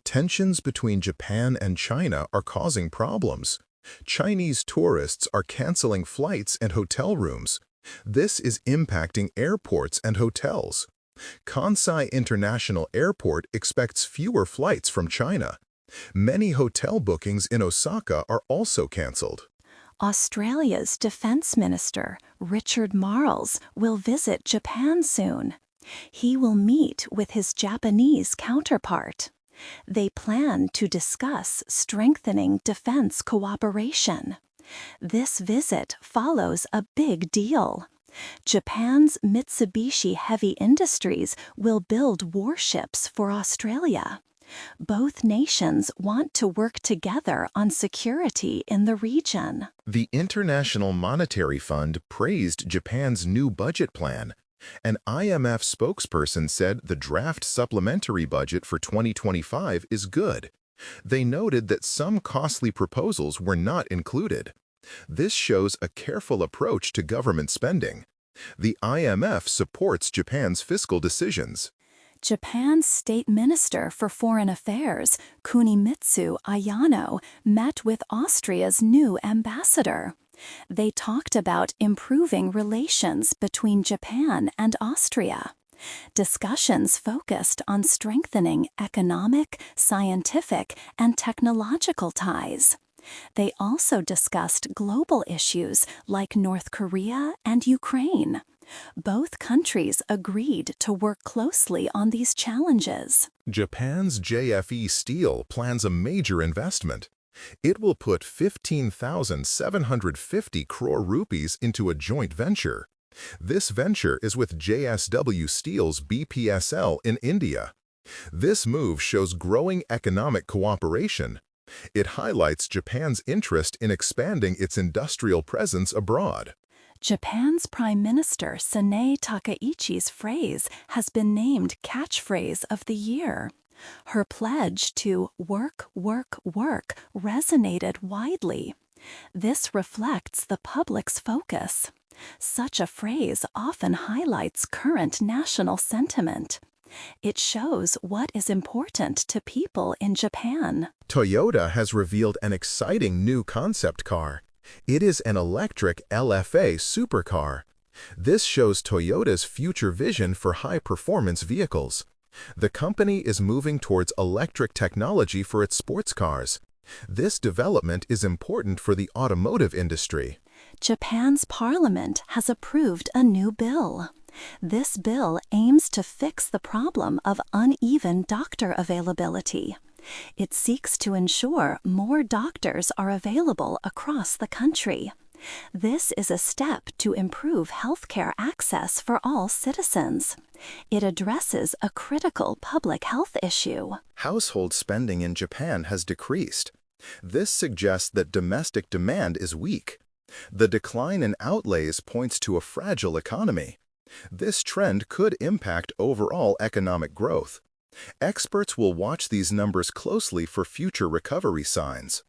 Tensions between Japan and China are causing problems. Chinese tourists are canceling flights and hotel rooms. This is impacting airports and hotels. Kansai International Airport expects fewer flights from China. Many hotel bookings in Osaka are also cancelled. Australia's Defence Minister, Richard Marles, will visit Japan soon. He will meet with his Japanese counterpart. They plan to discuss strengthening defense cooperation. This visit follows a big deal. Japan's Mitsubishi Heavy Industries will build warships for Australia. Both nations want to work together on security in the region. The International Monetary Fund praised Japan's new budget plan. An IMF spokesperson said the draft supplementary budget for 2025 is good. They noted that some costly proposals were not included. This shows a careful approach to government spending. The IMF supports Japan's fiscal decisions. Japan's State Minister for Foreign Affairs, Kunimitsu Ayano, met with Austria's new ambassador. They talked about improving relations between Japan and Austria. Discussions focused on strengthening economic, scientific, and technological ties. They also discussed global issues like North Korea and Ukraine. Both countries agreed to work closely on these challenges. Japan's JFE Steel plans a major investment. It will put 15,750 crore rupees into a joint venture. This venture is with JSW Steel's BPSL in India. This move shows growing economic cooperation. It highlights Japan's interest in expanding its industrial presence abroad. Japan's Prime Minister Sanae Takaichi's phrase has been named Catchphrase of the Year. Her pledge to work, work, work resonated widely. This reflects the public's focus. Such a phrase often highlights current national sentiment. It shows what is important to people in Japan. Toyota has revealed an exciting new concept car. It is an electric LFA supercar. This shows Toyota's future vision for high-performance vehicles. The company is moving towards electric technology for its sports cars. This development is important for the automotive industry. Japan's parliament has approved a new bill. This bill aims to fix the problem of uneven doctor availability. It seeks to ensure more doctors are available across the country. This is a step to improve healthcare access for all citizens. It addresses a critical public health issue. Household spending in Japan has decreased. This suggests that domestic demand is weak. The decline in outlays points to a fragile economy. This trend could impact overall economic growth. Experts will watch these numbers closely for future recovery signs.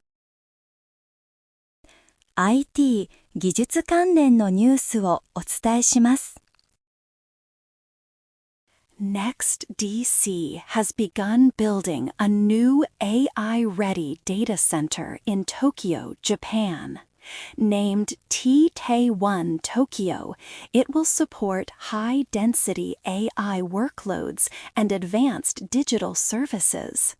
IT 技術関連のニュースをお伝えします。NextDC has begun building a new AI-ready data center in Tokyo, Japan. Named T-Tay-1 Tokyo, it will support high-density AI workloads and advanced digital services.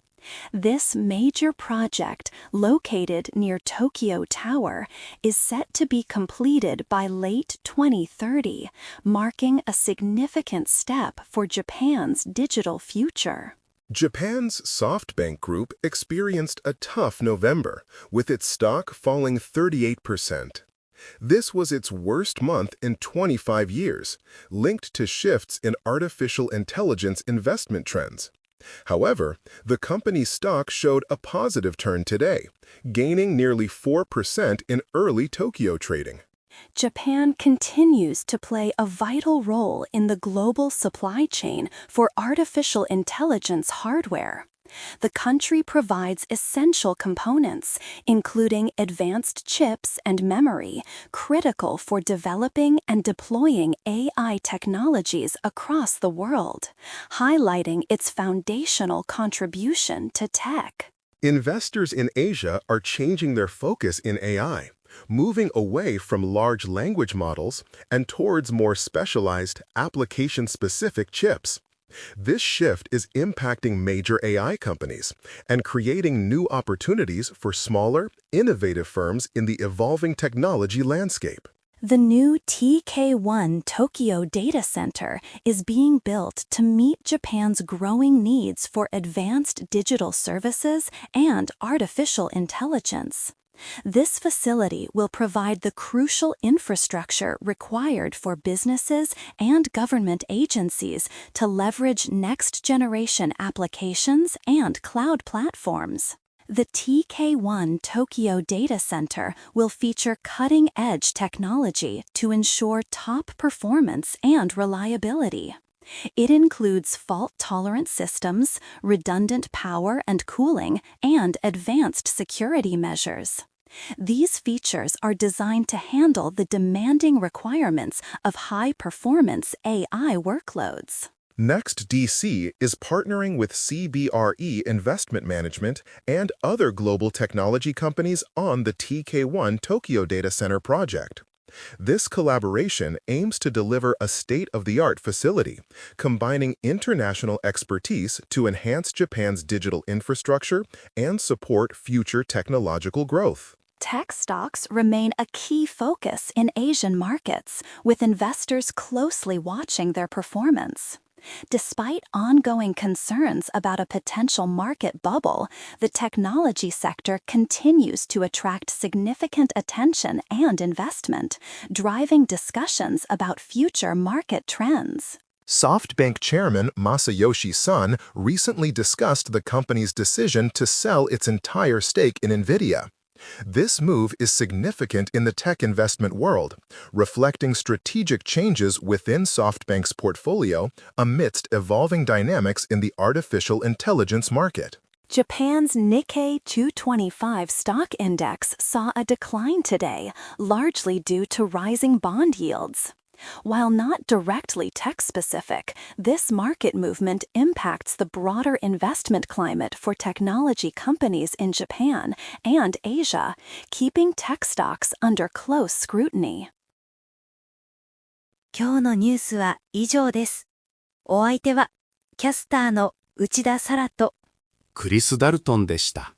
This major project, located near Tokyo Tower, is set to be completed by late 2030, marking a significant step for Japan's digital future. Japan's SoftBank Group experienced a tough November, with its stock falling 38%. This was its worst month in 25 years, linked to shifts in artificial intelligence investment trends. However, the company's stock showed a positive turn today, gaining nearly 4% in early Tokyo trading. Japan continues to play a vital role in the global supply chain for artificial intelligence hardware. The country provides essential components, including advanced chips and memory, critical for developing and deploying AI technologies across the world, highlighting its foundational contribution to tech. Investors in Asia are changing their focus in AI, moving away from large language models and towards more specialized, application-specific chips. This shift is impacting major AI companies and creating new opportunities for smaller, innovative firms in the evolving technology landscape. The new TK1 Tokyo data center is being built to meet Japan's growing needs for advanced digital services and artificial intelligence. This facility will provide the crucial infrastructure required for businesses and government agencies to leverage next-generation applications and cloud platforms. The TK1 Tokyo data center will feature cutting-edge technology to ensure top performance and reliability. It includes fault-tolerant systems, redundant power and cooling, and advanced security measures. These features are designed to handle the demanding requirements of high-performance AI workloads. Next DC is partnering with CBRE Investment Management and other global technology companies on the TK1 Tokyo Data Center project. This collaboration aims to deliver a state-of-the-art facility, combining international expertise to enhance Japan's digital infrastructure and support future technological growth. Tech stocks remain a key focus in Asian markets, with investors closely watching their performance. Despite ongoing concerns about a potential market bubble, the technology sector continues to attract significant attention and investment, driving discussions about future market trends. SoftBank chairman Masayoshi Son recently discussed the company's decision to sell its entire stake in NVIDIA. This move is significant in the tech investment world, reflecting strategic changes within SoftBank's portfolio amidst evolving dynamics in the artificial intelligence market. Japan's Nikkei 225 stock index saw a decline today, largely due to rising bond yields. While not directly tech-specific, this market movement impacts the broader investment climate for technology companies in Japan and Asia, keeping tech stocks under close scrutiny. 今日のニュースは以上です。お相手はキャスターの内田サラとクリス・ダルトンでした。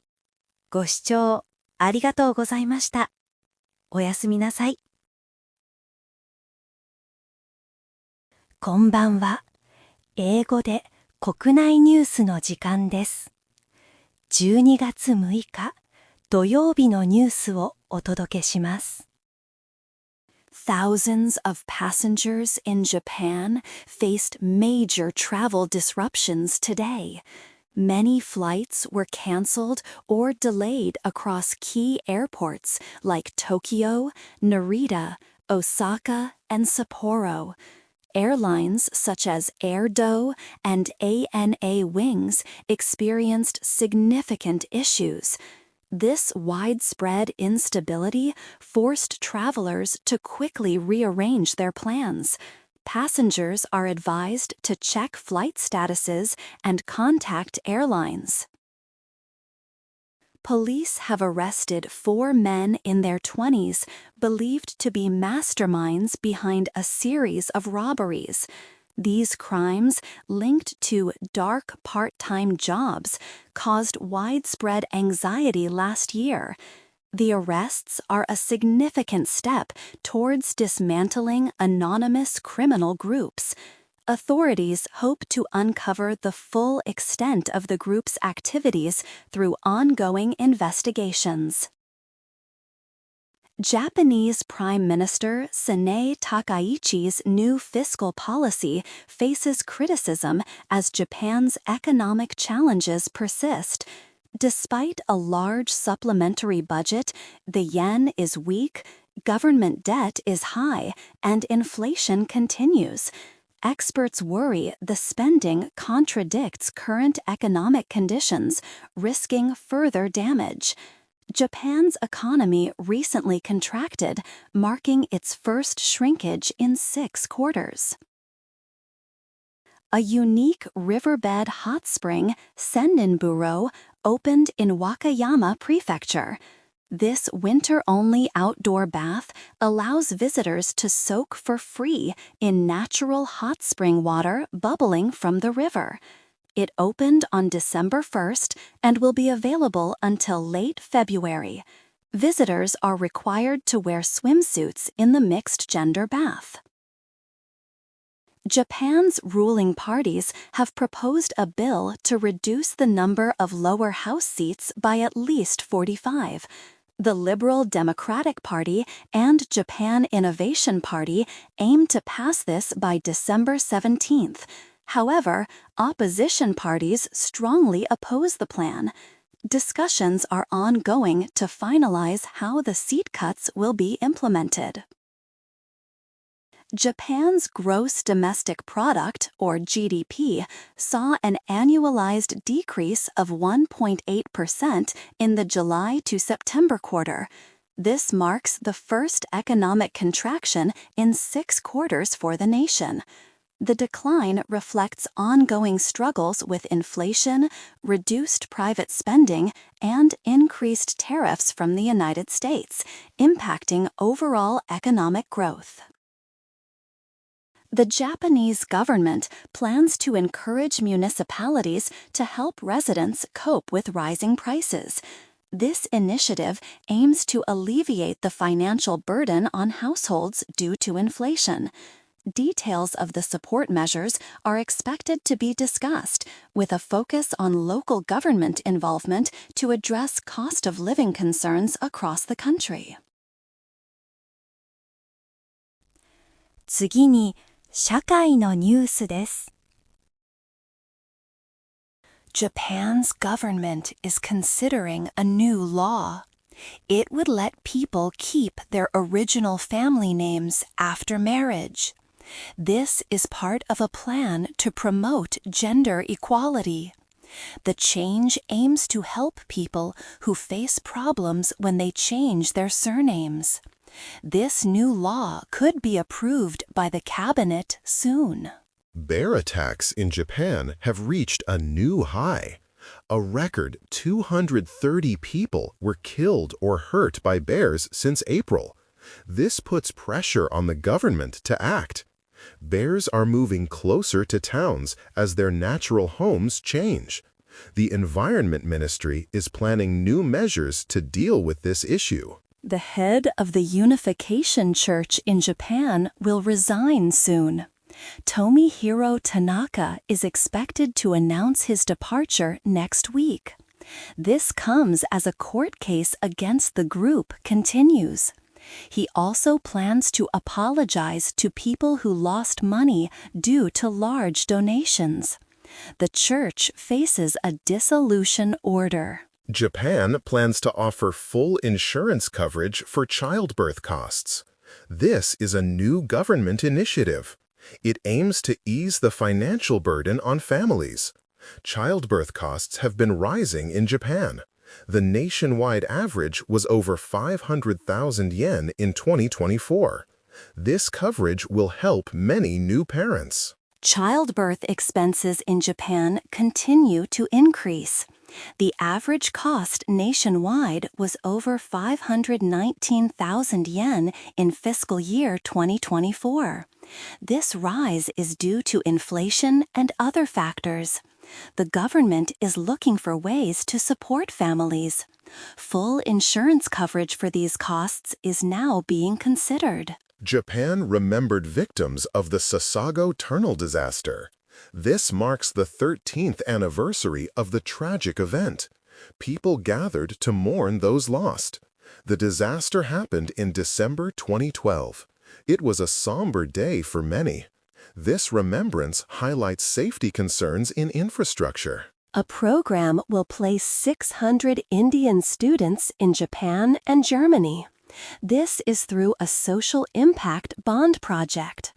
ご視聴ありがとうございました。おやすみなさい。こんばんは。英語で国内ニュースの時間です。12月6日土曜日のニュースをお届けします。Thousands of passengers in Japan faced major travel disruptions today. Many flights were canceled or delayed across key airports like Tokyo, Narita, Osaka, and Sapporo. Airlines such as AirDo and ANA Wings experienced significant issues. This widespread instability forced travelers to quickly rearrange their plans. Passengers are advised to check flight statuses and contact airlines. Police have arrested 4 men in their 20s believed to be masterminds behind a series of robberies. These crimes, linked to dark part-time jobs, caused widespread anxiety last year. The arrests are a significant step towards dismantling anonymous criminal groups. Authorities hope to uncover the full extent of the group's activities through ongoing investigations. Japanese Prime Minister Sanae Takaichi's new fiscal policy faces criticism as Japan's economic challenges persist. Despite a large supplementary budget, the yen is weak, government debt is high, and inflation continues. Experts worry the spending contradicts current economic conditions, risking further damage. Japan's economy recently contracted, marking its first shrinkage in 6 quarters. A unique riverbed hot spring, Senninburo, opened in Wakayama Prefecture. This winter-only outdoor bath allows visitors to soak for free in natural hot spring water bubbling from the river. It opened on December 1st and will be available until late February. Visitors are required to wear swimsuits in the mixed-gender bath. Japan's ruling parties have proposed a bill to reduce the number of lower house seats by at least 45. The Liberal Democratic Party and Japan Innovation Party aim to pass this by December 17th. However, opposition parties strongly oppose the plan. Discussions are ongoing to finalize how the seat cuts will be implemented. Japan's gross domestic product, or GDP, saw an annualized decrease of 1.8% in the July to September quarter. This marks the first economic contraction in 6 quarters for the nation. The decline reflects ongoing struggles with inflation, reduced private spending, and increased tariffs from the United States, impacting overall economic growth. The Japanese government plans to encourage municipalities to help residents cope with rising prices. This initiative aims to alleviate the financial burden on households due to inflation. Details of the support measures are expected to be discussed, with a focus on local government involvement to address cost of living concerns across the country. 次に、社会のニュースです。Japan's government is considering a new law. It would let people keep their original family names after marriage. This is part of a plan to promote gender equality. The change aims to help people who face problems when they change their surnames. This new law could be approved by the cabinet soon. Bear attacks in Japan have reached a new high. A record 230 people were killed or hurt by bears since April. This puts pressure on the government to act. Bears are moving closer to towns as their natural homes change. The Environment Ministry is planning new measures to deal with this issue. The head of the Unification Church in Japan will resign soon. Tomihiro Tanaka is expected to announce his departure next week. This comes as a court case against the group continues. He also plans to apologize to people who lost money due to large donations. The church faces a dissolution order. Japan plans to offer full insurance coverage for childbirth costs. This is a new government initiative. It aims to ease the financial burden on families. Childbirth costs have been rising in Japan. The nationwide average was over 500,000 yen in 2024. This coverage will help many new parents. Childbirth expenses in Japan continue to increase. The average cost nationwide was over 519,000 yen in fiscal year 2024. This rise is due to inflation and other factors. The government is looking for ways to support families. Full insurance coverage for these costs is now being considered. Japan remembered victims of the Sasago tunnel disaster. This marks the 13th anniversary of the tragic event. People gathered to mourn those lost. The disaster happened in December 2012. It was a somber day for many. This remembrance highlights safety concerns in infrastructure. A program will place 600 Indian students in Japan and Germany. This is through a social impact bond project.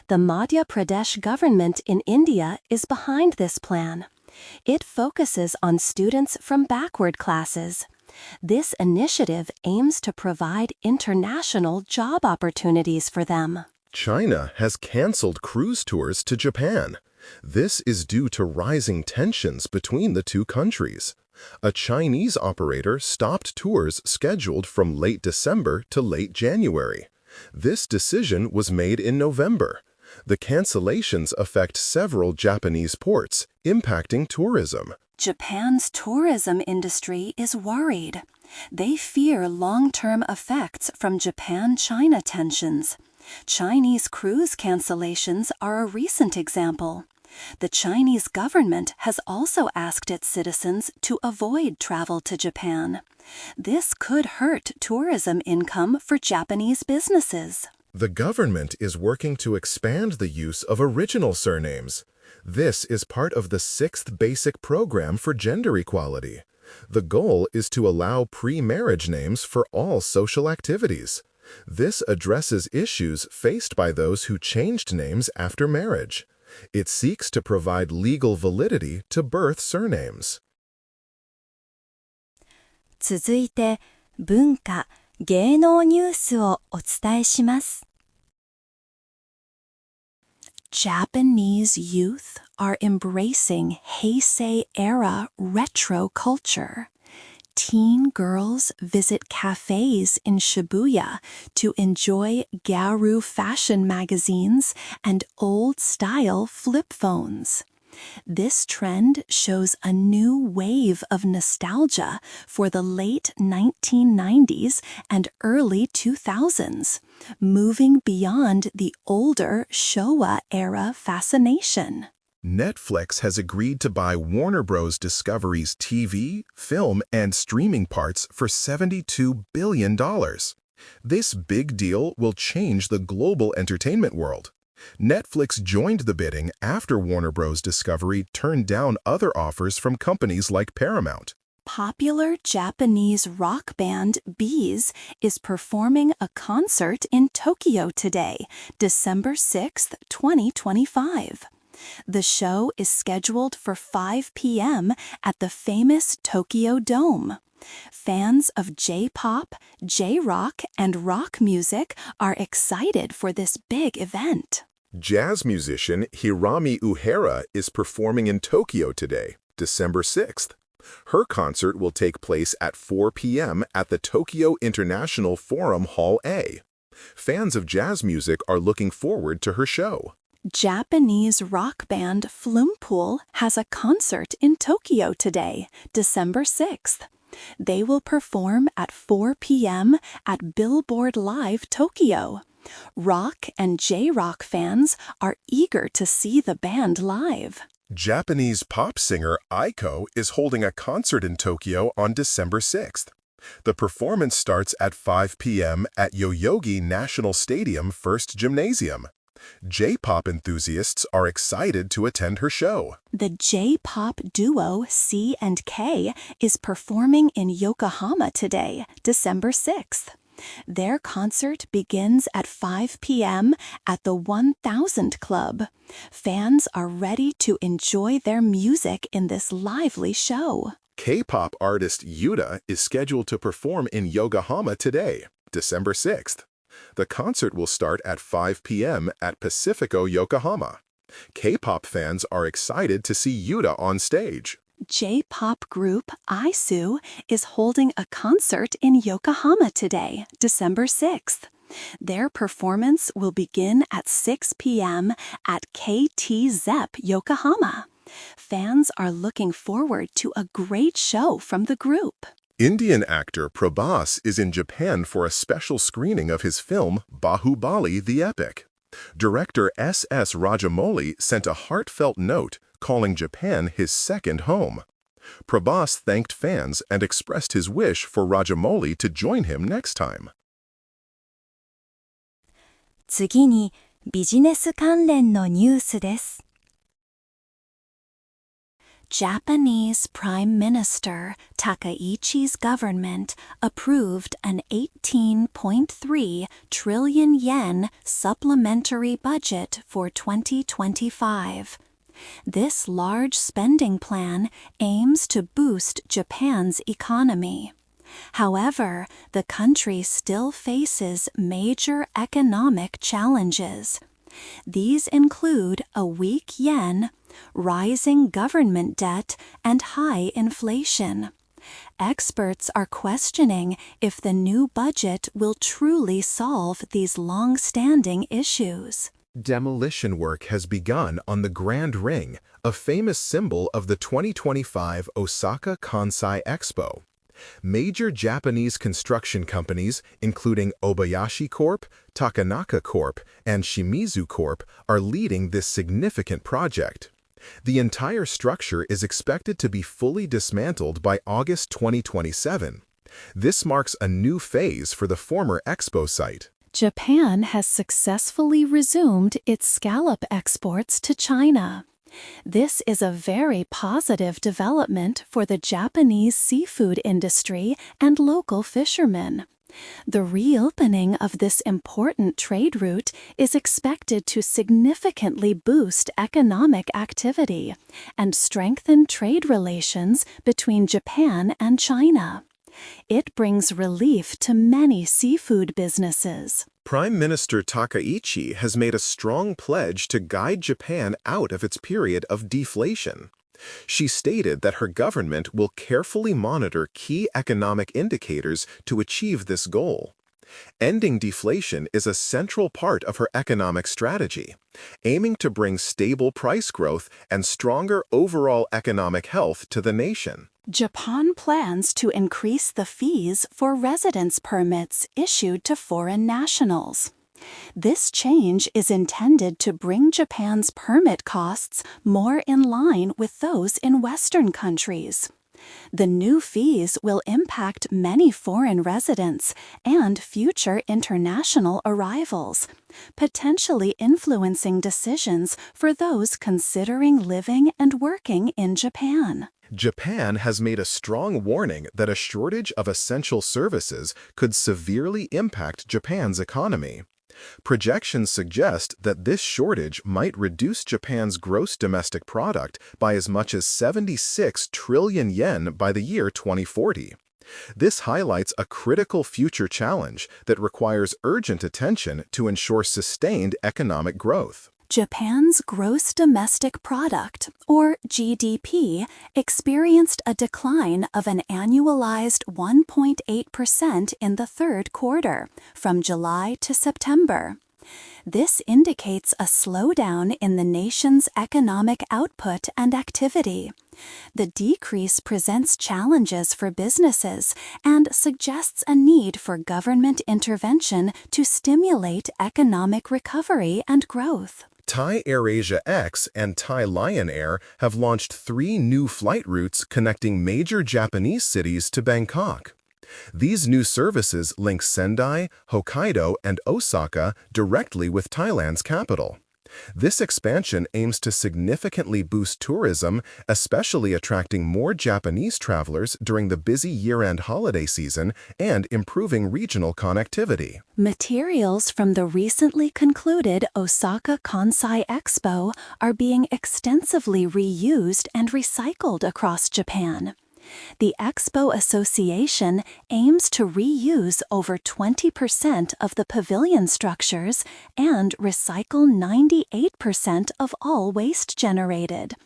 The Madhya Pradesh government in India is behind this plan. It focuses on students from backward classes. This initiative aims to provide international job opportunities for them. China has canceled cruise tours to Japan. This is due to rising tensions between the two countries. A Chinese operator stopped tours scheduled from late December to late January. This decision was made in November. The cancellations affect several Japanese ports, impacting tourism. Japan's tourism industry is worried. They fear long-term effects from Japan-China tensions. Chinese cruise cancellations are a recent example. The Chinese government has also asked its citizens to avoid travel to Japan. This could hurt tourism income for Japanese businesses. The government is working to expand the use of original surnames. This is part of the 6th Basic Program for Gender Equality. The goal is to allow pre-marriage names for all social activities. This addresses issues faced by those who changed names after marriage. It seeks to provide legal validity to birth surnames. 続いて、文化・芸能ニュースをお伝えします。Japanese youth are embracing Heisei-era retro culture. Teen girls visit cafes in Shibuya to enjoy Garu fashion magazines and old-style flip phones. This trend shows a new wave of nostalgia for the late 1990s and early 2000s, moving beyond the older Showa-era fascination. Netflix has agreed to buy Warner Bros. Discovery's TV, film, and streaming parts for $72 billion. This big deal will change the global entertainment world. Netflix joined the bidding after Warner Bros. Discovery turned down other offers from companies like Paramount. Popular Japanese rock band Bees is performing a concert in Tokyo today, December 6, 2025. The show is scheduled for 5 p.m. at the famous Tokyo Dome. Fans of J-pop, J-rock, and rock music are excited for this big event. Jazz musician Hirami Uhara is performing in Tokyo today, December 6th. Her concert will take place at 4 p.m. at the Tokyo International Forum Hall A. Fans of jazz music are looking forward to her show. Japanese rock band Flumpool has a concert in Tokyo today, December 6th. They will perform at 4 p.m. at Billboard Live Tokyo. Rock and J-rock fans are eager to see the band live. Japanese pop singer Aiko is holding a concert in Tokyo on December 6th. The performance starts at 5 p.m. at Yoyogi National Stadium First Gymnasium. J-pop enthusiasts are excited to attend her show. The J-pop duo C&K is performing in Yokohama today, December 6th. Their concert begins at 5 p.m. at the 1000 Club. Fans are ready to enjoy their music in this lively show. K-pop artist Yuta is scheduled to perform in Yokohama today, December 6th. The concert will start at 5 p.m. at Pacifico Yokohama. K-pop fans are excited to see Yuta on stage. J-pop group ISU is holding a concert in Yokohama today, December 6th. Their performance will begin at 6 p.m. at KT Zepp Yokohama. Fans are looking forward to a great show from the group. Indian actor Prabhas is in Japan for a special screening of his film Bahubali the Epic. Director S.S. Rajamouli sent a heartfelt note calling Japan his second home. Prabhas thanked fans and expressed his wish for Rajamouli to join him next time. 次にビジネス関連のニュースです。Japanese Prime Minister Takaichi's government approved an 18.3 trillion yen supplementary budget for 2025. This large spending plan aims to boost Japan's economy. However, the country still faces major economic challenges. These include a weak yen, rising government debt, and high inflation. Experts are questioning if the new budget will truly solve these long-standing issues. Demolition work has begun on the Grand Ring, a famous symbol of the 2025 Osaka Kansai Expo. Major Japanese construction companies, including Obayashi Corp., Takanaka Corp., and Shimizu Corp., are leading this significant project. The entire structure is expected to be fully dismantled by August 2027. This marks a new phase for the former expo site. Japan has successfully resumed its scallop exports to China. This is a very positive development for the Japanese seafood industry and local fishermen. The reopening of this important trade route is expected to significantly boost economic activity and strengthen trade relations between Japan and China. It brings relief to many seafood businesses. Prime Minister Takaichi has made a strong pledge to guide Japan out of its period of deflation. She stated that her government will carefully monitor key economic indicators to achieve this goal. Ending deflation is a central part of her economic strategy, aiming to bring stable price growth and stronger overall economic health to the nation. Japan plans to increase the fees for residence permits issued to foreign nationals. This change is intended to bring Japan's permit costs more in line with those in Western countries. The new fees will impact many foreign residents and future international arrivals, potentially influencing decisions for those considering living and working in Japan. Japan has made a strong warning that a shortage of essential services could severely impact Japan's economy. Projections suggest that this shortage might reduce Japan's gross domestic product by as much as 76 trillion yen by the year 2040. This highlights a critical future challenge that requires urgent attention to ensure sustained economic growth. Japan's gross domestic product, or GDP, experienced a decline of an annualized 1.8% in the third quarter, from July to September. This indicates a slowdown in the nation's economic output and activity. The decrease presents challenges for businesses and suggests a need for government intervention to stimulate economic recovery and growth. Thai AirAsia X and Thai Lion Air have launched 3 new flight routes connecting major Japanese cities to Bangkok. These new services link Sendai, Hokkaido, and Osaka directly with Thailand's capital. This expansion aims to significantly boost tourism, especially attracting more Japanese travelers during the busy year-end holiday season and improving regional connectivity. Materials from the recently concluded Osaka Kansai Expo are being extensively reused and recycled across Japan. The Expo Association aims to reuse over 20% of the pavilion structures and recycle 98% of all waste generated.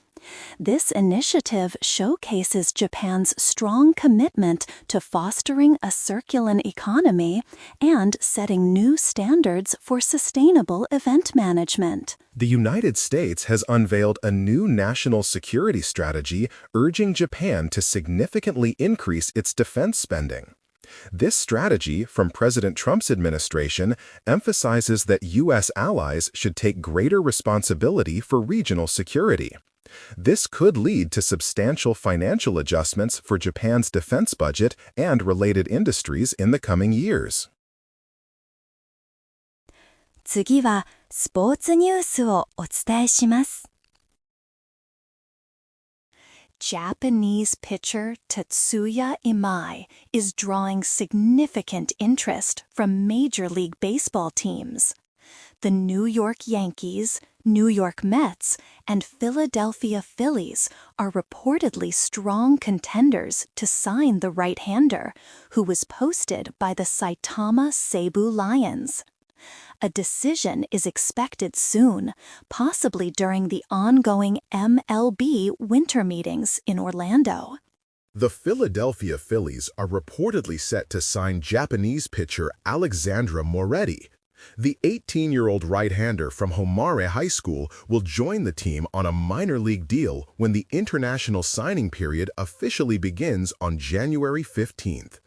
This initiative showcases Japan's strong commitment to fostering a circular economy and setting new standards for sustainable event management. The United States has unveiled a new national security strategy urging Japan to significantly increase its defense spending. This strategy from President Trump's administration emphasizes that U.S. allies should take greater responsibility for regional security. This could lead to substantial financial adjustments for Japan's defense budget and related industries in the coming years. 次はスポーツニュースをお伝えします。Japanese pitcher Tetsuya Imai is drawing significant interest from Major League Baseball teams. The New York Yankees, New York Mets, and Philadelphia Phillies are reportedly strong contenders to sign the right-hander, who was posted by the Saitama Seibu Lions. A decision is expected soon, possibly during the ongoing MLB winter meetings in Orlando. The Philadelphia Phillies are reportedly set to sign Japanese pitcher Alexandra Moretti. The 18-year-old right-hander from Homare High School will join the team on a minor league deal when the international signing period officially begins on January 15th.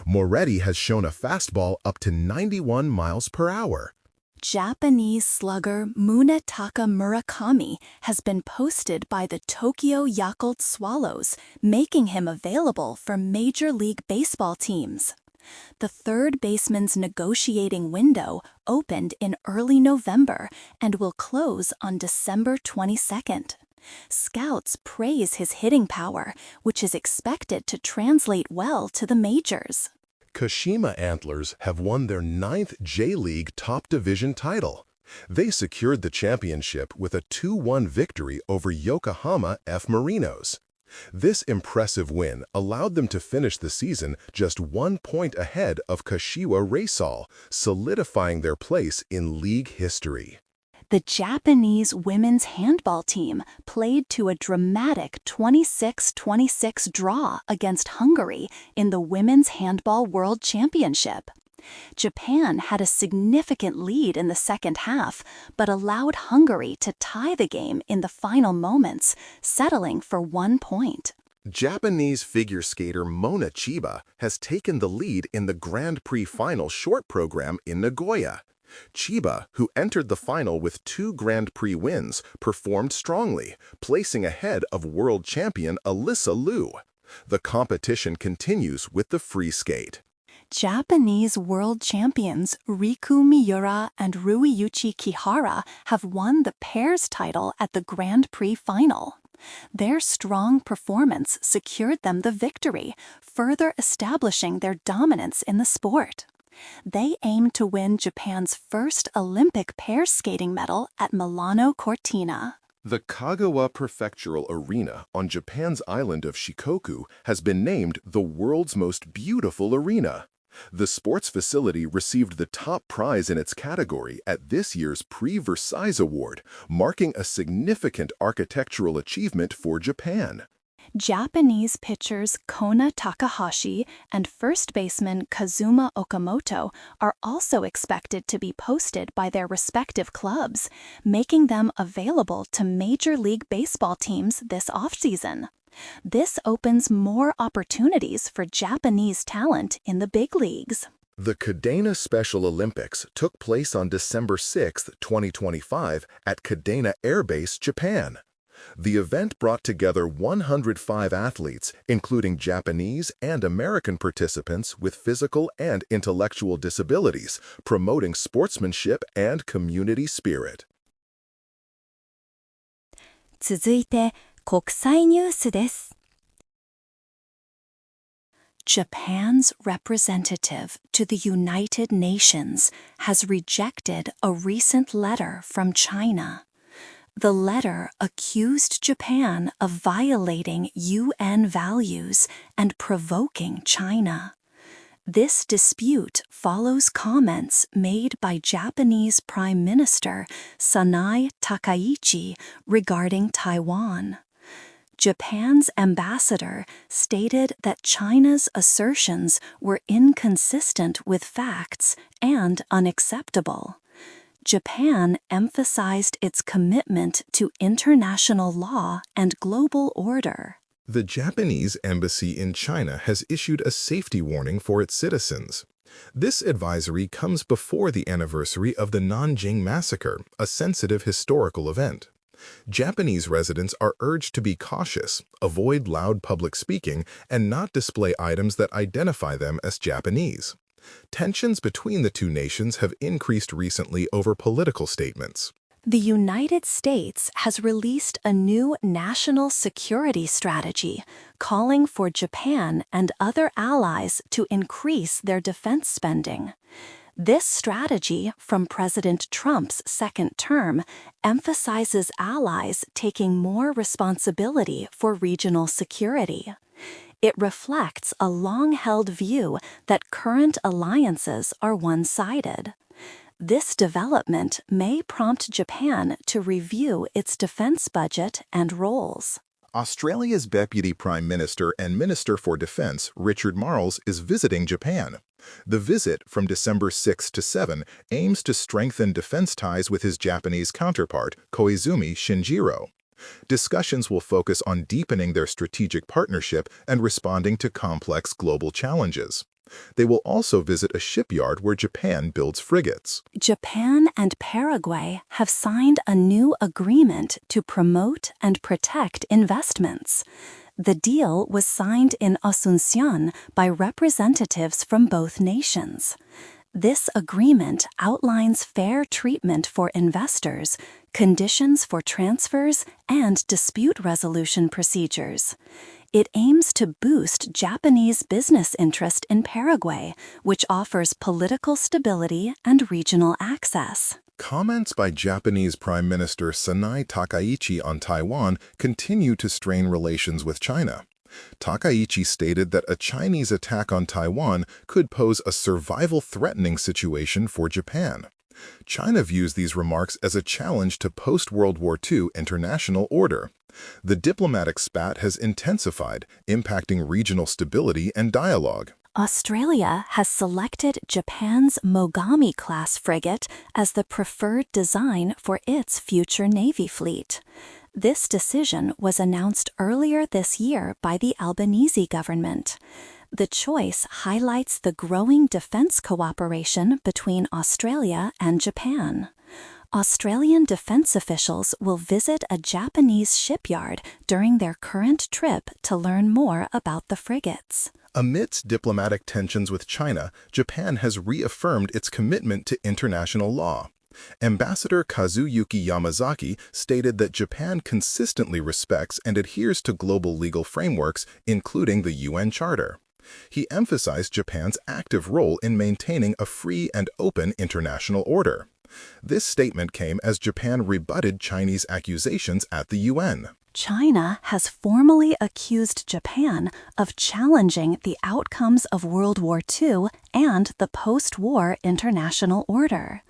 Moretti has shown a fastball up to 91 miles per hour. Japanese slugger Munetaka Murakami has been posted by the Tokyo Yakult Swallows, making him available for Major League Baseball teams. The third baseman's negotiating window opened in early November and will close on December 22nd. Scouts praise his hitting power, which is expected to translate well to the majors. Kashima Antlers have won their 9th J-League top division title. They secured the championship with a 2-1 victory over Yokohama F. Marinos. This impressive win allowed them to finish the season just 1 point ahead of Kashiwa Reysol, solidifying their place in league history. The Japanese women's handball team played to a dramatic 26-26 draw against Hungary in the Women's Handball World Championship. Japan had a significant lead in the second half, but allowed Hungary to tie the game in the final moments, settling for 1 point. Japanese figure skater Mona Chiba has taken the lead in the Grand Prix final short program in Nagoya. Chiba, who entered the final with 2 Grand Prix wins, performed strongly, placing ahead of world champion Alyssa Liu. The competition continues with the free skate. Japanese world champions Riku Miura and Ruiyuchi Kihara have won the pairs title at the Grand Prix final. Their strong performance secured them the victory, further establishing their dominance in the sport. They aim to win Japan's first Olympic pair skating medal at Milano Cortina. The Kagawa Prefectural Arena on Japan's island of Shikoku has been named the world's most beautiful arena. The sports facility received the top prize in its category at this year's Prix Versailles Award, marking a significant architectural achievement for Japan. Japanese pitchers Kona Takahashi and first baseman Kazuma Okamoto are also expected to be posted by their respective clubs, making them available to Major League Baseball teams this offseason. This opens more opportunities for Japanese talent in the big leagues. The Kadena Special Olympics took place on December 6, 2025 at Kadena Air Base, Japan. The event brought together 105 athletes, including Japanese and American participants with physical and intellectual disabilities, promoting sportsmanship and community spirit. 続いて国際ニュースです。Japan's representative to the United Nations has rejected a recent letter from China. The letter accused Japan of violating UN values and provoking China. This dispute follows comments made by Japanese Prime Minister Sanae Takaichi regarding Taiwan. Japan's ambassador stated that China's assertions were inconsistent with facts and unacceptable. Japan emphasized its commitment to international law and global order. The Japanese embassy in China has issued a safety warning for its citizens. This advisory comes before the anniversary of the Nanjing massacre, a sensitive historical event. Japanese residents are urged to be cautious, avoid loud public speaking, and not display items that identify them as Japanese. Tensions between the two nations have increased recently over political statements. The United States has released a new national security strategy calling for Japan and other allies to increase their defense spending. This strategy from President Trump's second term emphasizes allies taking more responsibility for regional security. It reflects a long-held view that current alliances are one-sided. This development may prompt Japan to review its defense budget and roles. Australia's Deputy Prime Minister and Minister for Defense, Richard Marles, is visiting Japan. The visit, from December 6 to 7, aims to strengthen defense ties with his Japanese counterpart, Koizumi Shinjiro. Discussions will focus on deepening their strategic partnership and responding to complex global challenges. They will also visit a shipyard where Japan builds frigates. Japan and Paraguay have signed a new agreement to promote and protect investments. The deal was signed in Asunción by representatives from both nations. This agreement outlines fair treatment for investors, conditions for transfers, and dispute resolution procedures. It aims to boost Japanese business interest in Paraguay, which offers political stability and regional access. Comments by Japanese Prime Minister Sanai Takaichi on Taiwan continue to strain relations with China. Takaichi stated that a Chinese attack on Taiwan could pose a survival-threatening situation for Japan. China views these remarks as a challenge to post-World War II international order. The diplomatic spat has intensified, impacting regional stability and dialogue. Australia has selected Japan's Mogami-class frigate as the preferred design for its future Navy fleet. This decision was announced earlier this year by the Albanese government. The choice highlights the growing defense cooperation between Australia and Japan. Australian defense officials will visit a Japanese shipyard during their current trip to learn more about the frigates. Amidst diplomatic tensions with China, Japan has reaffirmed its commitment to international law. Ambassador Kazuyuki Yamazaki stated that Japan consistently respects and adheres to global legal frameworks, including the UN Charter. He emphasized Japan's active role in maintaining a free and open international order. This statement came as Japan rebutted Chinese accusations at the UN. China has formally accused Japan of challenging the outcomes of World War II and the post-war international order.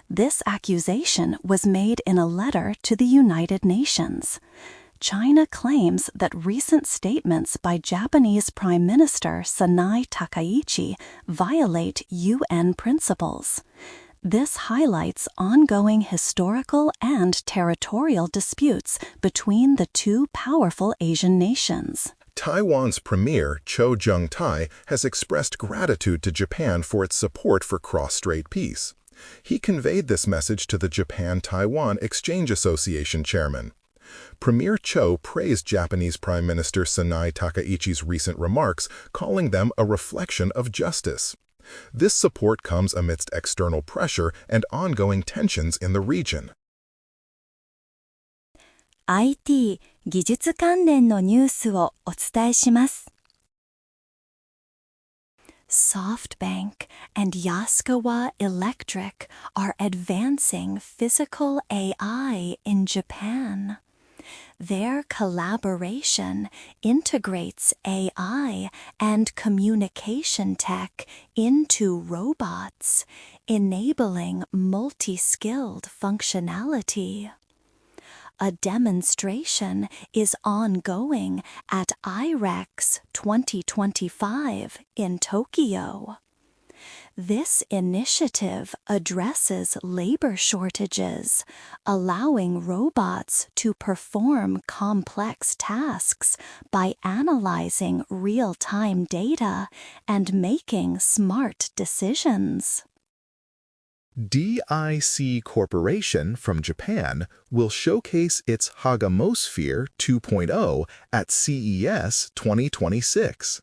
This accusation was made in a letter to the United Nations. China claims that recent statements by Japanese Prime Minister Sanai Takaichi violate UN principles. This highlights ongoing historical and territorial disputes between the two powerful Asian nations. Taiwan's Premier Cho Jung-tai has expressed gratitude to Japan for its support for cross-strait peace. He conveyed this message to the Japan-Taiwan Exchange Association chairman. Premier Cho praised Japanese Prime Minister Sanai Takaichi's recent remarks, calling them a reflection of justice. This support comes amidst external pressure and ongoing tensions in the region. IT 技術関連のニュースをお伝えします。SoftBank and Yaskawa Electric are advancing physical AI in Japan. Their collaboration integrates AI and communication tech into robots, enabling multi-skilled functionality. A demonstration is ongoing at IREX 2025 in Tokyo. This initiative addresses labor shortages, allowing robots to perform complex tasks by analyzing real-time data and making smart decisions. DIC Corporation from Japan will showcase its Hagamosphere 2.0 at CES 2026.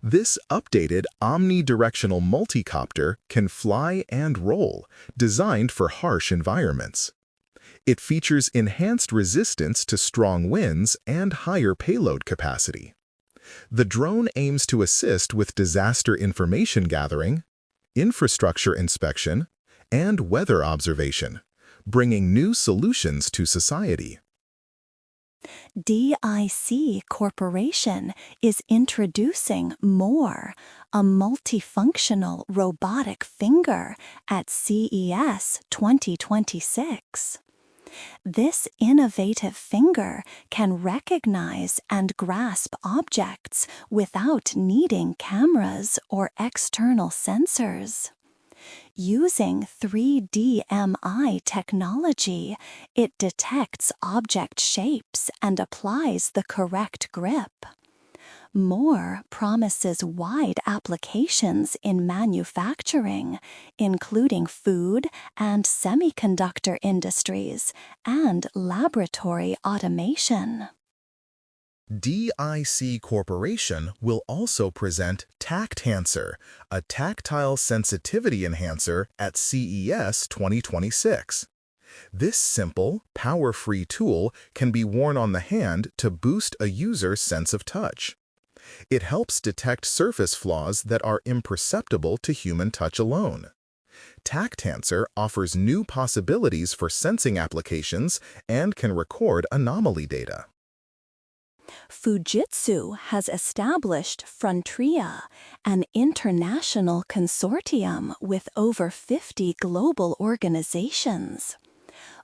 This updated omnidirectional multicopter can fly and roll, designed for harsh environments. It features enhanced resistance to strong winds and higher payload capacity. The drone aims to assist with disaster information gathering, infrastructure inspection, and weather observation, bringing new solutions to society. DIC Corporation is introducing more, a multifunctional robotic finger at CES 2026. This innovative finger can recognize and grasp objects without needing cameras or external sensors. Using 3D-MI technology, it detects object shapes and applies the correct grip. More promises wide applications in manufacturing, including food and semiconductor industries and laboratory automation. DIC Corporation will also present TactHancer, a tactile sensitivity enhancer at CES 2026. This simple, power-free tool can be worn on the hand to boost a user's sense of touch. It helps detect surface flaws that are imperceptible to human touch alone. TactHancer offers new possibilities for sensing applications and can record anomaly data. Fujitsu has established Frontria, an international consortium with over 50 global organizations.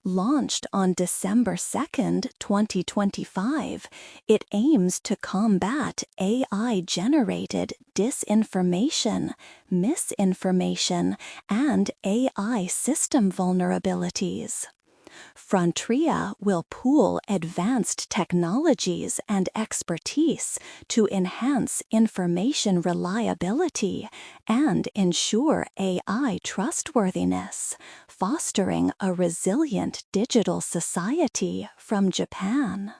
Launched on December 2, 2025, it aims to combat AI-generated disinformation, misinformation, and AI system vulnerabilities. Frontria will pool advanced technologies and expertise to enhance information reliability and ensure AI trustworthiness, fostering a resilient digital society from Japan.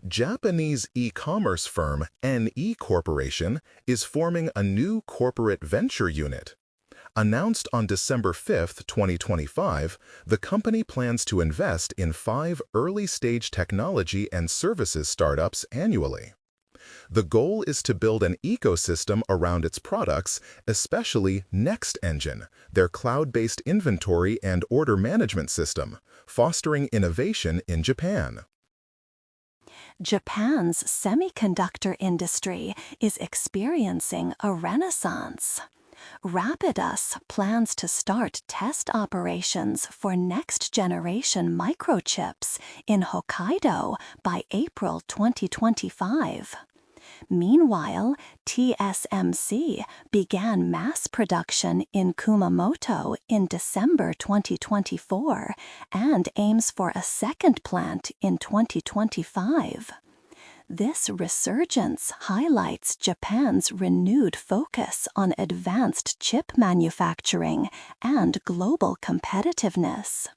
Japanese e-commerce firm NE Corporation is forming a new corporate venture unit. Announced on December 5, 2025, the company plans to invest in 5 early-stage technology and services startups annually. The goal is to build an ecosystem around its products, especially Next Engine, their cloud-based inventory and order management system, fostering innovation in Japan. Japan's semiconductor industry is experiencing a renaissance. Rapidus plans to start test operations for next-generation microchips in Hokkaido by April 2025. Meanwhile, TSMC began mass production in Kumamoto in December 2024 and aims for a second plant in 2025. This resurgence highlights Japan's renewed focus on advanced chip manufacturing and global competitiveness.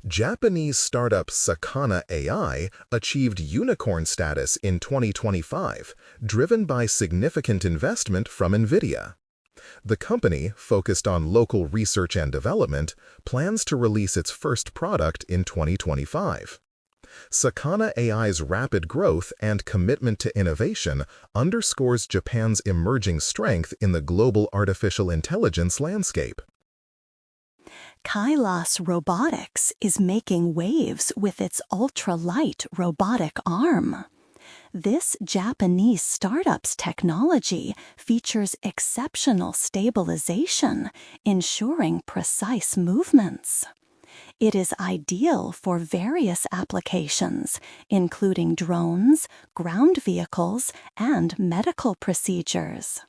Japanese startup Sakana AI achieved unicorn status in 2025, driven by significant investment from NVIDIA. The company, focused on local research and development, plans to release its first product in 2025. Sakana AI's rapid growth and commitment to innovation underscores Japan's emerging strength in the global artificial intelligence landscape. Kailas Robotics is making waves with its ultra-light robotic arm. This Japanese startup's technology features exceptional stabilization, ensuring precise movements. It is ideal for various applications, including drones, ground vehicles, and medical procedures.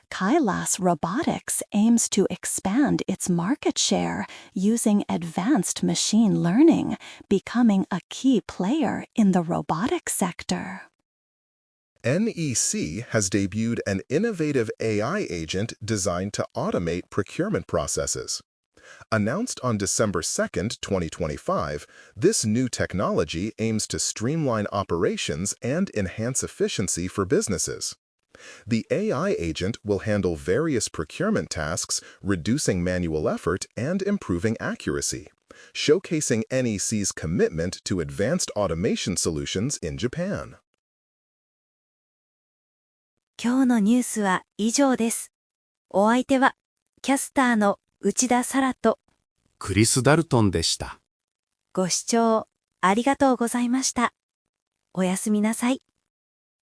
Kailas Robotics aims to expand its market share using advanced machine learning, becoming a key player in the robotics sector. NEC has debuted an innovative AI agent designed to automate procurement processes. Announced on December 2nd, 2025, this new technology aims to streamline operations and enhance efficiency for businesses. The AI agent will handle various procurement tasks, reducing manual effort and improving accuracy, showcasing NEC's commitment to advanced automation solutions in Japan. 今日のニュースは以上です。お相手はキャスターの内田サラとクリス・ダルトンでした。ご視聴ありがとうございました。おやすみなさい。